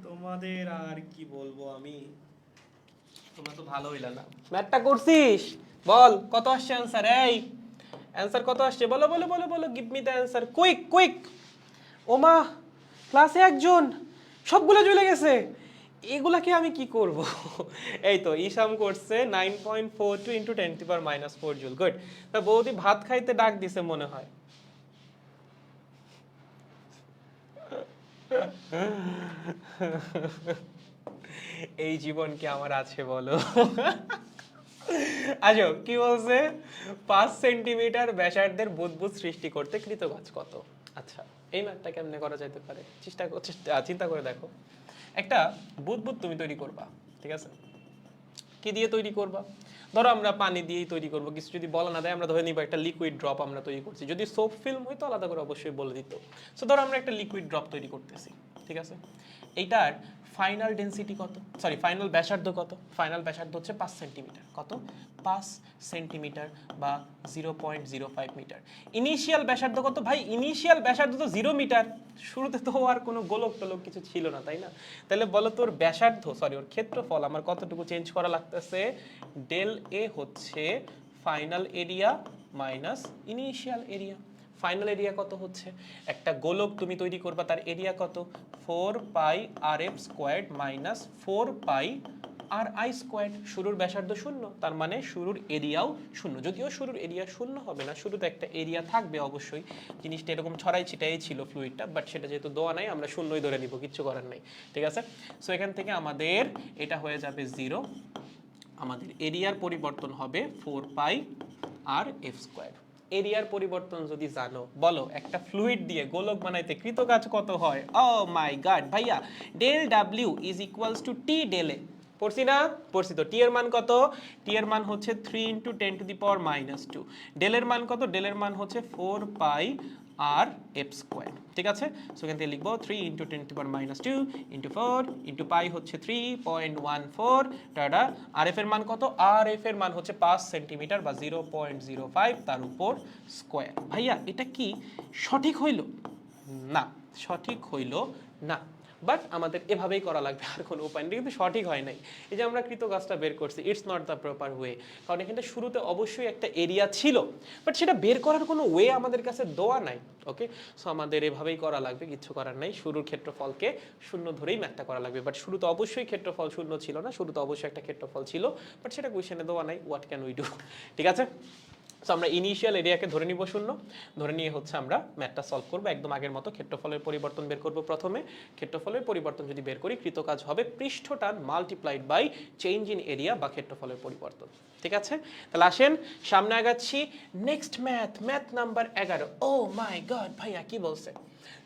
[SPEAKER 1] তোমাদের আর কি বলবো আমি, তোমরা তো ভালো হইলা না। ম্যাথটা করছিস? বল কত আসছে অ্যানসার? এই অ্যানসার কত আসছে? বলো বলো বলো বলো, give me the answer, quick quick. ওমা, ক্লাসে একজন, সবগুলো চলে গেছে, এগুলাকে আমি কি করব? এই তো ইসাম করছে 9.42 ইন্টু 10⁻⁻4 জুল। গুড। তা বৌদি ভাত খাইতে ডাক দিছে মনে হয়। এই জীবন কি আমার আছে বলো? আচ্ছা কি বলছে? 5 সেন্টিমিটার ব্যাসার্ধের বুদবুদ সৃষ্টি করতে কৃতকাজ কত? আচ্ছা এই ম্যাথটা কেমনে করা যেতে পারে চিন্তা করে দেখো। একটা বুদবুদ তুমি তৈরি করবা, ঠিক আছে? কি দিয়ে তৈরি করবা? ধরো আমরা পানি দিয়েই তৈরি করব, কিছু যদি বলা না দেয় আমরা ধরে নিব একটা লিকুইড ড্রপ আমরা তৈরি করছি। যদি সোপ ফিল্ম হইতো আলাদা করে অবশ্যই বলে দিত। সো ধরো আমরা একটা লিকুইড ড্রপ তৈরি করতেছি, ঠিক আছে? এইটার ফাইনাল ডেনসিটি কত, সরি ফাইনাল ব্যাসার্ধ কত? ফাইনাল ব্যাসার্ধ হচ্ছে 5 সেন্টিমিটার। কত? 5 সেন্টিমিটার বা 0.05 মিটার। ইনিশিয়াল ব্যাসার্ধ কত? ভাই ইনিশিয়াল ব্যাসার্ধ তো 0 মিটার, শুরুতে তো আর কোনো গোলক টোলক কিছু ছিল না, তাই না? তাহলে বলো তোর ব্যাসার্ধ, সরি ওর ক্ষেত্রফল আমার কতটুকু চেঞ্জ করা লাগতেছে? ডেল এ হচ্ছে final area minus initial area. Final area কত হচ্ছে? একটা গোলক তুমি তৈরি করবা, তার এরিয়া কত? 4 pi R F squared minus 4 pi R I squared. শুরুর ব্যাসার্ধ শূন্য, তার মানে শুরুর এরিয়াও শূন্য। যদিও শুরুর এরিয়া শূন্য হবে না, শুরুতে একটা এরিয়া থাকবে অবশ্যই। জিনিসটা এরকম ছড়াই ছিটাই ছিল ফ্লুইডটা, বাট সেটা যেহেতু দেওয়া নাই আমরা শূন্যই ধরে নিব, কিচ্ছু করার নাই, ঠিক আছে? সো এখান থেকে আমাদের এটা হয়ে যাবে 0। আমাদের এরিয়ার পরিবর্তন হবে 4 পাই আর এফ স্কোয়ার। এরিয়ার পরিবর্তন যদি জানো, বলো একটা ফ্লুইড দিয়ে গোলক বানাইতে কৃতকাজ কত হয়? ও মাই গড ভাইয়া, del W is equals to T del A. পড়ছি না? পড়ছি তো। টি এর মান কত? টি এর মান হচ্ছে 3 ইন্টু 10⁻²। ডেল এর মান কত? ডেল এর মান হচ্ছে 4 পাই আর এফ স্কোয়ার, ঠিক আছে? সো এখান থেকে লিখবো 3 ইন্টু 10⁻² ইন্টু 4 ইন্টু পাই হচ্ছে 3.14 টাটা। আর এফ এর মান কত? আর এফ এর মান হচ্ছে 5 সেন্টিমিটার বা 0.05, তার উপর স্কোয়ার। ভাইয়া এটা কি সঠিক হইল? না, সঠিক হইল না, বাট আমাদের এভাবেই করা লাগবে, আর কোনো উপায় নেই। কিন্তু সঠিক হয় নাই। এই যে আমরা কৃতকাজটা বের করছি, it's not the proper way, কারণ এখানে শুরুতে অবশ্যই একটা এরিয়া ছিল, বাট সেটা বের করার কোনো ওয়ে আমাদের কাছে দেওয়া নাই। ওকে, সো আমাদের এভাবেই করা লাগবে, কিচ্ছু করার নাই। শুরুর ক্ষেত্রফলকে শূন্য ধরেই ম্যাথটা করা লাগবে, বাট শুরুতে অবশ্যই ক্ষেত্রফল শূন্য ছিল না, শুরুতে অবশ্যই একটা ক্ষেত্রফল ছিল, বাট সেটা কোয়েশ্চেনে দেওয়া নাই। What can we do? ঠিক আছে, সো আমরা ইনিশিয়াল এরিয়াকে ধরে নিব শূন্য, ধরে নিয়ে হচ্ছে আমরা ম্যাথটা সলভ করব একদম আগের মতো। ক্ষেত্রফলের পরিবর্তন বের করব প্রথমে। ক্ষেত্রফলের পরিবর্তন যদি বের করি, কৃতকাজ হবে পৃষ্ঠটান multiplied by change in area বা ক্ষেত্রফলের পরিবর্তন, ঠিক আছে? তাহলে আসেন সামনে আগাচ্ছি। Next math number 11। Oh my god ভাইয়া কি বলছে?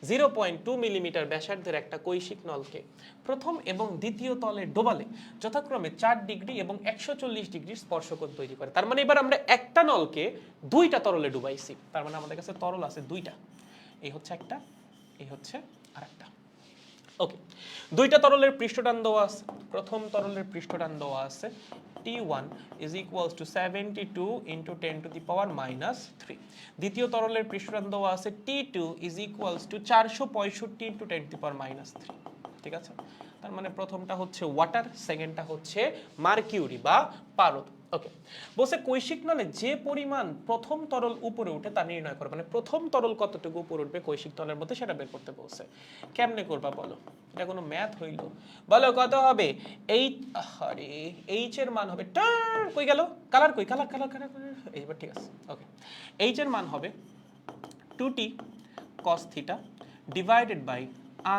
[SPEAKER 1] 0.2 মিলিমিটার ব্যাসার্ধের একটা কৈশিক নলকে প্রথম এবং দ্বিতীয় তলে ডোবালে যথাক্রমে 4 ডিগ্রি এবং 140 ডিগ্রির স্পর্শকোণ তৈরি করে। তার মানে এবার আমরা একটা নলকে দুইটা তরলে ডুবাইছি, তার মানে আমাদের কাছে তরল আছে দুইটা। এই হচ্ছে একটা, এই হচ্ছে আরেকটা। ওকে, দুইটা তরলের পৃষ্ঠটান দেওয়া আছে। প্রথম তরলের পৃষ্ঠটান দেওয়া আছে T1 is equals to 72 into 10⁻³ দ্বিতীয় তরলের পৃষ্ঠটান দেওয়া আছে T2 is equals to 465 into 10⁻³ ঠিক আছে? তার মানে প্রথমটা হচ্ছে ওয়াটার, সেকেন্ডটা হচ্ছে মার্কিউরি বা পারদ। ওকে, বলছে কৈশিক নলে যে পরিমাণ প্রথম তরল উপরে উঠে তা নির্ণয় করো, মানে প্রথম তরল কতটুকু উপরে উঠবে কৈশিক তলের মধ্যে সেটা বের করতে বলছে। কেমনে করবা বলো? এটা কোনো ম্যাথ হইল? বলো কত হবে? এইচ এর মান হবে, কই গেল কালার, কই কালার, এইবার ঠিক আছে। ওকে, এইচ এর মান হবে 2t cos theta divided by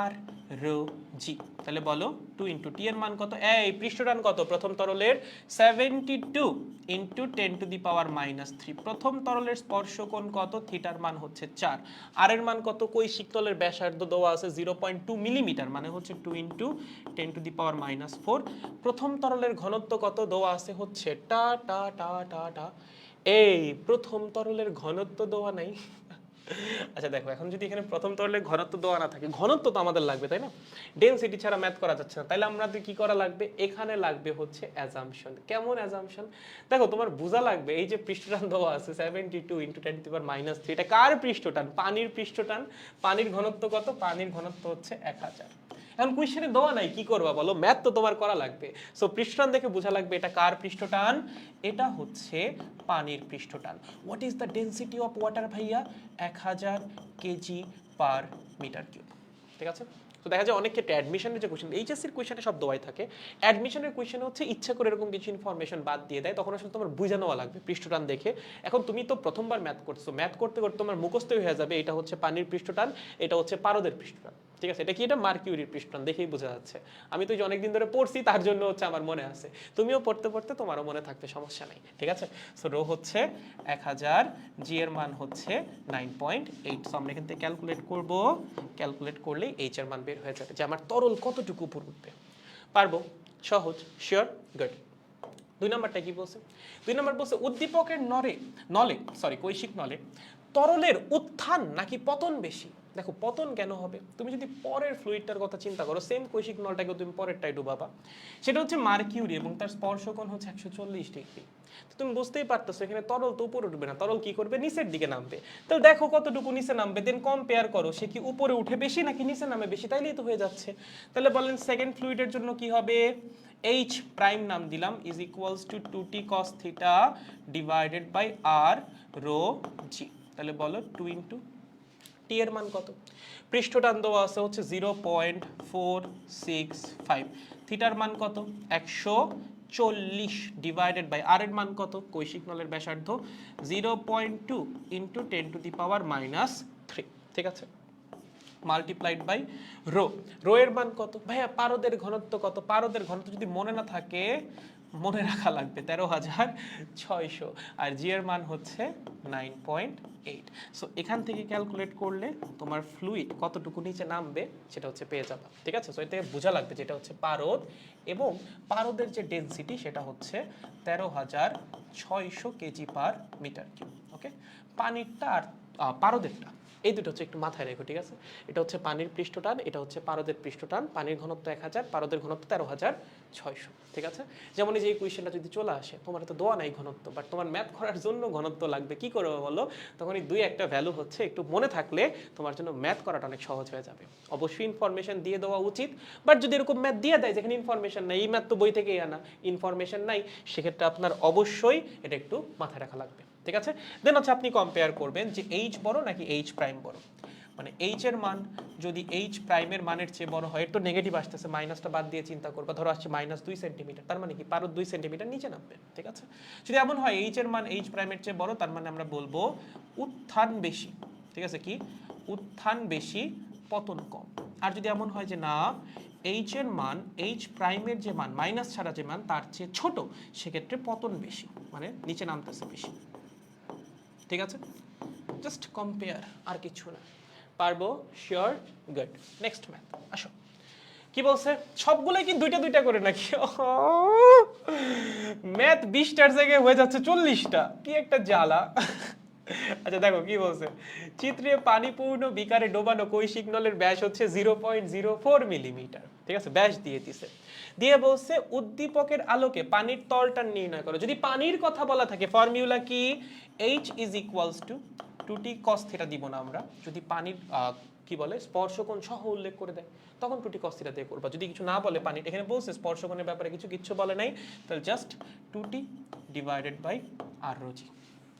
[SPEAKER 1] R rho G. তাহলে বলো 2 ইন্টু টি এর মান কত? এই পৃষ্ঠটান কত প্রথম তরলের? 72 ইন্টু 10⁻³ প্রথম তরলের স্পর্শকোণ কত? থিটার মান হচ্ছে 4। আর এর মান কত? কৈশিক তলের ব্যাসার্ধ দেওয়া আছে 0.2 মিলিমিটার, মানে হচ্ছে 2 ইন্টু 10⁻⁴। প্রথম তরলের ঘনত্ব কত দেওয়া আছে? হচ্ছে টা টা টা টা টা। এই প্রথম তরলের ঘনত্ব দেওয়া নাই, আচ্ছা দেখো, এখন যদি এখানে প্রথম তরলের ঘনত্ব দেওয়া না থাকে, ঘনত্ব তো আমাদের লাগবে তাই না, ডেনসিটি ছাড়া ম্যাথ করা যাচ্ছে না, তাহলে আমাদের কি করা লাগবে, এখানে লাগবে হচ্ছে অ্যাজাম্পশন। কেমন অ্যাজাম্পশন? দেখো তোমার বোঝা লাগবে, এই যে পৃষ্ঠটান দেওয়া আছে 72 × 10⁻³ এটা কার পৃষ্ঠটান? পানির পৃষ্ঠটান। পানির ঘনত্ব কত? পানির ঘনত্ব হচ্ছে 1000। এখন কোয়েশ্চেনে দেওয়া নাই, কি করবা বলো, ম্যাথ তো তোমার করা লাগবে। সো পৃষ্ঠটান দেখে বোঝা লাগবে এটা কার পৃষ্ঠটান, এটা হচ্ছে পানির পৃষ্ঠটান। What is the density of water ভাইয়া? 1000 kg/m³। ঠিক আছে, তো দেখা যায় অনেক ক্ষেত্রে অ্যাডমিশনের যে কোয়েশ্চেন, এইচএসসির কোয়েশ্চেনে সব দেওয়াই থাকে, অ্যাডমিশনের কোয়েশ্চেনে হচ্ছে ইচ্ছা করে এরকম কিছু ইনফরমেশন বাদ দিয়ে দেয়, তখন আসলে তোমার বুঝে নেওয়া লাগবে পৃষ্ঠটান দেখে। এখন তুমি তো প্রথমবার ম্যাথ করছো, ম্যাথ করতে করতে তোমার মুখস্থই হয়ে যাবে এটা হচ্ছে পানির পৃষ্ঠটান, এটা হচ্ছে পারদের পৃষ্ঠটান। ঠিক আছে, এটা কি? এটা মার্কিউরির পৃষ্ঠটান, দেখেই বোঝা যাচ্ছে। আমি তো অনেকদিন ধরে পড়ছি, তার জন্য হচ্ছে আমার মনে আছে, তুমিও পড়তে পড়তে তোমারও মনে থাকবে, সমস্যা নাই। ঠিক আছে, সো রো হচ্ছে 1000, জি এর মান হচ্ছে 9.8। সো আমরা এখান থেকে ক্যালকুলেট করব, ক্যালকুলেট করলেই এইচ এর মান বের হয়ে যাবে যে আমার তরল কতটুকু উপর উঠবে। পারবো? সহজ, শিওর, গুড। 2 নম্বরটা কি বলছে? 2 নম্বর বলছে উদ্দীপকের কৈশিক নলে তরলের উত্থান নাকি পতন বেশি। দেখো পতন কেন হবে, তুমি যদি পরের ফ্লুইডটার কথা চিন্তা করো, সেম কৈশিক নলটাকে তুমি পরেরটাই ডুবাবা, সেটা হচ্ছে মার্কিউরি এবং তার স্পর্শকোণ হচ্ছে 140 ডিগ্রি। তো তুমি বুঝতেই পারতেছো এখানে তরল তো উপরে উঠবে না, তরল কি করবে, নিচের দিকে নামবে। তাহলে দেখো কতটুকু নিচে নামবে, দেন কম্পেয়ার করো সে কি উপরে উঠে বেশি নাকি নিচে নামে বেশি, তাইলেই তো হয়ে যাচ্ছে। তাহলে বলেন সেকেন্ড ফ্লুইডের জন্য কি হবে, এইচ প্রাইম নাম দিলাম is equals to 2t cos θ divided by r rho G. তাহলে বলো 2 ইন্টু টি এর মান কত, পৃষ্ঠটান দেওয়া আছে হচ্ছে 0.465, থিটার মান কত 140 ডিভাইডেড বাই আর এর মান কত, কৈশিক নলের ব্যাসার্ধ 0.2 ইন্টু 10⁻³ ঠিক আছে, মাল্টিপ্লাইড বাই রো। রো এর মান কত ভাইয়া, পারদের ঘনত্ব কত, পারদের ঘনত্ব যদি মনে না থাকে মনে রাখা লাগবে 13600, আর জি এর মান হচ্ছে 9.8। সো এখান থেকে ক্যালকুলেট করলে তোমার ফ্লুইড কতটুকু নিচে নামবে সেটা হচ্ছে পেয়ে যাবে। ঠিক আছে, সো এতে বোঝা লাগবে যেটা হচ্ছে পারদ, এবং পারদের যে ডেনসিটি সেটা হচ্ছে 13600 kg/m³। ওকে, পানিরটা আর পারদেরটা এই দুটো হচ্ছে একটু মাথায় রেখো। ঠিক আছে, এটা হচ্ছে পানির পৃষ্ঠটান, এটা হচ্ছে পারদের পৃষ্ঠটান। পানির ঘনত্ব 1000, পারদের ঘনত্ব 13600। ঠিক আছে, যেমন এই যে এই কোয়েশ্চেনটা যদি চলে আসে, তোমার তো দোয়া নাই ঘনত্ব, বাট তোমার ম্যাথ করার জন্য ঘনত্ব লাগবে, কি করবে বলো, তখন এই দুই একটা ভ্যালু হচ্ছে একটু মনে থাকলে তোমার জন্য ম্যাথ করাটা অনেক সহজ হয়ে যাবে। অবশ্যই ইনফরমেশন দিয়ে দেওয়া উচিত, বাট যদি এরকম ম্যাথ দিয়ে দেয় যেখানে ইনফরমেশন নাই, এই ম্যাথ তো বই থেকেই আনা, ইনফরমেশন নাই, সেক্ষেত্রে আপনার অবশ্যই এটা একটু মাথায় রাখা লাগবে। ঠিক আছে, দেন হচ্ছে আপনি কম্পেয়ার করবেন যে এইচ বড় নাকি এইচ প্রাইম বড়, মানে এইচ এর মান যদি এইচ প্রাইমের মানের চেয়ে বড় হয়, তো নেগেটিভ আসতেছে, মাইনাসটা বাদ দিয়ে চিন্তা করবা, ধরো আসছে -2 সেন্টিমিটার, তার মানে কি পারদ 2 সেন্টিমিটার নিচে নামবে। ঠিক আছে, যদি এমন হয় এইচ এর মান এইচ প্রাইমের চেয়ে বড়, তার মানে আমরা বলবো উত্থান বেশি। ঠিক আছে, কি উত্থান বেশি পতন কম। আর যদি এমন হয় যে না এইচ এর মান এইচ প্রাইমের যে মান মাইনাস ছাড়া যে মান তার চেয়ে ছোট, সেক্ষেত্রে পতন বেশি, মানে নিচে নামতেছে বেশি। ঠিক আছে, জাস্ট কম্পেয়ার, আর কিছু না। পারবো? Sure, good. নেক্সট ম্যাথ আসো, কি বলছে, সবগুলোই কি দুইটা দুইটা করে নাকি? ম্যাথ 20টার জায়গায় হয়ে যাচ্ছে 40টা, কি একটা জ্বালা। আচ্ছা দেখো কি বলছে, চিত্রে পানিপূর্ণ বিকারে ডোবানো কৈশিক নলের ব্যাস হচ্ছে 0.04 মিলিমিটার। ঠিক আছে, ব্যাস দিয়ে দিছে, দিয়ে বলছে উদ্দীপকের আলোকে পানির তলটান নির্ণয় করো। যদি পানির কথা বলা থাকে ফর্মুলা কি, H is equals to 2t cos θ দিব না আমরা, যদি পানির কি বলে স্পর্শকোণ সহ উল্লেখ করে দেয় তখন 2t cos θ দিয়ে করবা। যদি কিছু না বলে, পানির এখানে বলছে স্পর্শকোণের ব্যাপারে কিচ্ছু বলে নাই, তাহলে just 2t divided by r ρg।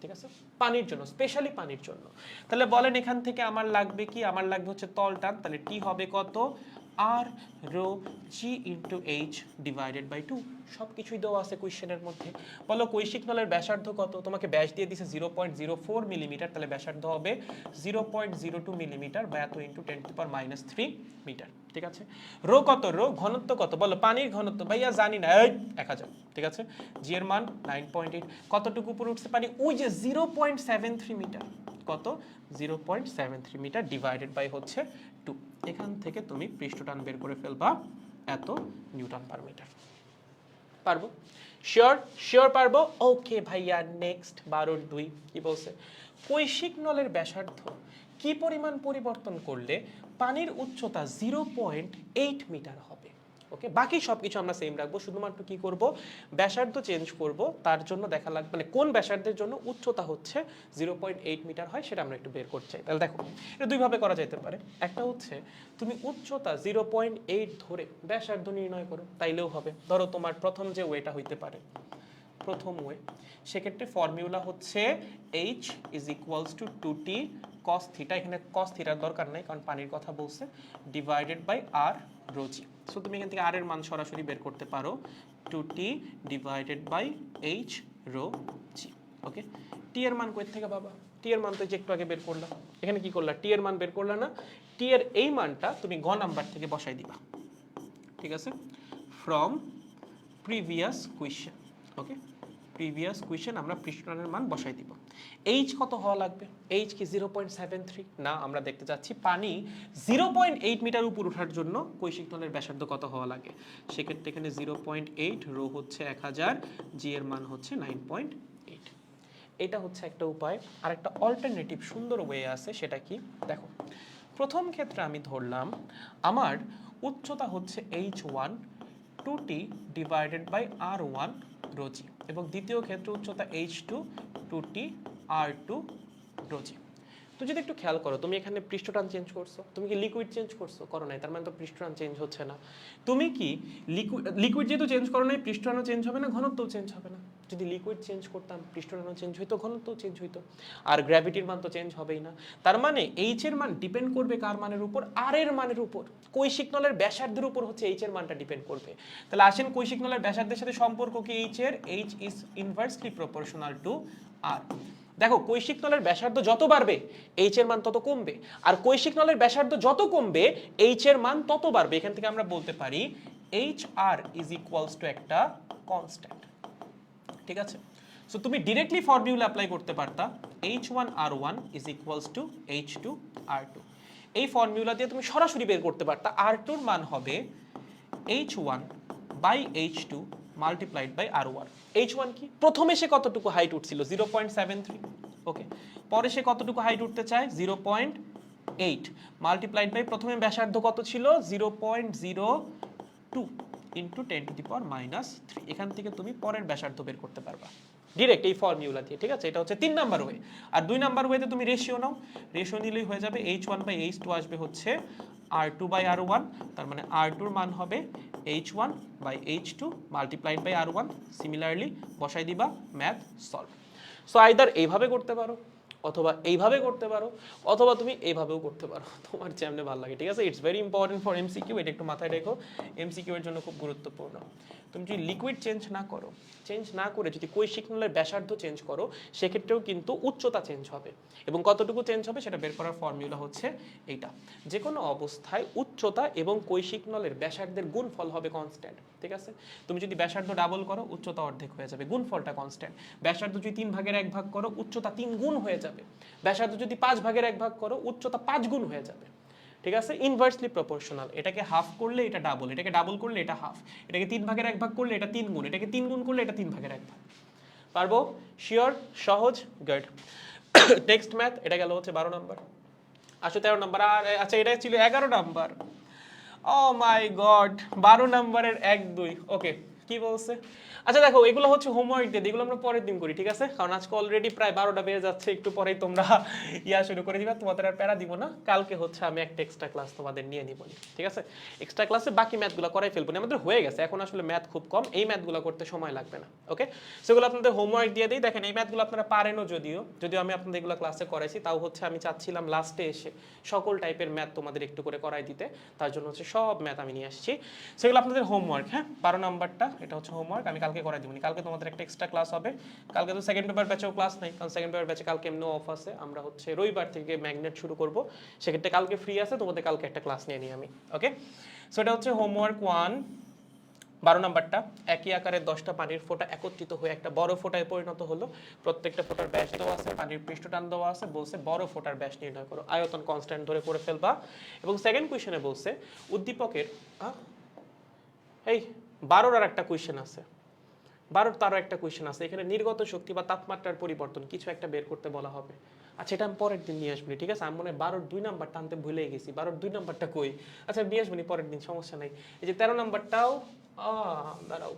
[SPEAKER 1] ঠিক আছে, পানির জন্য, স্পেশালি পানির জন্য। তাহলে বলেন এখান থেকে আমার লাগবে কি, আমার লাগবে হচ্ছে তল টান, তাহলে টি হবে কত, R rho G into H divided by 2। সব কিছুই দেওয়া আছে কোয়েশ্চেনের মধ্যে। বলো কৈশিক নলের ব্যাসার্ধ কত, তোমাকে ব্যাস দিয়ে দিছে 0.04 মিলিমিটার, তাহলে ব্যাসার্ধ হবে 0.02 মিলিমিটার বা এত ইন্টু 10⁻³ মিটার। ঠিক আছে, রো কত, রো ঘনত্ব কত, বলো পানির ঘনত্ব ভাইয়া জানি না, 1000। ঠিক আছে, জি এর মান 9.8, কতটুকু উপরে উঠছে পানি, ওই যে 0.73 মিটার, কত 0.73 মিটার ডিভাইডেড বাই হচ্ছে 2। এখান থেকে তুমি পৃষ্ঠটান বের করে ফেলবা এত নিউটন পার মিটার। পারবো? শিওর? শিওর পারবো? ওকে ভাইয়া, নেক্সট 12-2 কি বলছে? কৈশিক নলের ব্যাসার্ধ কি পরিমাণ পরিবর্তন করলে পানির উচ্চতা 0.8 মিটার হবে? ওকে, বাকি সব কিছু আমরা সেম রাখবো, শুধুমাত্র কি করব, ব্যাসার্ধ চেঞ্জ করব। তার জন্য দেখা লাগবে মানে কোন ব্যাসার্ধের জন্য উচ্চতা হচ্ছে 0.8 মিটার হয় সেটা আমরা একটু বের করতে চাই। তাহলে দেখো, এটা দুইভাবে করা যেতে পারে। একটা হচ্ছে তুমি উচ্চতা 0.8 ধরে ব্যাসার্ধ নির্ণয় করো, তাইলেও হবে। ধরো তোমার প্রথম যে ওয়েটা হইতে পারে, প্রথম ওয়ে, সেক্ষেত্রে ফর্মুলা হচ্ছে h is equals to 2t cos থিটা, এখানে cos থিটার দরকার নাই কারণ পানির কথা বলছে, divided by r rho G. So তুমি এখান থেকে r এর মান সরাসরি বের করতে পারো, 2t divided by h rho G. Okay, t এর মান কই থেকে বাবা? t এর মান তো যে একটু আগে বের করলাম, এখানে কি করলা, t এর মান বের করলা না? t এর এই মানটা তুমি গ নাম্বার থেকে বসাই দিবা, ঠিক আছে, from previous question. Okay, previous question আমরা পৃষ্ঠটানের মান বসাই দিব। এইচ কত হওয়া লাগবে? এইচ কি 0.73? না, আমরা দেখতে চাচ্ছি পানি 0.8 মিটার উপর ওঠার জন্য কৈশিক নলের ব্যাসার্ধ কত হওয়া লাগে। সেক্ষেত্রে এখানে 0.8, রো হচ্ছে 1000, জি এর মান হচ্ছে 9.8। এটা হচ্ছে একটা উপায়। আর একটা অল্টারনেটিভ সুন্দর ওয়ে আছে, সেটা কি দেখো। প্রথম ক্ষেত্রে আমি ধরলাম আমার উচ্চতা হচ্ছে h1 2t divided by r1 rho জি, এবং দ্বিতীয় ক্ষেত্রে উচ্চতা h2 2t r2 রো জি। তো যদি একটু খেয়াল করো, তুমি এখানে পৃষ্ঠটান চেঞ্জ করছো, তুমি কি লিকুইড চেঞ্জ করছো? করো নাই, তার মানে তো পৃষ্ঠটান চেঞ্জ হচ্ছে না। তুমি কি লিকুইড যেহেতু চেঞ্জ করো নাই, পৃষ্ঠটানও চেঞ্জ হবে না, ঘনত্বও চেঞ্জ হবে না। যদি লিকুইড চেঞ্জ করতাম, পৃষ্ঠটানও চেঞ্জ হইতো, ঘনত্বও চেঞ্জ হইতো, আর গ্র্যাভিটির মান তো চেঞ্জ হবেই না। তার মানে এইচ এর মান ডিপেন্ড করবে কার মানের উপর? আর এর মানের উপর। কৈশিক নলের ব্যাসার্ধের উপর হচ্ছে এইচ এর মানটা ডিপেন্ড করবে। তাহলে আসেন কৈশিক নলের ব্যাসার্ধের সাথে সম্পর্ক কি এইচ এর? H is inversely proportional to R. দেখো, কৈশিক নলের ব্যাসার্ধ যত বাড়বে এইচ এর মান তত কমবে, আর কৈশিক নলের ব্যাসার্ধ যত কমবে এইচ এর মান তত বাড়বে। এখান থেকে আমরা বলতে পারি H R is equals to একটা কনস্ট্যান্ট, ঠিক আছে। সো তুমি ডিরেক্টলি ফর্মুলা অ্যাপ্লাই করতে পারতা, h1r1 is equals two h2r2। এই ফর্মুলা দিয়ে তুমি সরাসরি বের করতে পারতা r2 এর মান হবে h1 by h2 multiplied by r1। h1 কি? প্রথমে সে কতটুকু হাইট উঠছিল? 0.73। ওকে, পরে সে কতটুকু হাইট উঠতে চায়? 0.8 মাল্টিপ্লাইড বাই প্রথমে ব্যাসার্ধ কত ছিল? 0.02 ইন্টু 10⁻³ এখান থেকে তুমি পরের ব্যাসার্ধ বের করতে পারবা ডিরেক্ট এই ফর্মুলা দিয়ে, ঠিক আছে। এটা হচ্ছে 3 নাম্বার ওয়ে। আর 2 নাম্বার ওয়েতে তুমি রেশিও নাও, রেশিও নিলেই হয়ে যাবে h1 বাই h2 আসবে হচ্ছে r2 বাই r1, তার মানে r2 এর মান হবে h1 by h2 multiplied by r1। Similarly বসাই দিবা, ম্যাথ সলভ। সো আইদার এইভাবে করতে পারো, অথবা এইভাবে করতে পারো, অথবা তুমি এইভাবেও করতে পারো, তোমার যেমনে ভালো লাগে, ঠিক আছে। It's very important for MCQ, এটা একটু মাথায় রেখো, এমসিকিউ এর জন্য খুব গুরুত্বপূর্ণ। তুমি যদি লিকুইড চেঞ্জ না করো, চেঞ্জ না করে যদি কৈশিক নলের ব্যাসার্ধ চেঞ্জ করো, সেক্ষেত্রেও কিন্তু উচ্চতা চেঞ্জ হবে, এবং কতটুকু চেঞ্জ হবে সেটা বের করার ফর্মুলা হচ্ছে এইটা। যে কোনো অবস্থায় উচ্চতা এবং কৈশিক নলের ব্যাসার্ধের গুণফল হবে কনস্ট্যান্ট, ঠিক আছে। তুমি যদি ব্যাসার্ধ ডাবল করো, উচ্চতা অর্ধেক হয়ে যাবে, গুণফলটা কনস্ট্যান্ট। ব্যাসার্ধ যদি 3 ভাগের 1 ভাগ করো, উচ্চতা 3 গুণ হয়ে যাবে। ব্যাসার্ধ যদি 5 ভাগের 1 ভাগ করো, উচ্চতা 5 গুণ হয়ে যাবে, ঠিক আছে। ইনভার্সলি প্রপোর্শনাল, এটাকে হাফ করলে এটা ডাবল, এটাকে ডাবল করলে এটা হাফ, এটাকে 3 ভাগের 1 ভাগ করলে এটা 3 গুণ, এটাকে 3 গুণ করলে এটা 3 ভাগের 1 ভাগ। পারবো? শিওর? সহজ? গুড। নেক্সট ম্যাথ, এটা গেল হচ্ছে 12 নাম্বার। আসো 13 নাম্বার। আর আচ্ছা, এটা ছিল 11 নাম্বার। ও মাই গড, 12 নাম্বারের 1 2। ওকে, কি বলছে? আচ্ছা দেখো, এগুলো হচ্ছে হোমওয়ার্ক দিয়ে, এগুলো আমরা পরের দিন করি, ঠিক আছে। কারণ আজকে অলরেডি প্রায় 12টা বেজে যাচ্ছে, একটু পরেই তোমরা শুরু করে দিবা, তোমাদের আর প্যারা দিব না। কালকে হচ্ছে আমি একটা এক্সট্রা ক্লাস তোমাদের নিয়ে নিব, ঠিক আছে। এক্সট্রা ক্লাসে বাকি ম্যাথগুলো করাই ফেলবো না, আমাদের হয়ে গেছে, এখন আসলে ম্যাথ খুব কম, এই ম্যাথগুলো করতে সময় লাগবে না। ওকে, সেগুলো আপনাদের হোমওয়ার্ক দিয়ে দিই। দেখেন, এই ম্যাথগুলো আপনারা পারেনও, যদিও আমি আপনাদের এগুলো ক্লাসে করাইছি, তাও হচ্ছে আমি চাচ্ছিলাম লাস্টে এসে সকল টাইপের ম্যাথ তোমাদের একটু করে করাই দিতে, তার জন্য হচ্ছে সব ম্যাথ আমি নিয়ে আসছি। সেগুলো আপনাদের হোমওয়ার্ক, হ্যাঁ, 12 নাম্বারটা এটা হচ্ছে হোমওয়ার্ক, আমি কালকে করাই দিব। কালকে তোমাদের একটা এক্সট্রা ক্লাস হবে। কালকে তো সেকেন্ড পেপার ব্যাচেও ক্লাস নাই, কারণ সেকেন্ড পেপার ব্যাচে কালকে এমনি অফ আছে। আমরা হচ্ছে রবিবার থেকে ম্যাগনেট শুরু করব, সেক্ষেত্রে কালকে ফ্রি আছে, তোমাদের কালকে একটা ক্লাস নিয়ে নিই আমি। ওকে, সো এটা হচ্ছে হোমওয়ার্ক 1, 12 নাম্বারটা। একই আকারের 10টা পানির ফোঁটা একত্রিত হয়ে একটা বড় ফোঁটায় পরিণত হলো। প্রত্যেকটা ফোঁটার ব্যাস দেওয়া আছে, পানির পৃষ্ঠটান দেওয়া আছে, বলছে বড় ফোঁটার ব্যাস নির্ণয় করো, আয়তন কনস্ট্যান্ট ধরে করে ফেলবা। এবং সেকেন্ড কোয়েশ্চেনে বলছে উদ্দীপকের এই 12-র আর একটা কোয়েশ্চেন আছে, 12 তারও একটা কোয়েশ্চেন আছে, এখানে নির্গত শক্তি বা তাপমাত্রার পরিবর্তন কিছু একটা বের করতে বলা হবে। আচ্ছা এটা আমি পরের দিন নিয়ে আসবো, ঠিক আছে? আমি মনে হয় 12 2 নাম্বারটা আনতে ভুলে গেছি, 12 2 নাম্বারটা কই? আচ্ছা নিয়ে আসবো পরের দিন, সমস্যা নাই। এই যে 13 নাম্বারটাও দাঁড়াও,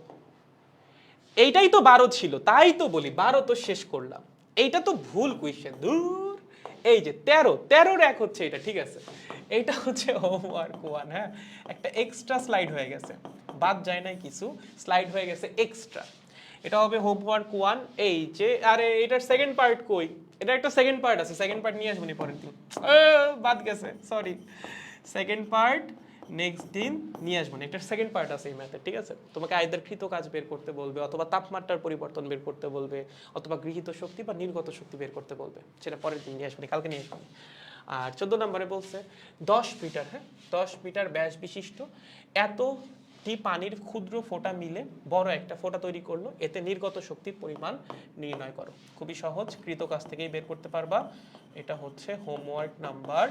[SPEAKER 1] এইটাই তো 12 ছিল, তাই তো বলি 12 তো শেষ করলাম, এইটা তো ভুল কোয়েশ্চেন দূর। এই যে 13 এক হচ্ছে এটা, ঠিক আছে? এইটা হচ্ছে হোমওয়ার্ক 1। হ্যাঁ, একটা এক্সট্রা স্লাইড হয়ে গেছে, বাদ যায় নাই কিছু, স্লাইড হয়ে গেছে এক্সট্রা। এটা হবে হোমওয়ার্ক 1। এই যে আরে এটার সেকেন্ড পার্ট কই? এটা একটা সেকেন্ড পার্ট আছে, সেকেন্ড পার্ট নিয়ে আসবো নি পরের দিন, বাদ গেছে, সরি। সেকেন্ড পার্ট নেক্সট দিন নিয়ে আসবো না, এটার সেকেন্ড পার্ট আছে এই ম্যাথের, ঠিক আছে? তোমাকে আইদার কৃত কাজ বের করতে বলবে, অথবা তাপমাত্রার পরিবর্তন বের করতে বলবে, অথবা গৃহীত শক্তি বা নির্গত শক্তি বের করতে বলবে, সেটা পরের দিন নিয়ে আসবো না, কালকে নিয়ে আসবো না। আর 14 নম্বরে বলছে 10 মিটার, হ্যাঁ 10 মিটার ব্যাস বিশিষ্ট এতটি পানির ক্ষুদ্র ফোঁটা মিলে বড় একটা ফোঁটা তৈরি করলো, এতে নির্গত শক্তির পরিমাণ নির্ণয় করো। খুবই সহজ, কৃত কাজ থেকেই বের করতে পারবা। এটা হচ্ছে হোমওয়ার্ক নাম্বার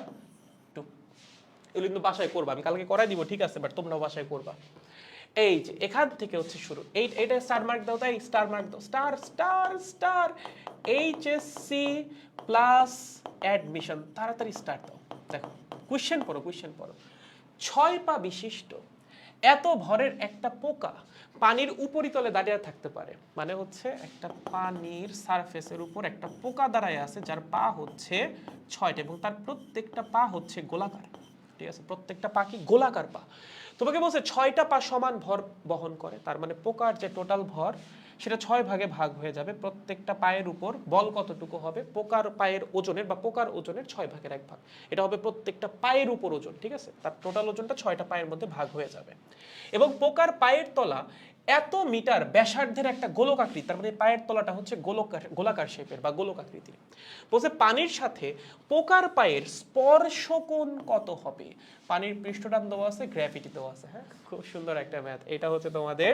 [SPEAKER 1] 2। এগুলো কিন্তু বাসায় করবা, আমি কালকে করাই দিব, ঠিক আছে? বাট তোমরাও বাসায় করবা। এই যে এখান থেকে হচ্ছে শুরু, এইটা স্টার মার্ক দাও, তাই স্টার মার্ক দাও, star star star. HSC plus admission, তাড়াতাড়ি স্টার্ট দাও। দেখো কোয়েশ্চেন পড়ো, কোয়েশ্চেন পড়ো। 6 পা বিশিষ্ট এত ভরের একটা পোকা পানির উপরিতলে দাঁড়িয়ে থাকতে পারে, মানে হচ্ছে একটা পানির সারফেসের উপর একটা পোকা দাঁড়ায় আছে, যার পা হচ্ছে 6টা এবং তার প্রত্যেকটা পা হচ্ছে গোলাকার, ঠিক আছে? প্রত্যেকটা পা কি গোলাকার পা। তোমাকে বলছে 6টা পা সমান ভর বহন করে, তার মানে পোকার যে টোটাল ভর সেটা 6 ভাগে ভাগ হয়ে যাবে। প্রত্যেকটা পায়ের উপর বল কতটুকু হবে? পোকার পায়ের ওজনের বা পোকার ওজনের 6 ভাগের 1 ভাগ। এটা হবে প্রত্যেকটা পায়ের উপর ওজন, ঠিক আছে? তার টোটাল ওজনটা 6টা পায়ের মধ্যে ভাগ হয়ে যাবে। এবং পোকার পায়ের তলা এত মিটার ব্যাসার্ধের একটা গোলক আকৃতি, তার মানে পায়ের তলাটা হচ্ছে গোলাকার শেপের বা গোলক আকৃতির। বলছে পানির সাথে পোকার পায়ের স্পর্শ কোণ কত হবে? পানির পৃষ্ঠটান দেওয়া আছে, গ্র্যাভিটি দেওয়া আছে। হ্যাঁ, খুব সুন্দর একটা ম্যাথ। এটা হচ্ছে তোমাদের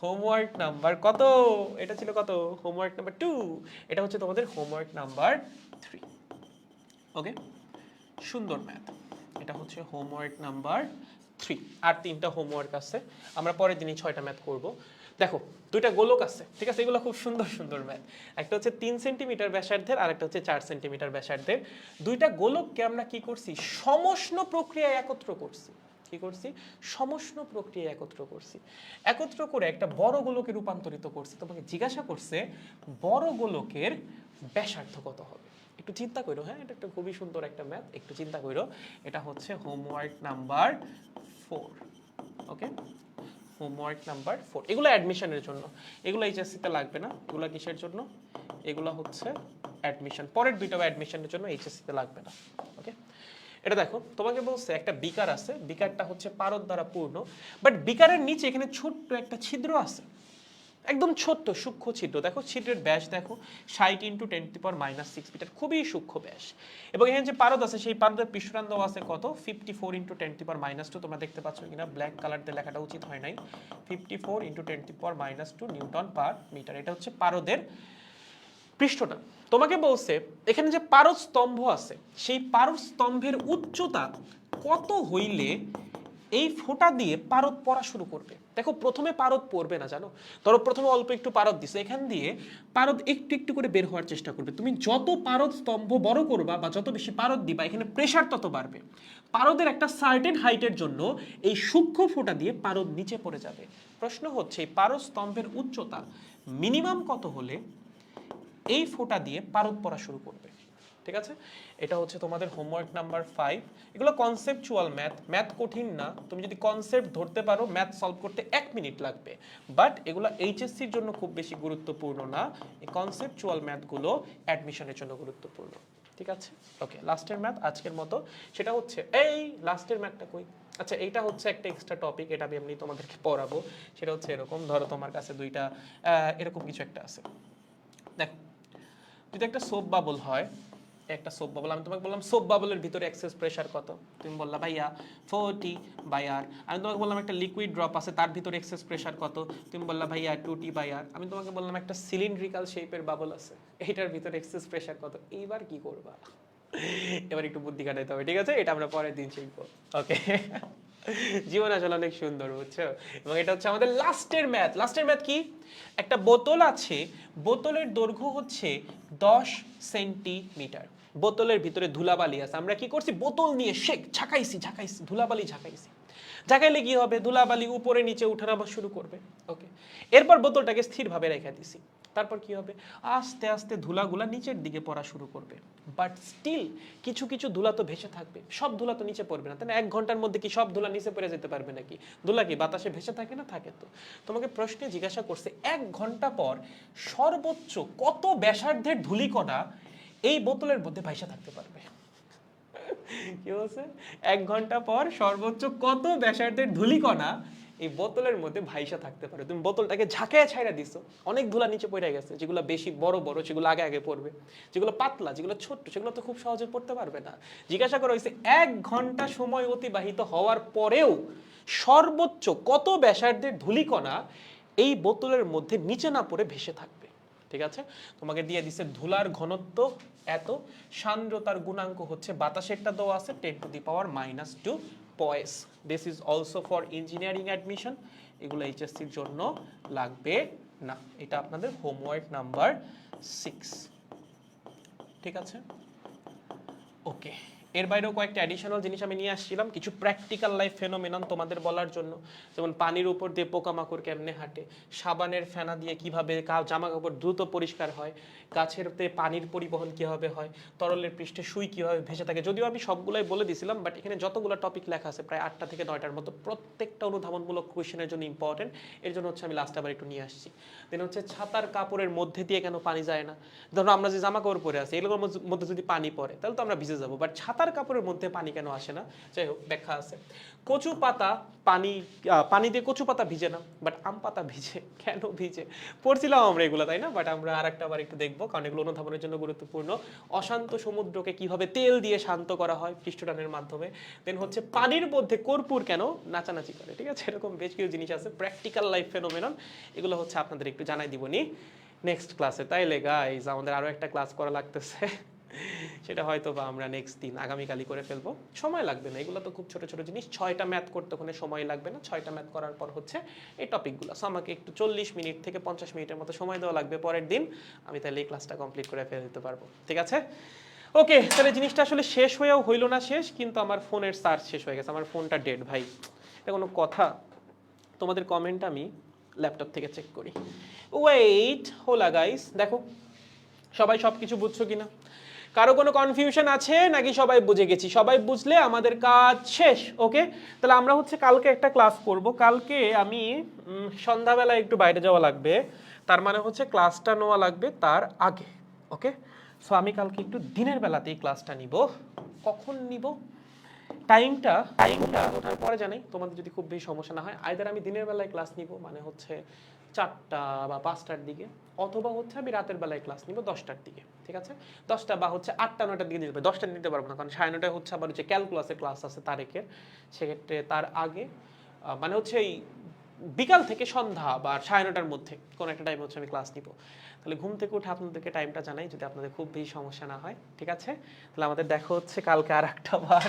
[SPEAKER 1] হোমওয়ার্ক নাম্বার কত? এটা ছিল কত? Homework number 2। এটা হচ্ছে তোমাদের হোমওয়ার্ক নাম্বার 3। ওকে, সুন্দর ম্যাথ। এটা হচ্ছে হোমওয়ার্ক নাম্বার 3। আর 3টা হোমওয়ার্ক আছে, আমরা পরের দিনই 6টা ম্যাথ করব। দেখো দুইটা গোলক আছে, ঠিক আছে? এগুলো খুব সুন্দর সুন্দর ম্যাথ। একটা হচ্ছে 3 সেন্টিমিটার ব্যাসার্ধের, আর একটা হচ্ছে 4 সেন্টিমিটার ব্যাসার্ধের। দুইটা গোলককে আমরা কি করছি? সমষ্ণ প্রক্রিয়ায় একত্র করছি। কি করছি? সমষ্ণ প্রক্রিয়ায় একত্র করছি। একত্র করে একটা বড় গোলকে রূপান্তরিত করছি। তোমাকে জিজ্ঞাসা করছে বড় গোলকের ব্যাসার্ধ কত হবে? একটু চিন্তা করো, হ্যাঁ এটা একটা খুবই সুন্দর একটা ম্যাথ, একটু চিন্তা করো। এটা হচ্ছে হোমওয়ার্ক নাম্বার 4। ওকে, হোমওয়ার্ক নাম্বার 4। এগুলো অ্যাডমিশনের জন্য, এগুলো এইচএসসি তে লাগবে না। এগুলো কিসের জন্য? এগুলো হচ্ছে অ্যাডমিশন, পরের দুইটাও অ্যাডমিশনের জন্য, এইচএসসি তে লাগবে না। ওকে, এটা দেখো তোমাকে বলছে একটা বিকার আছে, বিকারটা হচ্ছে পারদ দ্বারা পূর্ণ, বাট বিকারের নিচে এখানে ছোট্ট একটা ছিদ্র আছে, একদম ছোট্ট সূক্ষ্ম ছিদ্র। দেখো ছিদ্রের ব্যাস দেখো 60 × 10⁻⁶ মিটার, খুবই সূক্ষ্ম ব্যাস। এবং এখানে যে পারদ আছে সেই পারদের পৃষ্ঠটান দেওয়া আছে কত? 54 × 10⁻²। তোমরা দেখতে পাচ্ছ কিনা? ব্ল্যাক কালার দিয়ে লেখাটা উচিত হয় নাই। 54 × 10⁻² নিউটন পার মিটার। এটা হচ্ছে পারদের পৃষ্ঠটা। তোমাকে বলছে এখানে যে পারদ স্তম্ভ আছে সেই পারদ স্তম্ভের উচ্চতা কত হইলে এই ফোঁটা দিয়ে পারদ পড়া শুরু করবে। দেখো প্রথমে পারদ পড়বে না, জানো? ধরো প্রথমে অল্প একটু পারদ দিছে, এখান দিয়ে পারদ একটু একটু করে বের হওয়ার চেষ্টা করবে। তুমি যত পারদ স্তম্ভ বড় করবা বা যত বেশি পারদ দিবা, এখানে প্রেসার তত বাড়বে। পারদের একটা সার্টেন হাইটের জন্য এই সূক্ষ্ম ফোঁটা দিয়ে পারদ নিচে পড়ে যাবে। প্রশ্ন হচ্ছে এই পারদ স্তম্ভের উচ্চতা মিনিমাম কত হলে এই ফোঁটা দিয়ে পারদ পড়া শুরু করবে? ঠিক আছে, এটা হচ্ছে তোমাদের হোমওয়ার্ক নাম্বার 5। এগুলো কনসেপচুয়াল ম্যাথ, ম্যাথ কঠিন না। তুমি যদি কনসেপ্ট ধরতে পারো ম্যাথ সলভ করতে 1 মিনিট লাগবে। বাট এগুলো এইচএসসির জন্য খুব বেশি গুরুত্বপূর্ণ না, এই কনসেপচুয়াল ম্যাথগুলো অ্যাডমিশনের জন্য গুরুত্বপূর্ণ। ঠিক আছে, ওকে, লাস্টের ম্যাথ আজকের মতো সেটা হচ্ছে এই লাস্টের ম্যাথটা কই? আচ্ছা এইটা হচ্ছে একটা এক্সট্রা টপিক, এটা আমি এমনি তোমাদেরকে পড়াবো। সেটা হচ্ছে এরকম, ধরো তোমার কাছে দুইটা এরকম কিছু একটা আছে। দেখো যদি একটা সোপ বাবল হয়, একটা সোপ বাবল, আমি তোমাকে বললাম সোপ বাবলের ভিতরে এক্সেস প্রেসার কত? তুমি বললা ভাইয়া 40/r। আমি তোমাকে বললাম একটা লিকুইড ড্রপ আছে, তার ভিতরে এক্সেস প্রেসার কত? তুমি বললা ভাইয়া 2T/r। আমি তোমাকে বললাম একটা সিলিন্ড্রিক্যাল শেপের বাবল আছে, এইটার ভিতরে এক্সেস প্রেসার কত? এইবার কি করবা? এবার একটু বুদ্ধি খাটাইতে হবে, ঠিক আছে? এটা আমরা পরের দিন শিখবো। ওকে জীবন আসলে অনেক সুন্দর, বুঝছো? এবং এটা হচ্ছে আমাদের লাস্টের ম্যাথ। লাস্টের ম্যাথ কি? একটা বোতল আছে, বোতলের দৈর্ঘ্য হচ্ছে 10 সেন্টিমিটার। বোতলের ভিতরে ধুলাবালি আছে, আমরা কি করছি? বোতল নিয়ে ঝাঁকাইছি ঝাঁকাইছি, ধুলাবালি ঝাঁকাইছি। ঝাঁকাইলে কি হবে? ধুলাবালি উপরে নিচে উঠানামা শুরু করবে। ওকে, এরপর বোতলটাকে স্থিরভাবে রেখে দিছি। তারপর কি হবে? আস্তে আস্তে ধুলাগুলা নিচের দিকে পড়া শুরু করবে। বাট স্টিল কিছু কিছু ধুলা তো ভেসে থাকবে, সব ধুলা তো নিচে পড়বে না, তাই না? 1 ঘন্টার মধ্যে কি সব ধুলা নিচে পড়ে যেতে পারবে নাকি? ধুলা কি বাতাসে ভেসে থাকে না? থাকে তো। তোমাকে প্রশ্নে জিজ্ঞাসা করছে 1 ঘন্টা পর সর্বোচ্চ কত ব্যাসার্ধের ধূলিকণা এই বোতলের মধ্যে ভাইসা থাকতে পারবে। কি বলছে? 1 ঘন্টা পর সর্বোচ্চ কত ব্যাসার্ধের ধূলিকণা এই বোতলের মধ্যে ভাইসা থাকতে পারে। তুমি বোতলটাকে ঝাঁকায় ছাইড়া দিছো, অনেক ধুলা নিচে পড়ে গেছে, যেগুলো বেশি বড় বড় সেগুলো আগে আগে পড়বে, যেগুলো পাতলা যেগুলো ছোট্ট সেগুলো তো খুব সহজে পড়তে পারবে না। জিজ্ঞাসা করা হয়েছে 1 ঘন্টা সময় অতিবাহিত হওয়ার পরেও সর্বোচ্চ কত ব্যাসার্ধের ধূলিকণা এই বোতলের মধ্যে নিচে না পড়ে ভেসে থাকবে। ঠিক আছে, তোমাকে দিয়ে দিছে ধুলার ঘনত্ব এত, সান্দ্রতার গুণাঙ্ক হচ্ছে বাতাসেরটা দেওয়া আছে 10⁻²। Poise. This is also for engineering admission, এগুলো এইচএসসির জন্য লাগবে না। এটা আপনাদের হোমওয়ার্ক নাম্বার 6। ঠিক আছে, ওকে। এর বাইরেও কয়েকটা অ্যাডিশনাল জিনিস আমি নিয়ে আসছিলাম, কিছু প্র্যাকটিক্যাল লাইফ ফেনোমেনন তোমাদের বলার জন্য। যেমন পানির উপর দিয়ে পোকামাকড় কেমনে হাঁটে, সাবানের ফেনা দিয়ে কিভাবে জামা কাপড় দ্রুত পরিষ্কার হয়, গাছেরতে পানির পরিবহন কিভাবে হয়, তরলের পৃষ্ঠে সুই কিভাবে ভেসে থাকে। যদিও আমি সবগুলাই বলে দিয়েছিলাম, বাট এখানে যতগুলো টপিক লেখা আছে প্রায় 8টা থেকে 9টার মতো, প্রত্যেকটা অনুধাবনমূলক কোয়েশ্চেনের জন্য ইম্পর্টেন্ট। এর জন্য হচ্ছে আমি লাস্ট আবার একটু নিয়ে আসছি। দেন হচ্ছে ছাতার কাপড়ের মধ্যে দিয়ে কেন পানি যায় না? ধরো আমরা যে জামা কাপড় পরে আছি এগুলোর মধ্যে যদি পানি পড়ে তাহলে তো আমরা ভিজে যাবো, বাট ছাতার কাপড়ের মধ্যে পানি কেন আসে না? যাই হোক, ব্যাখ্যা আছে। কচু পাতা পানি দিয়ে কচু পাতা ভিজে না, বাট আম পাতা ভিজে। কেন ভিজে? পড়ছিলাম আমরা এগুলো, তাই না? বাট আমরা আরেকটা বার একটু দেখবো, কারণ এগুলো অনুধাবনের জন্য গুরুত্বপূর্ণ। অশান্ত সমুদ্রকে কিভাবে তেল দিয়ে শান্ত করা হয় পৃষ্ঠটানের মাধ্যমে। দেন হচ্ছে পানির মধ্যে কর্পূর কেন নাচানাচি করে। ঠিক আছে, এরকম বেশ কিছু জিনিস আছে প্র্যাকটিক্যাল লাইফ ফেনোমেনন, এগুলো হচ্ছে আপনাদের একটু জানাই দিবনি নেক্সট ক্লাসে। তাইলে গাইজ আমাদের আরো একটা ক্লাস করা লাগতেছে, সেটা হয়তো বা আমরা নেক্সট দিন আগামীকালই করে ফেলবো। সময় লাগবে না, এগুলো তো খুব ছোট ছোট জিনিস, 6টা ম্যাথ করতে কোনো সময় লাগবে না। 6টা ম্যাথ করার পর হচ্ছে এই টপিকগুলো। সো আমাকে একটু 40 মিনিট থেকে 50 মিনিটের মতো সময় দেওয়া লাগবে পরের দিন, আমি তাহলে এই ক্লাসটা কমপ্লিট করে ফেলে দিতে পারবো। ঠিক আছে, ওকে। তাহলে জিনিসটা আসলে শেষ হয়েও হইলো না শেষ, কিন্তু আমার ফোনের চার্জ শেষ হয়ে গেছে, আমার ফোনটা ডেড ভাই। এটা কোনো কথা? তোমাদের কমেন্ট আমি ল্যাপটপ থেকে চেক করি। ওয়েট, হোলা গাইস, দেখো সবাই সব কিছু বুঝছো কিনা? কারো কোনো কনফিউশন আছে নাকি সবাই বুঝে গেছি? সবাই বুঝলে আমাদের কাজ শেষ। ওকে, তাহলে আমরা হচ্ছে কালকে একটা ক্লাস করব। কালকে আমি সন্ধ্যাবেলা একটু বাইরে যাওয়া লাগবে, তার মানে হচ্ছে ক্লাসটা নেওয়া লাগবে তার আগে। ওকে, সো আমি কালকে একটু দিনের বেলাতেই ক্লাসটা নিব। কখন নিব? টাইমটা ওঠার পরে জানাই, তোমাদের যদি খুব বেশি সমস্যা না হয়। আইদার আমি দিনের বেলায় ক্লাস নিব, মানে হচ্ছে 4টা বা 5টার দিকে, অথবা হচ্ছে আমি রাতের বেলায় ক্লাস নিব 10টার দিকে। ঠিক আছে, 10টা বা হচ্ছে 8টা 9টার দিকে নিতে পারবো। 10টা নিতে পারবো না, কারণ 9:30টায় হচ্ছে আবার হচ্ছে ক্যালকুলাসের ক্লাস আছে তারেকের, সেক্ষেত্রে তার আগে মানে হচ্ছে এই বিকাল থেকে সন্ধ্যা বা 9:30টার মধ্যে কোনো একটা টাইম হচ্ছে আমি ক্লাস নিব। তাহলে ঘুম থেকে উঠে আপনাদেরকে টাইমটা জানাই, যদি আপনাদের খুব বেশি সমস্যা না হয়। ঠিক আছে, তাহলে আমাদের দেখা হচ্ছে কালকে আর একটা বার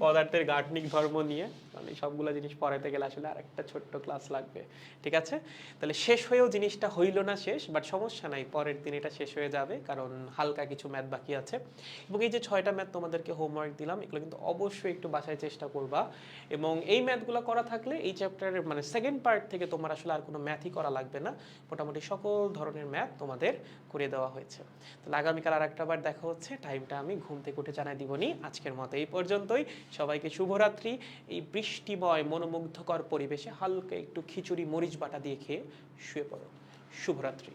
[SPEAKER 1] পদার্থের গাঠনিক ধর্ম নিয়ে, কারণ এই সবগুলো জিনিস পড়াতে গেলে আসলে আর একটা ছোট্ট ক্লাস লাগবে। ঠিক আছে, তাহলে শেষ হয়েও জিনিসটা হইল না শেষ, বাট সমস্যা নাই, পরের দিন এটা শেষ হয়ে যাবে, কারণ হালকা কিছু ম্যাথ বাকি আছে। এবং এই যে 6টা ম্যাথ তোমাদেরকে হোমওয়ার্ক দিলাম, এগুলো কিন্তু অবশ্যই একটু বাসায় চেষ্টা করবা। এবং এই ম্যাথগুলো করা থাকলে এই চ্যাপ্টারের মানে সেকেন্ড পার্ট থেকে তোমার আসলে আর কোনো ম্যাথই করা লাগবে না, মোটামুটি সকল ধরনের ম্যাথ তোমাদের করে দেওয়া হয়েছে। তাহলে আগামীকাল আর একটা বার দেখা হচ্ছে, টাইমটা আমি ঘুম থেকে উঠে জানাই দিবনি। আজকের মতো এই পর্যন্তই, সবাইকে শুভরাত্রি। এই বৃষ্টিময় মনোমুগ্ধকর পরিবেশে হালকা একটু খিচুড়ি মরিচ বাটা দিয়ে খেয়ে শুয়ে পড়ো। শুভরাত্রি।